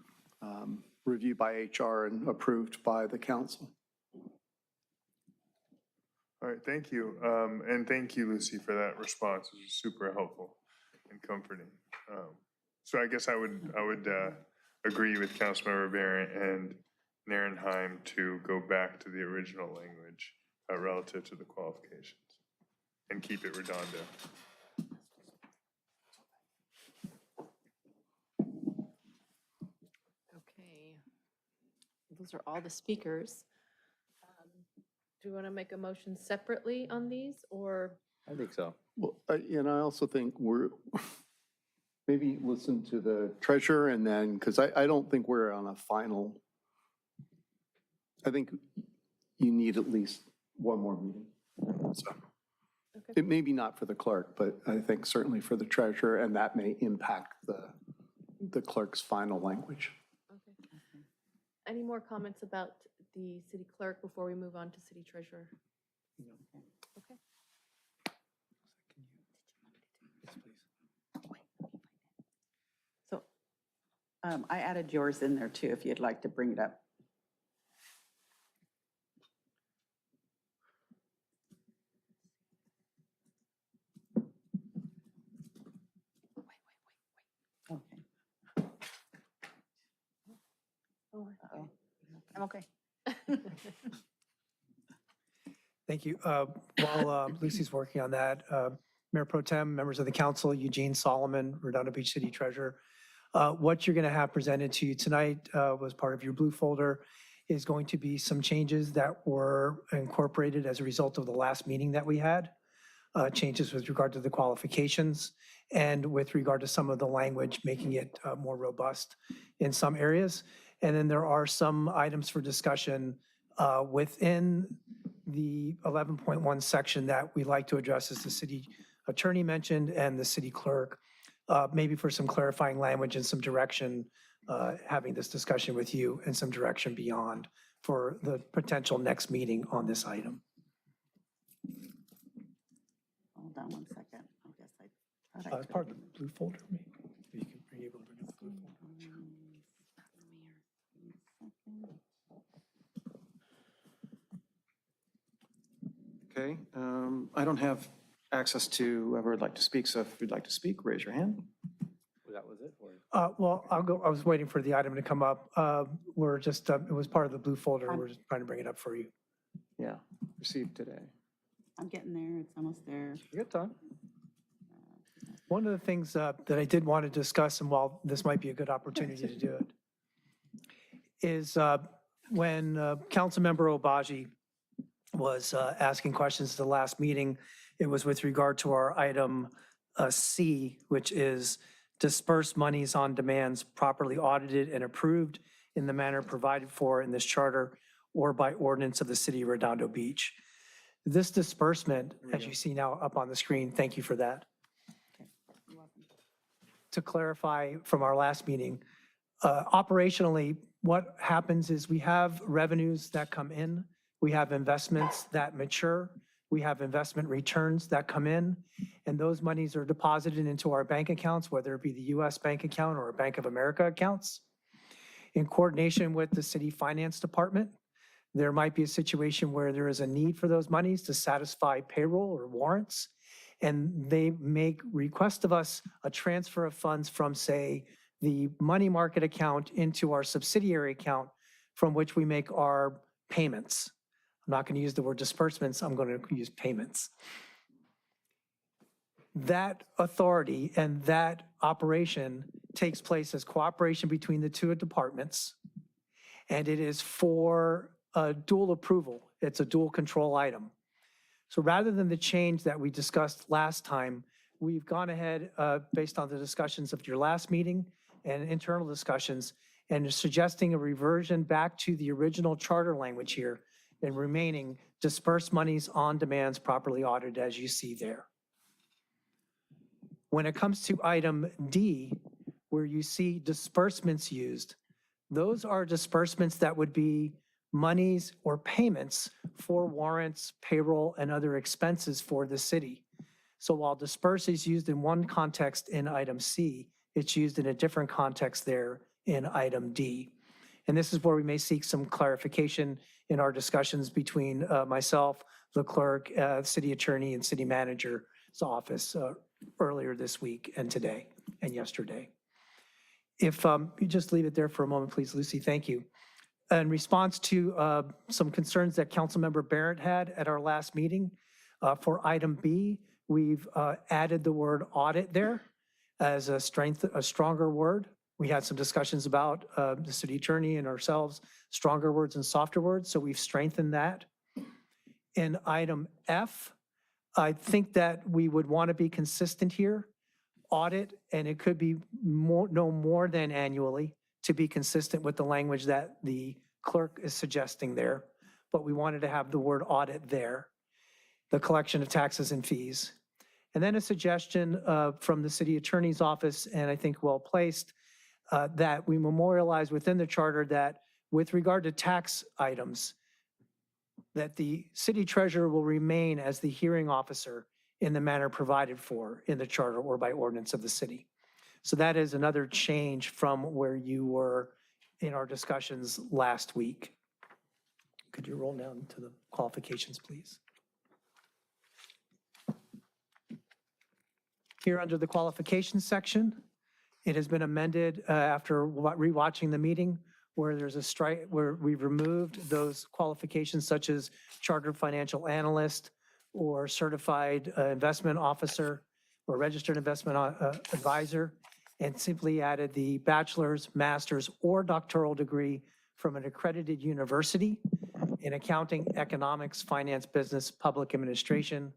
reviewed by HR and approved by the council. All right, thank you. And thank you, Lucy, for that response. It was super helpful and comforting. So I guess I would agree with Councilmember Barron and Narenheim to go back to the original language relative to the qualifications and keep it Redondo. Okay. Those are all the speakers. Do you want to make a motion separately on these, or? I think so. Well, and I also think maybe listen to the treasurer and then, because I don't think we're on a final. I think you need at least one more meeting. So it may be not for the clerk, but I think certainly for the treasurer, and that may impact the clerk's final language. Okay. Any more comments about the city clerk before we move on to city treasurer? Okay. So I added yours in there too, if you'd like to bring it up. Okay. Oh, I'm okay. Thank you. While Lucy's working on that, Mayor Pro Tem, members of the council, Eugene Solomon, Redondo Beach City Treasurer. What you're going to have presented to you tonight was part of your blue folder is going to be some changes that were incorporated as a result of the last meeting that we had. Changes with regard to the qualifications and with regard to some of the language, making it more robust in some areas. And then there are some items for discussion within the 11.1 section that we like to address, as the city attorney mentioned and the city clerk, maybe for some clarifying language and some direction, having this discussion with you and some direction beyond for the potential next meeting on this item. Hold on one second. I guess I thought I As part of the blue folder, maybe. You can be able to bring up the blue folder. Okay, I don't have access to whoever would like to speak, so if you'd like to speak, raise your hand. That was it for you. Well, I'll go. I was waiting for the item to come up. We're just, it was part of the blue folder. We're just trying to bring it up for you. Yeah, received today. I'm getting there. It's almost there. You got time. One of the things that I did want to discuss, and while this might be a good opportunity to do it, is when Councilmember Obaji was asking questions at the last meeting, it was with regard to our item C, which is disperse monies on demands properly audited and approved in the manner provided for in this charter or by ordinance of the city of Redondo Beach. This disbursement, as you see now up on the screen, thank you for that. To clarify from our last meeting, operationally, what happens is we have revenues that come in, we have investments that mature, we have investment returns that come in, and those monies are deposited into our bank accounts, whether it be the US bank account or Bank of America accounts. In coordination with the city finance department, there might be a situation where there is a need for those monies to satisfy payroll or warrants, and they make request of us a transfer of funds from, say, the money market account into our subsidiary account from which we make our payments. I'm not going to use the word disbursements, I'm going to use payments. That authority and that operation takes place as cooperation between the two departments, and it is for a dual approval. It's a dual control item. So rather than the change that we discussed last time, we've gone ahead based on the discussions of your last meeting and internal discussions and suggesting a reversion back to the original charter language here and remaining disperse monies on demands properly audited as you see there. When it comes to item D, where you see disbursements used, those are disbursements that would be monies or payments for warrants, payroll, and other expenses for the city. So while disperse is used in one context in item C, it's used in a different context there in item D. And this is where we may seek some clarification in our discussions between myself, the clerk, city attorney, and city manager's office earlier this week and today and yesterday. If you just leave it there for a moment, please, Lucy, thank you. In response to some concerns that Councilmember Barrett had at our last meeting, for item B, we've added the word audit there as a stronger word. We had some discussions about the city attorney and ourselves, stronger words and softer words, so we've strengthened that. In item F, I think that we would want to be consistent here, audit, and it could be no more than annually, to be consistent with the language that the clerk is suggesting there, but we wanted to have the word audit there, the collection of taxes and fees. And then a suggestion from the city attorney's office, and I think well placed, that we memorialize within the charter that with regard to tax items, that the city treasurer will remain as the hearing officer in the manner provided for in the charter or by ordinance of the city. So that is another change from where you were in our discussions last week. Could you roll down to the qualifications, please? Here under the qualifications section, it has been amended after rewatching the meeting where there's a strike, where we've removed those qualifications such as chartered financial analyst or certified investment officer or registered investment advisor, and simply added the bachelor's, master's, or doctoral degree from an accredited university in accounting, economics, finance, business, public administration,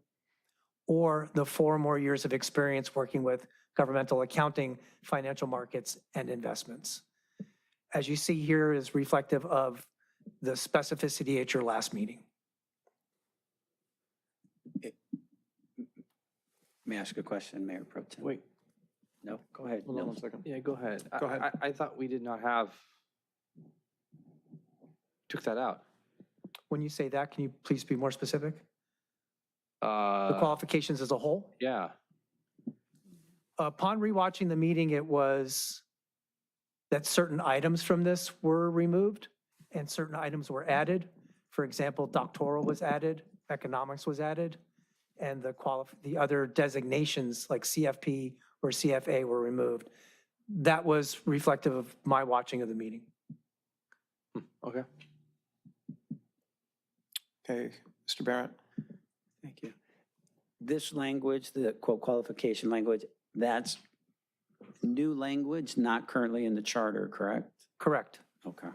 or the 4 or more years of experience working with governmental accounting, financial markets, and investments. As you see here is reflective of the specificity at your last meeting. May I ask a question, Mayor Pro Tem? Wait, No, go ahead. Hold on No. one second. yeah, go ahead. Go ahead. I thought we did not have, took that out. When you say that, can you please be more specific? The Uh, qualifications as a whole? yeah, Upon rewatching the meeting, it was that certain items from this were removed and certain items were added. For example, doctoral was added, economics was added, and the other designations like CFP or CFA were removed. That was reflective of my watching of the meeting. okay. Okay, Mr. Barrett? Thank you. This language, the quote qualification language, that's new language, not currently in the charter, correct? Correct. Okay.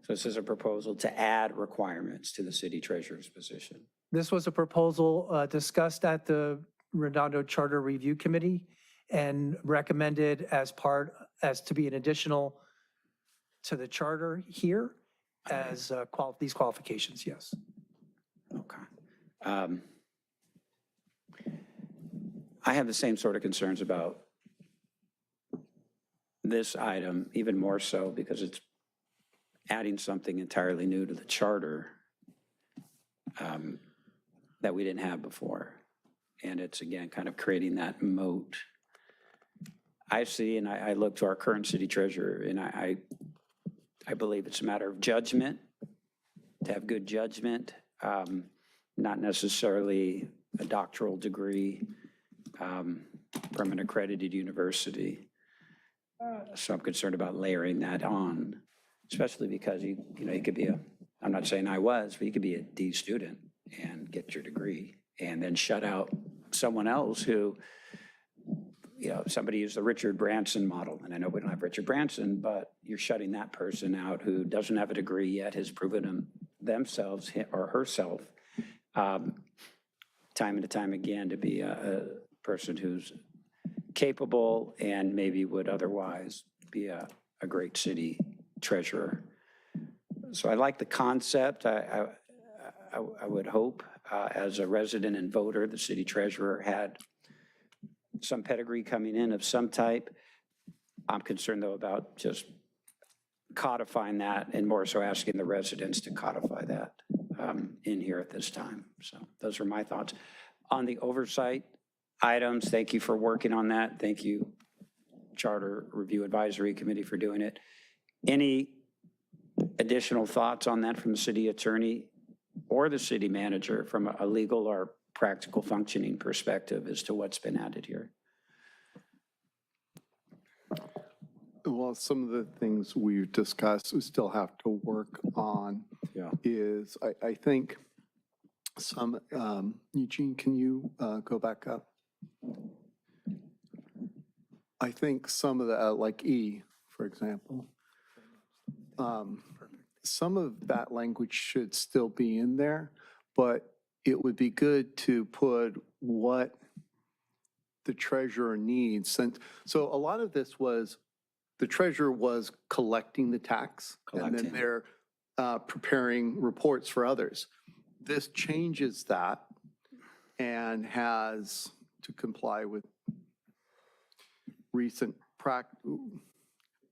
So this is a proposal to add requirements to the city treasurer's position. This was a proposal discussed at the Redondo Charter Review Committee and recommended as to be an additional to the charter here as these qualifications, yes. Okay. I have the same sort of concerns about this item, even more so because it's adding something entirely new to the charter that we didn't have before. And it's, again, kind of creating that moat. I see, and I look to our current city treasurer, and I believe it's a matter of judgment, to have good judgment, not necessarily a doctoral degree from an accredited university. So I'm concerned about layering that on, especially because you could be I'm not saying I was, but you could be a D student and get your degree and then shut out someone else who, somebody used the Richard Branson model, and I know we don't have Richard Branson, but you're shutting that person out who doesn't have a degree yet, has proven themselves or herself time and time again to be a person who's capable and maybe would otherwise be a great city treasurer. So I like the concept. I would hope as a resident and voter, the city treasurer had some pedigree coming in of some type. I'm concerned though about just codifying that and more so asking the residents to codify that in here at this time. So those are my thoughts. On the oversight items, thank you for working on that. Thank you, Charter Review Advisory Committee, for doing it. Any additional thoughts on that from the city attorney or the city manager from a legal or practical functioning perspective as to what's been added here? Well, some of the things we've discussed, we still have to work on is, I think some, Eugene, can you go back up? I think some of the, like E, for example, some of that language should still be in there, but it would be good to put what the treasurer needs. And so a lot of this was, the treasurer was collecting the tax, and then they're preparing reports for others. This changes that and has to comply with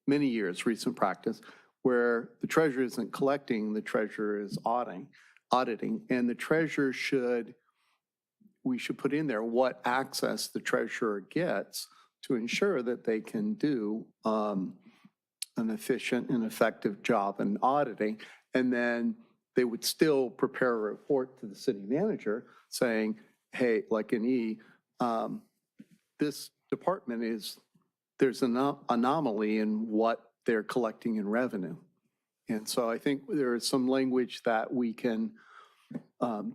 many years recent practice, where the treasurer isn't collecting, the treasurer is auditing, and the treasurer we should put in there what access the treasurer gets to ensure that they can do an efficient and effective job in auditing. And then they would still prepare a report to the city manager saying, hey, like in E, this department there's an anomaly in what they're collecting in revenue. And so I think there is some language that we can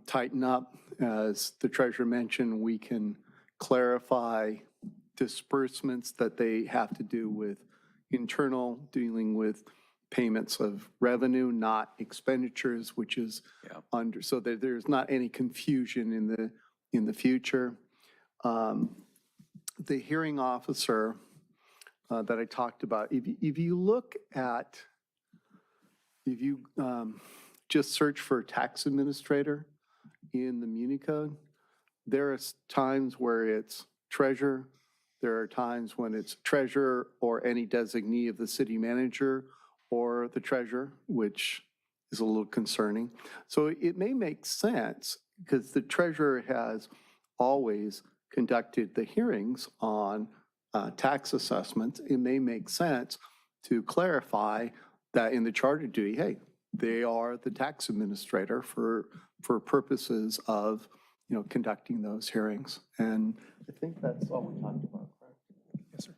tighten up. As the treasurer mentioned, we can clarify disbursements that they have to do with internal, dealing with payments of revenue, not expenditures, which is under, so that there's not any confusion in the future. The hearing officer that I talked about, if you look at, if you just search for tax administrator in the Muni Code, there are times where it's treasurer, there are times when it's treasurer or any designee of the city manager or the treasurer, which is a little concerning. So it may make sense, because the treasurer has always conducted the hearings on tax assessments. It may make sense to clarify that in the charter duty, hey, they are the tax administrator for purposes of, you know, conducting those hearings. And I think that's all we talked about, correct? Yes, sir.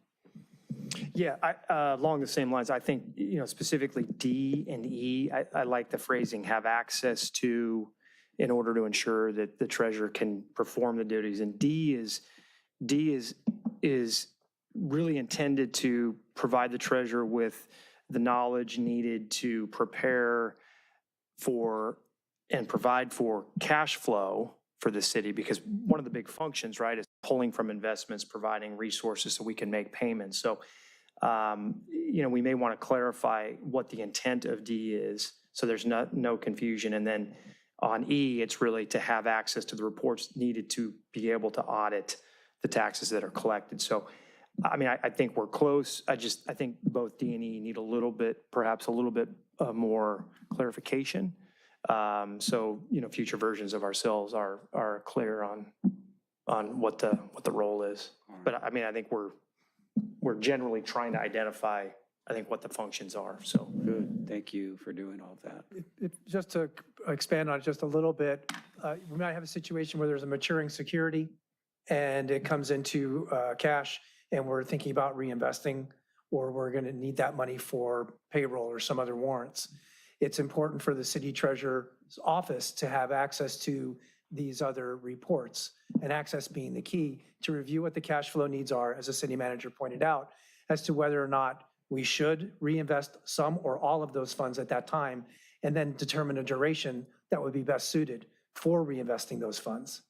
Yeah, along the same lines, I think, you know, specifically D and E, I like the phrasing, have access to, in order to ensure that the treasurer can perform the duties. And D is really intended to provide the treasurer with the knowledge needed to prepare for and provide for cash flow for the city, because one of the big functions, right, is pulling from investments, providing resources so we can make payments. So, you know, we may want to clarify what the intent of D is, so there's no confusion. And then on E, it's really to have access to the reports needed to be able to audit the taxes that are collected. So, I mean, I think we're close. I think both D and E need a little bit, perhaps a little bit more clarification. So, you know, future versions of ourselves are clear on what the role is. But I mean, I think we're generally trying to identify, I think, what the functions are, so. Good, thank you for doing all that. Just to expand on it just a little bit, we might have a situation where there's a maturing security and it comes into cash, and we're thinking about reinvesting, or we're going to need that money for payroll or some other warrants. It's important for the city treasurer's office to have access to these other reports, and access being the key to review what the cash flow needs are, as the city manager pointed out, as to whether or not we should reinvest some or all of those funds at that time, and then determine a duration that would be best suited for reinvesting those funds.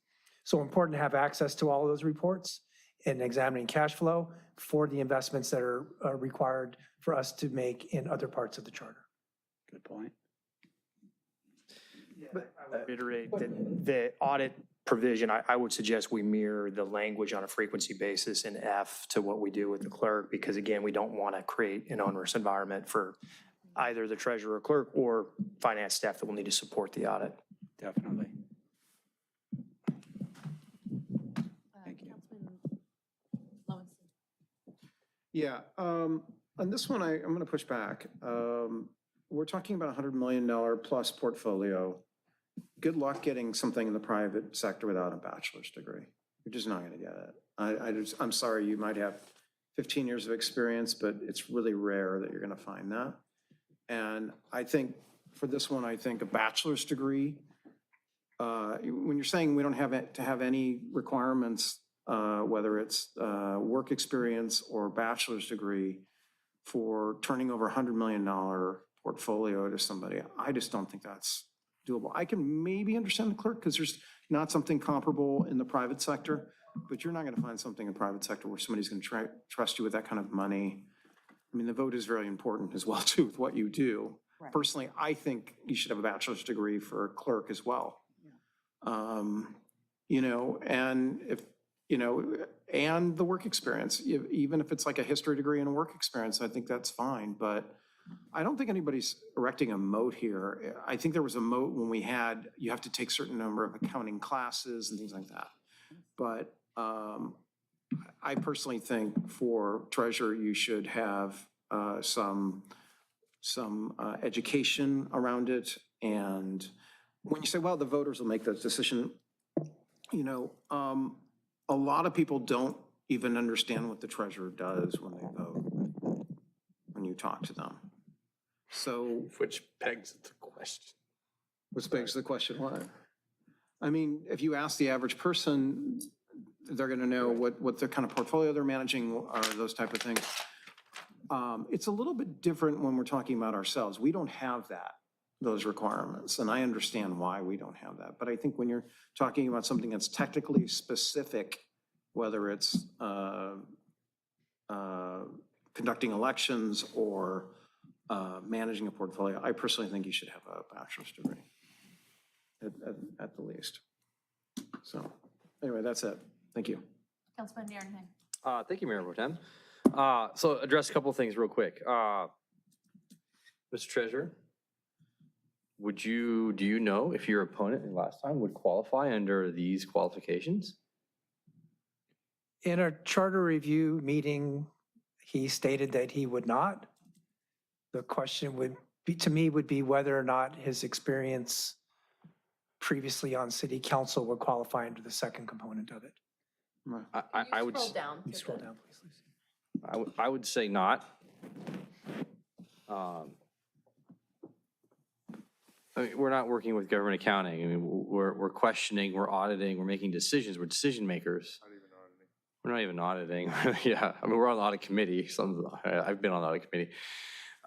So important to have access to all of those reports and examining cash flow for the investments that are required for us to make in other parts of the charter. Good point. I would reiterate that the audit provision, I would suggest we mirror the language on a frequency basis in F to what we do with the clerk, because again, we don't want to create an onerous environment for either the treasurer or clerk or finance staff that will need to support the audit. Definitely. Thank you. Yeah, on this one, I'm going to push back. We're talking about a $100 million plus portfolio. Good luck getting something in the private sector without a bachelor's degree. You're just not going to get it. I'm sorry, you might have 15 years of experience, but it's really rare that you're going to find that. And I think for this one, I think a bachelor's degree, when you're saying we don't have to have any requirements, whether it's work experience or bachelor's degree for turning over $100 million portfolio to somebody, I just don't think that's doable. I can maybe understand the clerk because there's not something comparable in the private sector, but you're not going to find something in the private sector where somebody's going to trust you with that kind of money. I mean, the vote is very important as well, too, with what you do. Right. Personally, I think you should have a bachelor's degree for a clerk as well. Yeah. You know, and if, you know, and the work experience, even if it's like a history degree and a work experience, I think that's fine. But I don't think anybody's erecting a moat here. I think there was a moat when we had, you have to take a certain number of accounting classes and things like that. But I personally think for treasurer, you should have some education around it. And when you say, well, the voters will make that decision, you know, a lot of people don't even understand what the treasurer does when they vote, when you talk to them. So, Which begs the question. Which begs the question, what? I mean, if you ask the average person, they're going to know what the kind of portfolio they're managing or those type of things. It's a little bit different when we're talking about ourselves. We don't have those requirements, and I understand why we don't have that. But I think when you're talking about something that's technically specific, whether it's conducting elections or managing a portfolio, I personally think you should have a bachelor's degree at the least. So anyway, that's it. Thank you. Councilman Nierenheim. Thank you, Mayor Pro Tem. So address a couple of things real quick. Mr. Treasurer, do you know if your opponent last time would qualify under these qualifications? In a charter review meeting, he stated that he would not. The question would be, to me, would be whether or not his experience previously on city council would qualify under the second component of it. I would. Scroll down. You scroll down, please, Lucy. I would say not. I mean, we're not working with government accounting. I mean, we're questioning, we're auditing, we're making decisions, we're decision makers. We're not even auditing. Yeah, I mean, we're on the audit committee. I've been on the audit committee.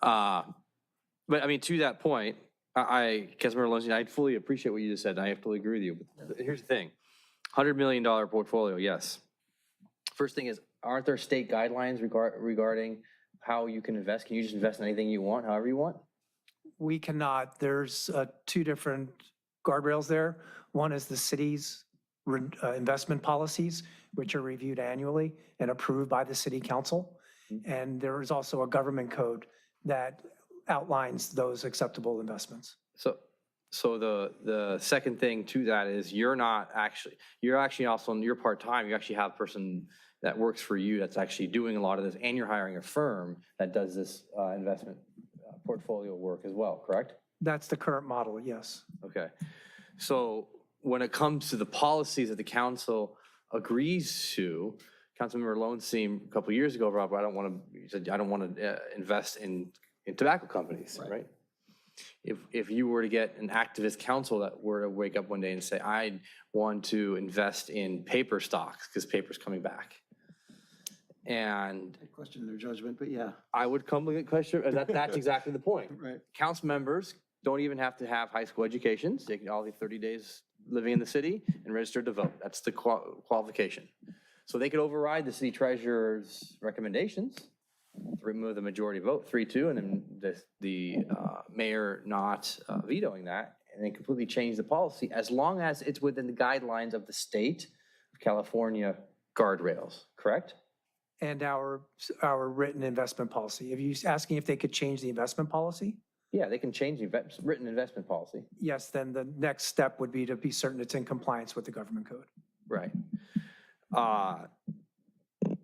But I mean, to that point, Councilmember Lowenstein, I fully appreciate what you just said. And I fully agree with you. But here's the thing, $100 million portfolio, yes. First thing is, aren't there state guidelines regarding how you can invest? Can you just invest in anything you want, however you want? We cannot. There's two different guardrails there. One is the city's investment policies, which are reviewed annually and approved by the city council. And there is also a government code that outlines those acceptable investments. So the second thing to that is you're actually also, you're part-time, you actually have a person that works for you that's actually doing a lot of this, and you're hiring a firm that does this investment portfolio work as well, correct? That's the current model, yes. Okay. So when it comes to the policies that the council agrees to, Councilmember Lowenstein a couple of years ago, Rob, I don't want to invest in tobacco companies, right? If you were to get an activist council that were to wake up one day and say, I want to invest in paper stocks because paper's coming back. And I question their judgment, but yeah. I would come with a question, that's exactly the point. Right. Council members don't even have to have high school educations. They can all be 30 days living in the city and registered to vote. That's the qualification. So they could override the city treasurer's recommendations to remove the majority vote, 3-2, and then the mayor not vetoing that, and then completely change the policy as long as it's within the guidelines of the state of California guardrails, correct? And our written investment policy. Are you asking if they could change the investment policy? Yeah, they can change the written investment policy. Yes, then the next step would be to be certain it's in compliance with the government code. Right.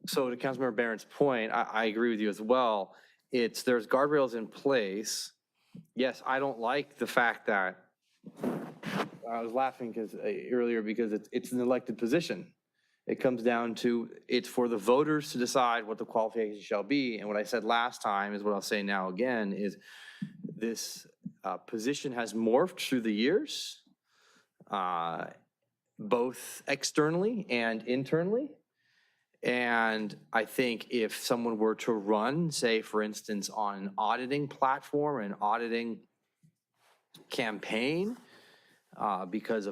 So to Councilmember Barron's point, I agree with you as well. There's guardrails in place. Yes, I don't like the fact that, I was laughing earlier because it's an elected position. It comes down to, it's for the voters to decide what the qualifications shall be. And what I said last time is what I'll say now again, is this position has morphed through the years, both externally and internally. And I think if someone were to run, say, for instance, on an auditing platform, an auditing campaign, because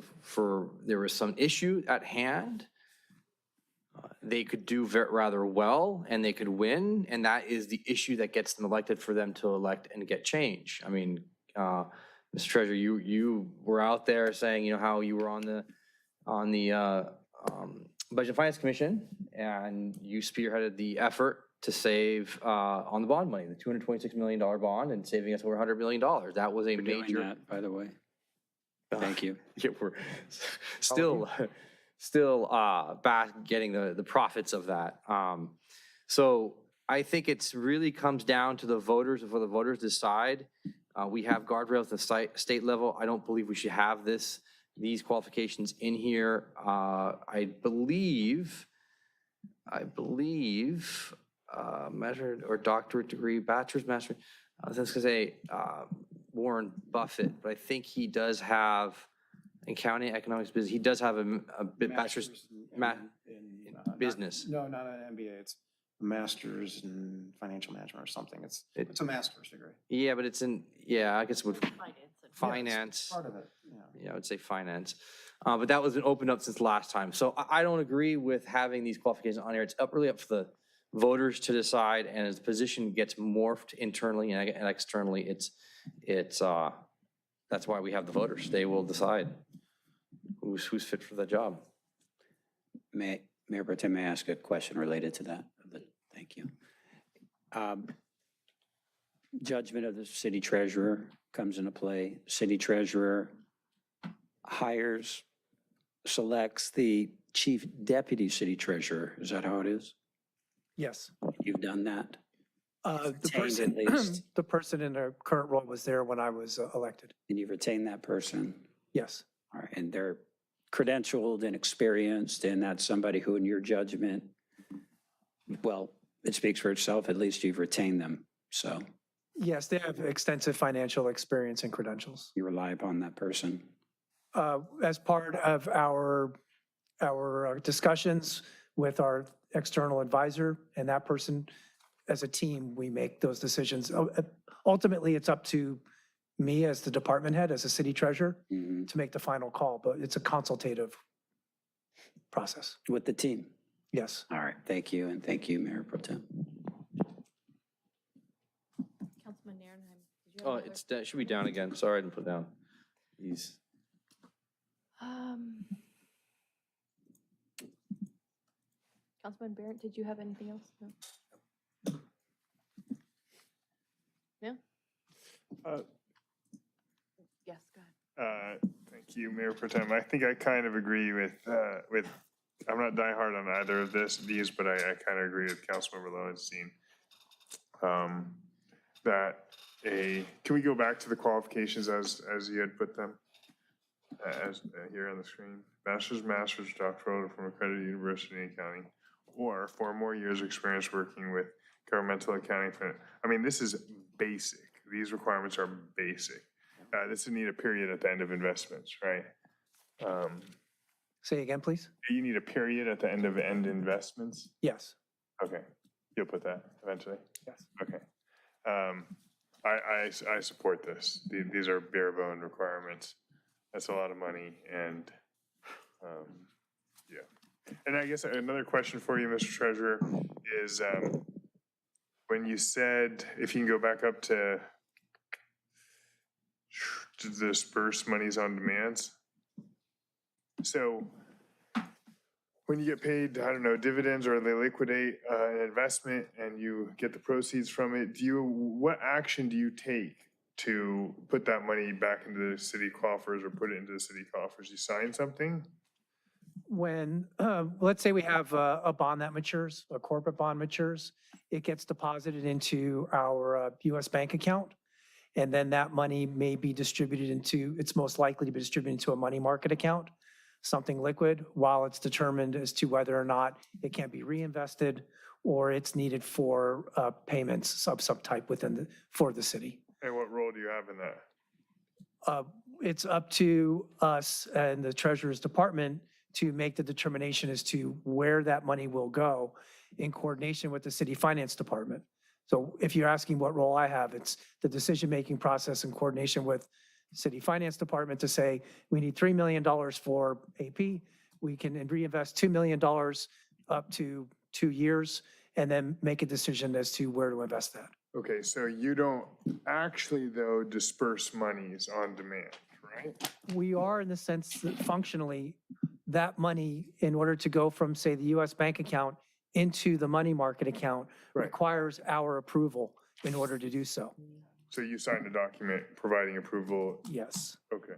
there was some issue at hand, they could do rather well and they could win. And that is the issue that gets them elected for them to elect and get change. I mean, Mr. Treasurer, you were out there saying, how you were on the Budget and Finance Commission, and you spearheaded the effort to save on the bond money, the $226 million bond, and saving us over $100 million. That was a major. Doing that, by the way. Thank you. Yeah, we're still back getting the profits of that. So I think it's really comes down to the voters, and for the voters decide. We have guardrails at the state level. I don't believe we should have these qualifications in here. I believe measured or doctorate degree, bachelor's, master's. I was just gonna say Warren Buffett, but I think he does have in county economics business. He does have a bachelor's Business. No, not an MBA. It's a master's in financial management or something. It's a master's degree. Yeah, but it's in, yeah, I guess with finance. Part of it, yeah. Yeah, I would say finance. But that was been opened up since last time. So I don't agree with having these qualifications on here. It's really up for the voters to decide, and as the position gets morphed internally and externally, that's why we have the voters. They will decide who's fit for the job. Mayor Pro Tem, may I ask a question related to that? Thank you. Judgment of the city treasurer comes into play. City treasurer hires, selects the chief deputy city treasurer. Is that how it is? Yes. You've done that? The Retained at least. the person in their current role was there when I was elected. And you've retained that person? Yes. All right, and they're credentialed and experienced, and that's somebody who, in your judgment, well, it speaks for itself, at least you've retained them, so. Yes, they have extensive financial experience and credentials. You rely upon that person? As part of our discussions with our external advisor and that person, as a team, we make those decisions. Ultimately, it's up to me as the department head, as a city treasurer, to make the final call, but it's a consultative process. With the team? Yes. All right, thank you, and thank you, Mayor Pro Tem. Councilman Narenheim, did you have Oh, another- it should be down again. Sorry, I didn't put it down. These. Councilman Barrett, did you have anything else? No? No? Yes, go ahead. Thank you, Mayor Pro Tem. I think I kind of agree with, I'm not diehard on either of these, but I kind of agree with Councilmember Lowenstein. Can we go back to the qualifications as you had put them? As here on the screen, master's, doctoral from accredited university in accounting, or 4 more years experience working with governmental accounting. I mean, this is basic. These requirements are basic. This would need a period at the end of investments, right? Say again, please? You need a period at the end of investments? Yes. Okay, you'll put that eventually? Yes. Okay. I support this. These are bare bone requirements. That's a lot of money, and yeah. And I guess another question for you, Mr. Treasurer, is when you said, if you can go back up to disperse monies on demands. So when you get paid, I don't know, dividends, or they liquidate an investment and you get the proceeds from it, what action do you take to put that money back into the city coffers or put it into the city coffers? You sign something? When, let's say we have a bond that matures, a corporate bond matures, it gets deposited into our US bank account. And then that money may be distributed it's most likely to be distributed into a money market account, something liquid, while it's determined as to whether or not it can be reinvested or it's needed for payments of some type for the city. And what role do you have in that? It's up to us and the Treasurer's Department to make the determination as to where that money will go in coordination with the City Finance Department. So if you're asking what role I have, it's the decision-making process in coordination with City Finance Department to say, we need $3 million for AP. We can reinvest $2 million up to 2 years, and then make a decision as to where to invest that. Okay, so you don't actually, though, disperse monies on demand, right? We are, in the sense that functionally, that money, in order to go from, say, the US bank account into the money market account, requires our approval in order to do so. So you signed a document providing approval? Yes. Okay.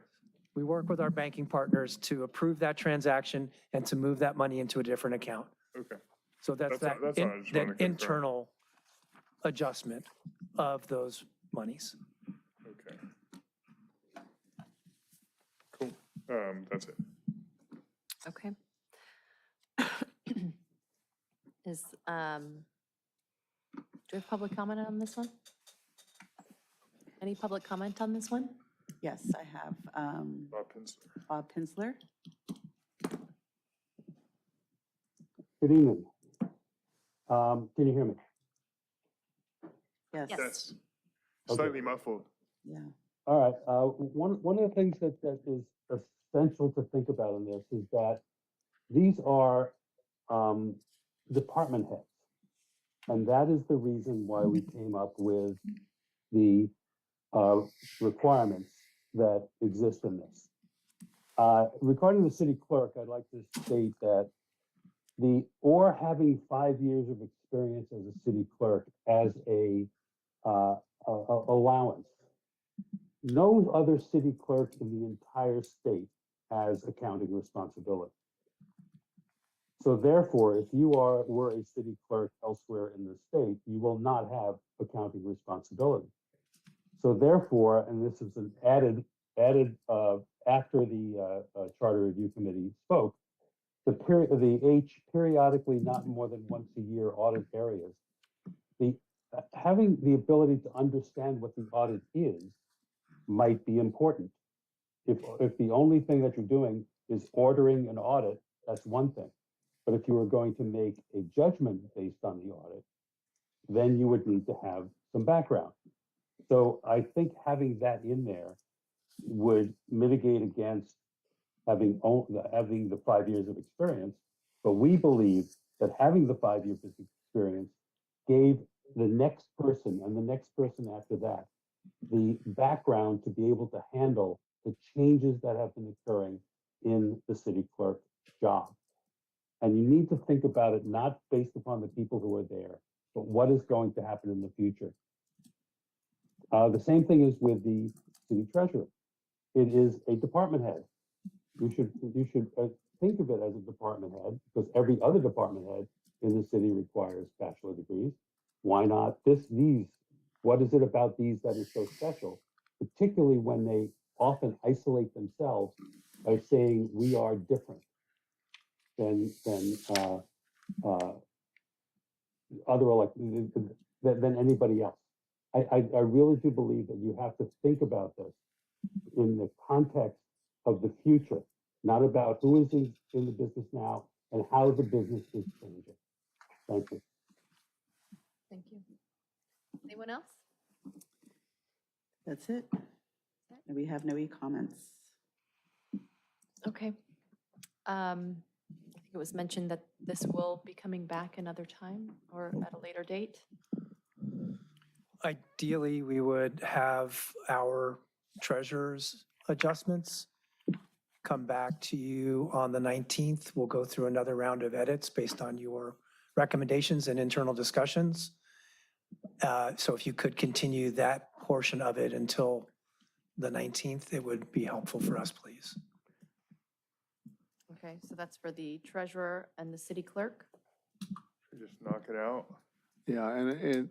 We work with our banking partners to approve that transaction and to move that money into a different account. Okay. So that's all- that's all I just wanted to confirm. internal adjustment of those monies. Okay. Cool. That's it. Okay. Do we have public comment on this one? Any public comment on this one? Yes, I have Bob Pinsler. Bob Pinsler. Good evening. Can you hear me? Yes. Yes. Okay. Slightly muffled. Yeah. All right. One of the things that is essential to think about in this is that these are department heads. And that is the reason why we came up with the requirements that exist in this. Regarding the city clerk, I'd like to state that or having 5 years of experience as a city clerk as a allowance. No other city clerk in the entire state has accounting responsibility. So therefore, if you were a city clerk elsewhere in the state, you will not have accounting responsibility. So therefore, and this is an added after the Charter Review Committee spoke, the H periodically, not more than once a year, audit areas. Having the ability to understand what the audit is might be important. If the only thing that you're doing is ordering an audit, that's one thing. But if you were going to make a judgment based on the audit, then you would need to have some background. So I think having that in there would mitigate against having the 5 years of experience. But we believe that having the 5 years of experience gave the next person and the next person after that the background to be able to handle the changes that have been occurring in the city clerk job. And you need to think about it not based upon the people who are there, but what is going to happen in the future. The same thing is with the city treasurer. It is a department head. You should think of it as a department head because every other department head in the city requires bachelor degrees. Why not these? What is it about these that is so special, particularly when they often isolate themselves by saying we are different than anybody else. I really do believe that you have to think about this in the context of the future, not about who is in the business now and how the business is changing. Thank you. Thank you. Anyone else? That's it. And we have no e-comments. Okay. I think it was mentioned that this will be coming back another time or at a later date. Ideally, we would have our treasurer's adjustments come back to you on the 19th. We'll go through another round of edits based on your recommendations and internal discussions. So if you could continue that portion of it until the 19th, it would be helpful for us, please. Okay, so that's for the treasurer and the city clerk. Just knock it out. Yeah, and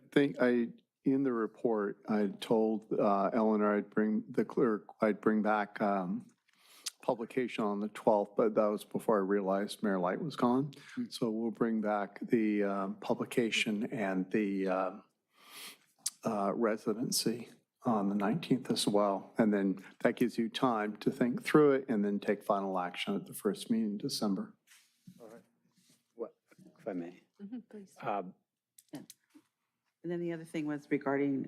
in the report, I told Eleanor I'd bring back publication on the 12th, but that was before I realized Mayor Light was gone. So we'll bring back the publication and the residency on the 19th as well. And then that gives you time to think through it and then take final action at the first meeting in December. All right. What, if I may? Please. And then the other thing was regarding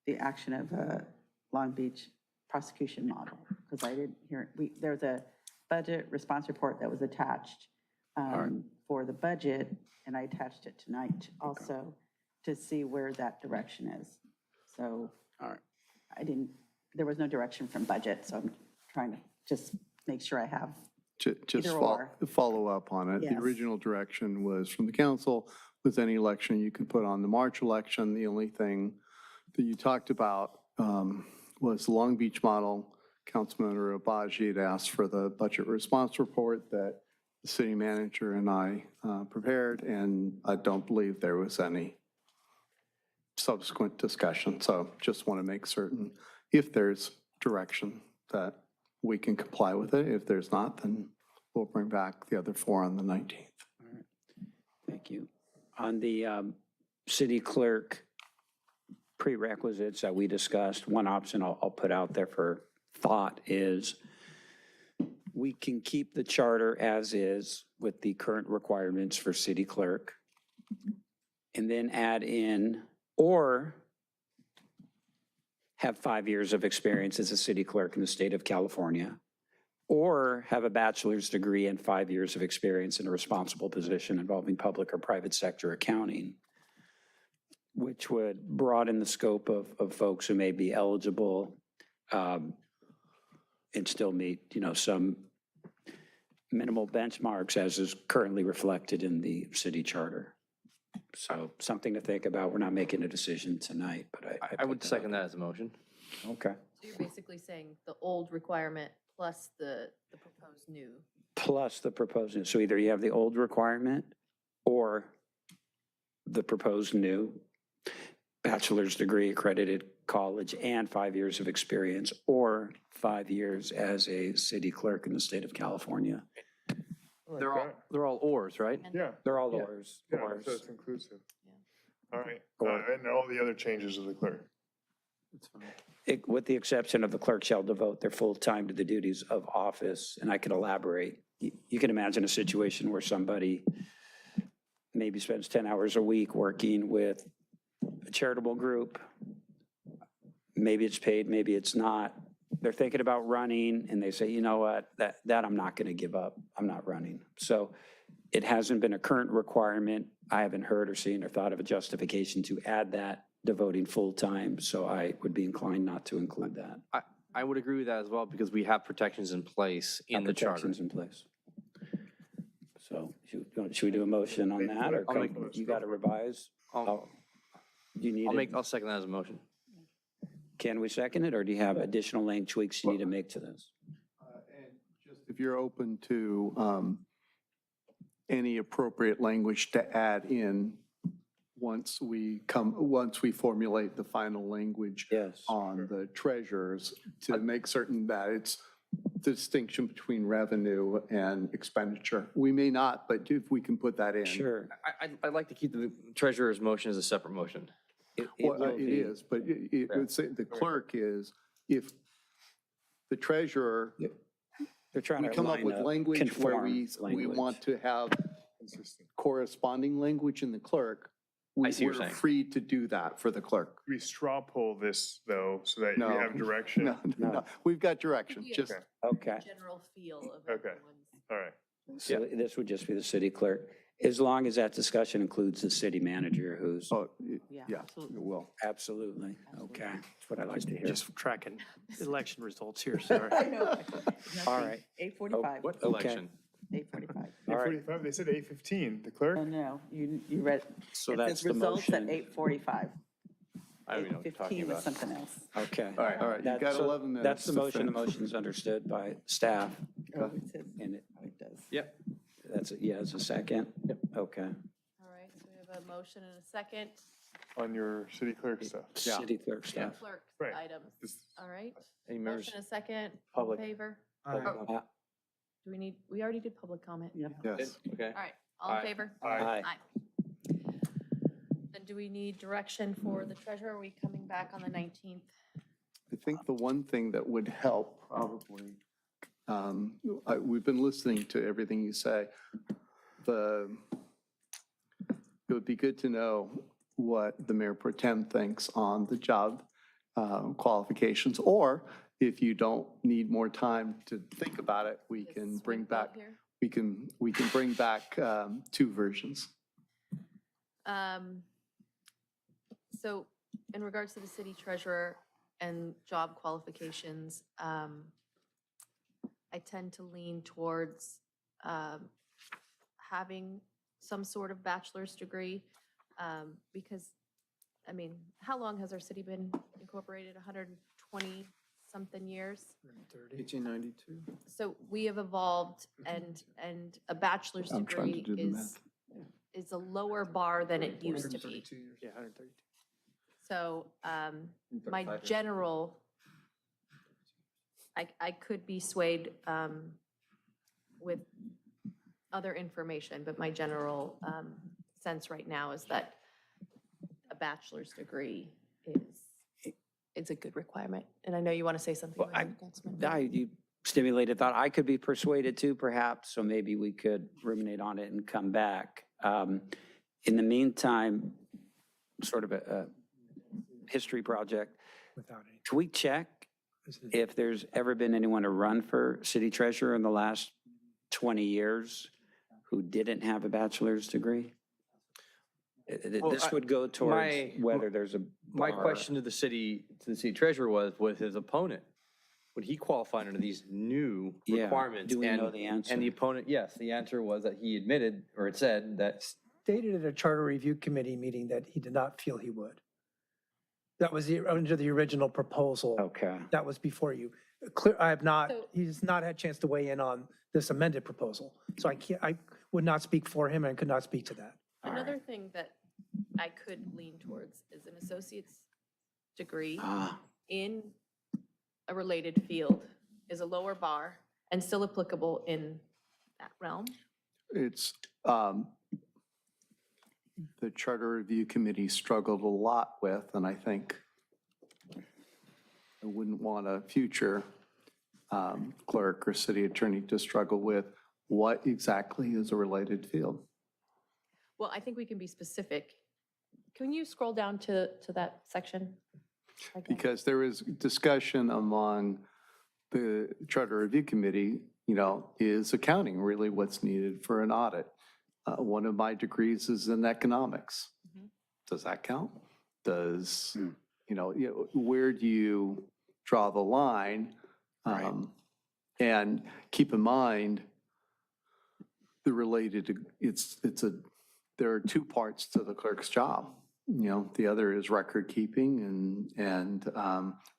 the action of Long Beach prosecution model, because I didn't hear, there's a budget response report that was attached for the budget, and I attached it tonight also to see where that direction is. So there was no direction from budget, so I'm trying to just make sure I have Just either or. follow up on it. Yes. The original direction was from the council, with any election you could put on the March election. The only thing that you talked about was the Long Beach model. Councilmember Obaji had asked for the budget response report that the city manager and I prepared, and I don't believe there was any subsequent discussion. So just want to make certain if there's direction that we can comply with it. If there's not, then we'll bring back the other four on the 19th. All right. Thank you. On the city clerk prerequisites that we discussed, one option I'll put out there for thought is we can keep the charter as is with the current requirements for city clerk, and then add in, or have 5 years of experience as a city clerk in the state of California, or have a bachelor's degree and 5 years of experience in a responsible position involving public or private sector accounting, which would broaden the scope of folks who may be eligible and still meet, some minimal benchmarks as is currently reflected in the city charter. So something to think about. We're not making a decision tonight, but I would second that as a motion. Okay. So you're basically saying the old requirement plus the proposed new. Plus the proposed, so either you have the old requirement or the proposed new bachelor's degree, accredited college, and 5 years of experience, or 5 years as a city clerk in the state of California. They're all ors, right? Yeah. They're all Yeah. ours. Yeah, ours. so it's inclusive. All right, Or- and all the other changes of the clerk. With the exception of the clerk shall devote their full time to the duties of office, and I can elaborate. You can imagine a situation where somebody maybe spends 10 hours a week working with a charitable group. Maybe it's paid, maybe it's not. They're thinking about running and they say, you know what, that I'm not going to give up. I'm not running. So it hasn't been a current requirement. I haven't heard or seen or thought of a justification to add that, devoting full time. So I would be inclined not to include that. I would agree with that as well because we have protections in place in the charter. Protections in place. So should we do a motion on that, or I'll make- you got to revise? Do you need it? I'll second that as a motion. Can we second it, or do you have additional language tweaks you need to make to this? If you're open to any appropriate language to add in once we formulate the final language on the treasurers, to make certain that it's the distinction between revenue and expenditure. We may not, but if we can put that in. Sure. I'd like to keep the treasurer's motion as a separate motion. Well, it is, but it would say the clerk is, if the treasurer, They're trying we to come up line with language where conform we language. want to have corresponding language in the clerk, I see what you're we're saying. free to do that for the clerk. We straw poll this, though, so that we No. have direction. No, we've got direction, just. Okay. General feel of Okay, everyone's. all right. So this would just be the city clerk, as long as that discussion includes the city manager who's. Yeah, it will. Absolutely. Okay. That's what I like to hear. Just tracking election results here, sorry. I know. All right. 8:45. What Okay. election? 8:45. All right. 8:45, they said 8:15, the clerk? Oh, no, you read, So it that's says the results at motion. 8:45. I don't even know what you're talking 8:15 was about. something else. Okay. All right, you've got So 11 minutes. That's the to motion. The finish. motion's understood by staff. Oh, it says, And it does. Yep. that's, it's a second? Yep. Okay. All right, so we have a motion and a second. On your city clerk stuff. City clerk staff. Clerk Right. items. This- All right. Any members? Motion and a second. All in Public. favor? Uh, Do we already did public comment? Yep. Yes. Okay. All right, all in Aye. favor? Aye. Then do we need direction for the treasurer? Are we coming back on the 19th? I think the one thing that would help probably, we've been listening to everything you say. It would be good to know what the mayor pro tem thinks on the job qualifications, or if you don't need more time to think about it, we can bring back, we can bring back 2 versions. So in regards to the city treasurer and job qualifications, I tend to lean towards having some sort of bachelor's degree because, I mean, how long has our city been incorporated? 120-something years? 1892. So we have evolved and a bachelor's I'm trying to degree do the math. is a lower bar than it used to be. Yeah, 132. So my general, I could be swayed with other information, but my general sense right now is that a bachelor's degree is a good requirement. And I know you want to say something. Well, Councilman. You stimulated thought. I could be persuaded too, perhaps, so maybe we could ruminate on it and come back. In the meantime, sort of a history project. Without any. Can we check if there's ever been anyone to run for city treasurer in the last 20 years who didn't have a bachelor's degree? Well, This would go towards whether there's a My bar. question to the city treasurer was his opponent. Would he qualify under these new Yeah. requirements? Do we know the answer? And the opponent, yes, the answer was that he admitted, or it said that Stated at a charter review committee meeting that he did not feel he would. That was under the original proposal. Okay. That was before you. I have not, he's not had a chance to weigh in on this amended proposal. So I would not speak for him and could not speak to that. Another thing that I could lean towards is an associate's degree in a related field is a lower bar and still applicable in that realm. It's, the Charter Review Committee struggled a lot with, and I think I wouldn't want a future clerk or city attorney to struggle with what exactly is a related field. Well, I think we can be specific. Can you scroll down to that section? Because there is discussion among the Charter Review Committee, is accounting really what's needed for an audit? One of my degrees is in economics. Does that count? Does, where do you draw the line? And keep in mind, there are two parts to the clerk's job. The other is record keeping and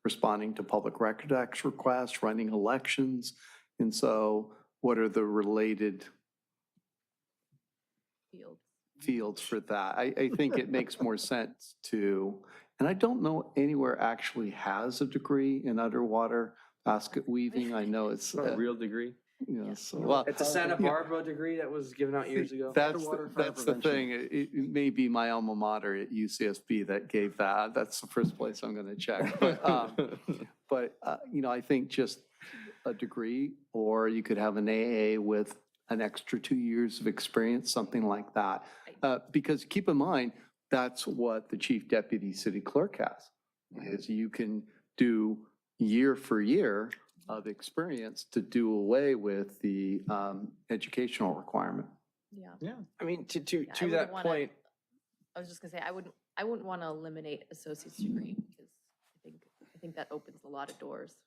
responding to public record requests, running elections. And so what are the related fields for that? I think it makes more sense to, and I don't know anywhere actually has a degree in underwater basket weaving. I know it's a real degree. Well, It's a Santa Barbara degree that was given out years ago. That's the thing. It may be my alma mater at UCSB that gave that. That's the first place I'm going to check. But I think just a degree, or you could have an AA with an extra 2 years of experience, something like that. Because keep in mind, that's what the chief deputy city clerk has, is you can do year for year of experience to do away with the educational requirement. Yeah. I mean, to I that wouldn't point, I was just gonna say, I wouldn't want to eliminate associate's degree because I think that opens a lot of doors.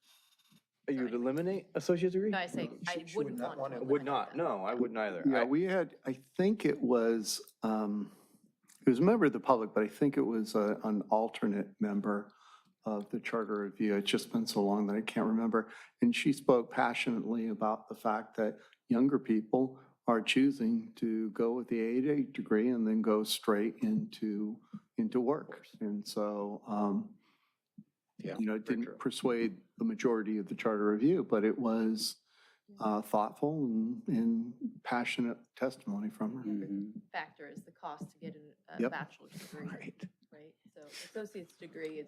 you would eliminate associate degree? No, I say, I wouldn't want to. Would not. No, I wouldn't either. Yeah, we had, I think it was a member of the public, but I think it was an alternate member of the Charter Review. It's just been so long that I can't remember. And she spoke passionately about the fact that younger people are choosing to go with the AA degree and then go straight into work. And so, it didn't persuade the majority of the Charter Review, but it was thoughtful and passionate testimony from her. Factor is the cost to get a Yep. bachelor's degree. Right. So associate's degree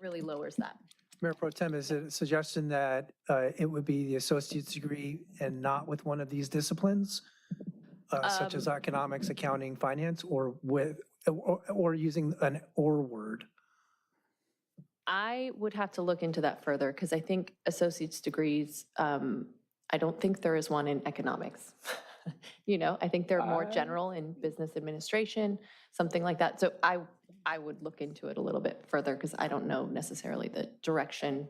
really lowers that. Mayor Pro Tem, is it a suggestion that it would be the associate's degree and not with one of these disciplines, such as economics, accounting, finance, or using an or word? I would have to look into that further because I think associate's degrees, I don't think there is one in economics. I think they're more general in business administration, something like that. So I would look into it a little bit further because I don't know necessarily the direction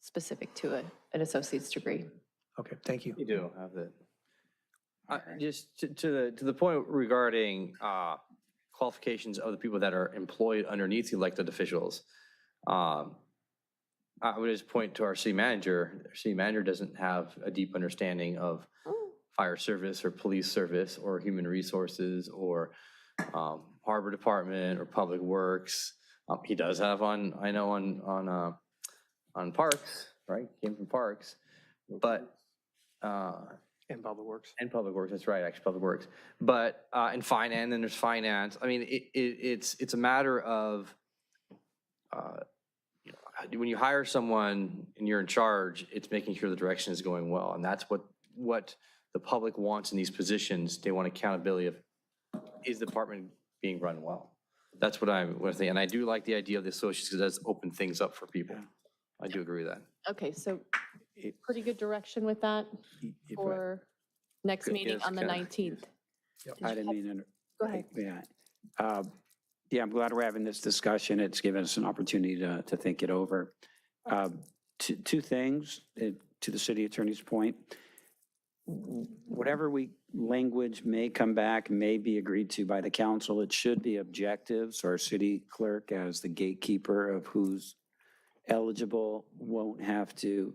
specific to an associate's degree. Okay, thank you. You do have that. Just to the point regarding qualifications of the people that are employed underneath the elected officials, I would just point to our city manager. Our city manager doesn't have a deep understanding of fire service or police service or human resources or harbor department or public works. He does have on parks, right? Came from parks, but And Public Works. and public works. That's right, actually, public works. But in finance, and then there's finance. I mean, it's a matter of when you hire someone and you're in charge, it's making sure the direction is going well. And that's what the public wants in these positions. They want accountability of, is the department being run well? That's what I'm thinking. And I do like the idea of the associates because it does open things up for people. I do agree with that. Okay, so pretty good direction with that for next meeting on the 19th. I didn't mean to. Go ahead. Yeah. Yeah, I'm glad we're having this discussion. It's given us an opportunity to think it over. Two things, to the city attorney's point. Whatever language may come back, may be agreed to by the council, it should be objective. So our city clerk, as the gatekeeper of who's eligible, won't have to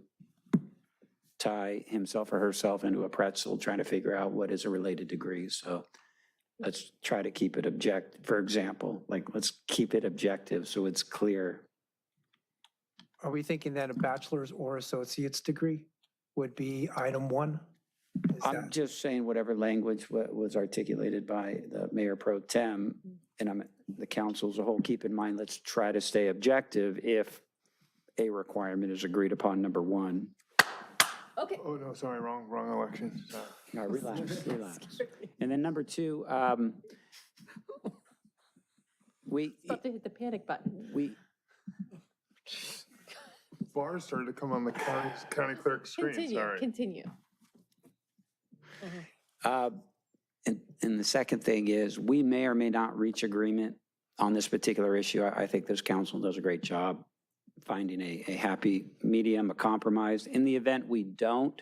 tie himself or herself into a pretzel trying to figure out what is a related degree. So let's try to keep it objective. For example, let's keep it objective so it's clear. Are we thinking that a bachelor's or associate's degree would be item 1? I'm just saying whatever language was articulated by the mayor pro tem, and the council as a whole, keep in mind, let's try to stay objective if a requirement is agreed upon, number 1. Okay. Oh, no, sorry, wrong election. Sorry. No, relax. And then number 2, About to hit the panic button. Bars started to come on the county clerk screen, sorry. Continue. And the second thing is, we may or may not reach agreement on this particular issue. I think this council does a great job finding a happy medium, a compromise. In the event we don't,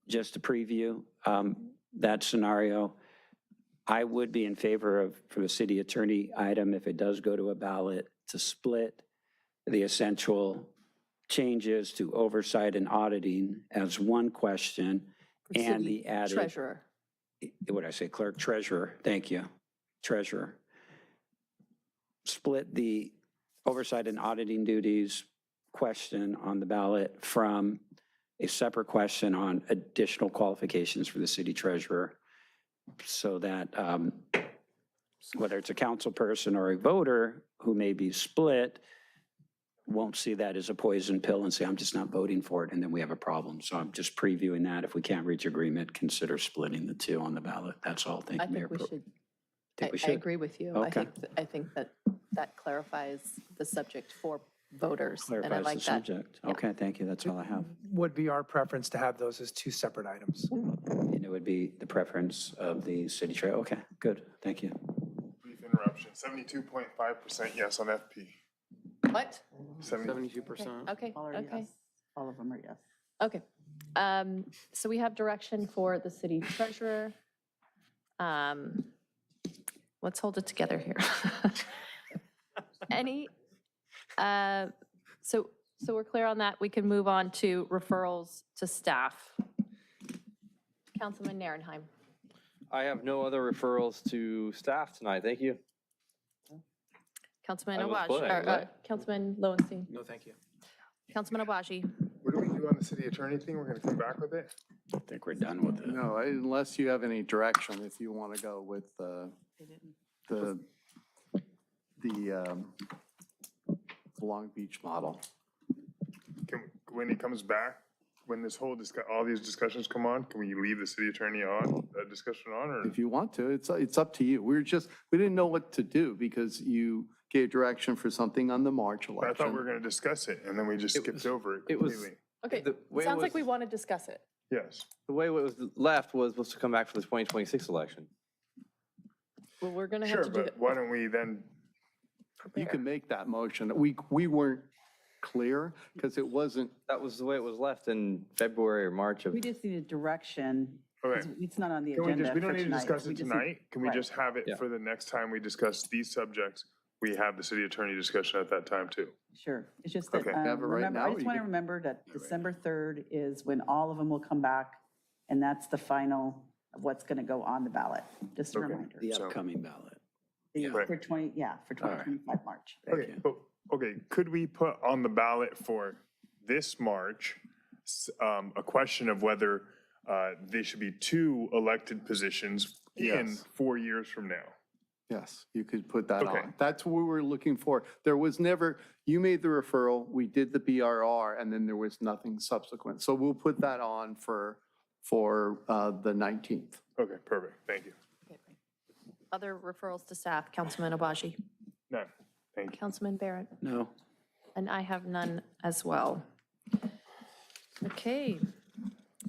just to preview that scenario, I would be in favor of, for the city attorney item, if it does go to a ballot, to split the essential changes to oversight and auditing as one question, and the added. Treasurer. What did I say? Clerk, treasurer. Thank you. Treasurer. Split the oversight and auditing duties question on the ballot from a separate question on additional qualifications for the city treasurer, so that whether it's a council person or a voter who may be split won't see that as a poison pill and say, I'm just not voting for it, and then we have a problem. So I'm just previewing that. If we can't reach agreement, consider splitting the 2 on the ballot. That's all. Thank I you, Mayor. think we should. Think we I should? agree with you. Okay. I think that clarifies the subject for voters, and I Clarifies like the that. subject. Okay, thank you. That's all I have. Would be our preference to have those as 2 separate items. And it would be the preference of the city treasurer. Okay, good. Thank you. Brief interruption, 72.5% yes on FP. What? 72%. Okay, All are okay. yes. All of them are yes. Okay. So we have direction for the city treasurer. Let's hold it together here. So we're clear on that. We can move on to referrals to staff. Councilman Narenheim. I have no other referrals to staff tonight. Thank you. Councilman I was Awaji, playing, or, right? Councilman Lowenstein. No, thank you. Councilman Awaji. What do we do on the city attorney thing? We're gonna come back with it? I think we're done with it. No, unless you have any direction, if you want to go with the Long Beach model. When he comes back, when this whole all these discussions come on, can we leave the city attorney on, that discussion on, or? If you want to, it's up to you. We didn't know what to do because you gave direction for something on the March election. I thought we were gonna discuss it, and then we just skipped over it It was- completely. Okay, The way it sounds like was- we want to discuss it. Yes. The way it was left was supposed to come back for the 2026 election. Well, we're going to have Sure, to do but that. why don't we then, You can make that motion. We weren't clear because it wasn't. That was the way it was left in February or March of. We just needed direction. 'Cause okay. It's not on the Can we agenda just, we for don't need to tonight. discuss We it just tonight? Can we right. just have it Yeah. for the next time we discuss these subjects? We have the city attorney discussion at that time too. Sure. It's just that, Okay. Have it right remember, now, I or just you want to can- remember that December 3rd is when all of them will come back, and that's the final of what's going to go on the ballot. Just a Okay. reminder. The So- upcoming ballot. Right. For 2025 March. Okay, but, okay, could we put on the ballot for this March, a question of whether there should be 2 elected positions in Yes. 4 years from now? Yes, you could put that Okay. on. That's what we were looking for. There was never, you made the referral, we did the BRR, and then there was nothing subsequent. So we'll put that on for the 19th. Okay, perfect. Thank you. Other referrals to staff, Councilman Obaji, None. Thank you. Councilman Barrett, No. and I have none as well. Okay,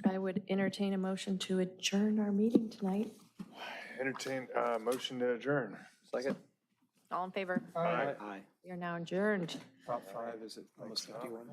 I would entertain a motion to adjourn our meeting tonight. Entertain, motion to adjourn. Second? All in favor? Aye. Aye. We are now adjourned. Top 5, is it almost 51?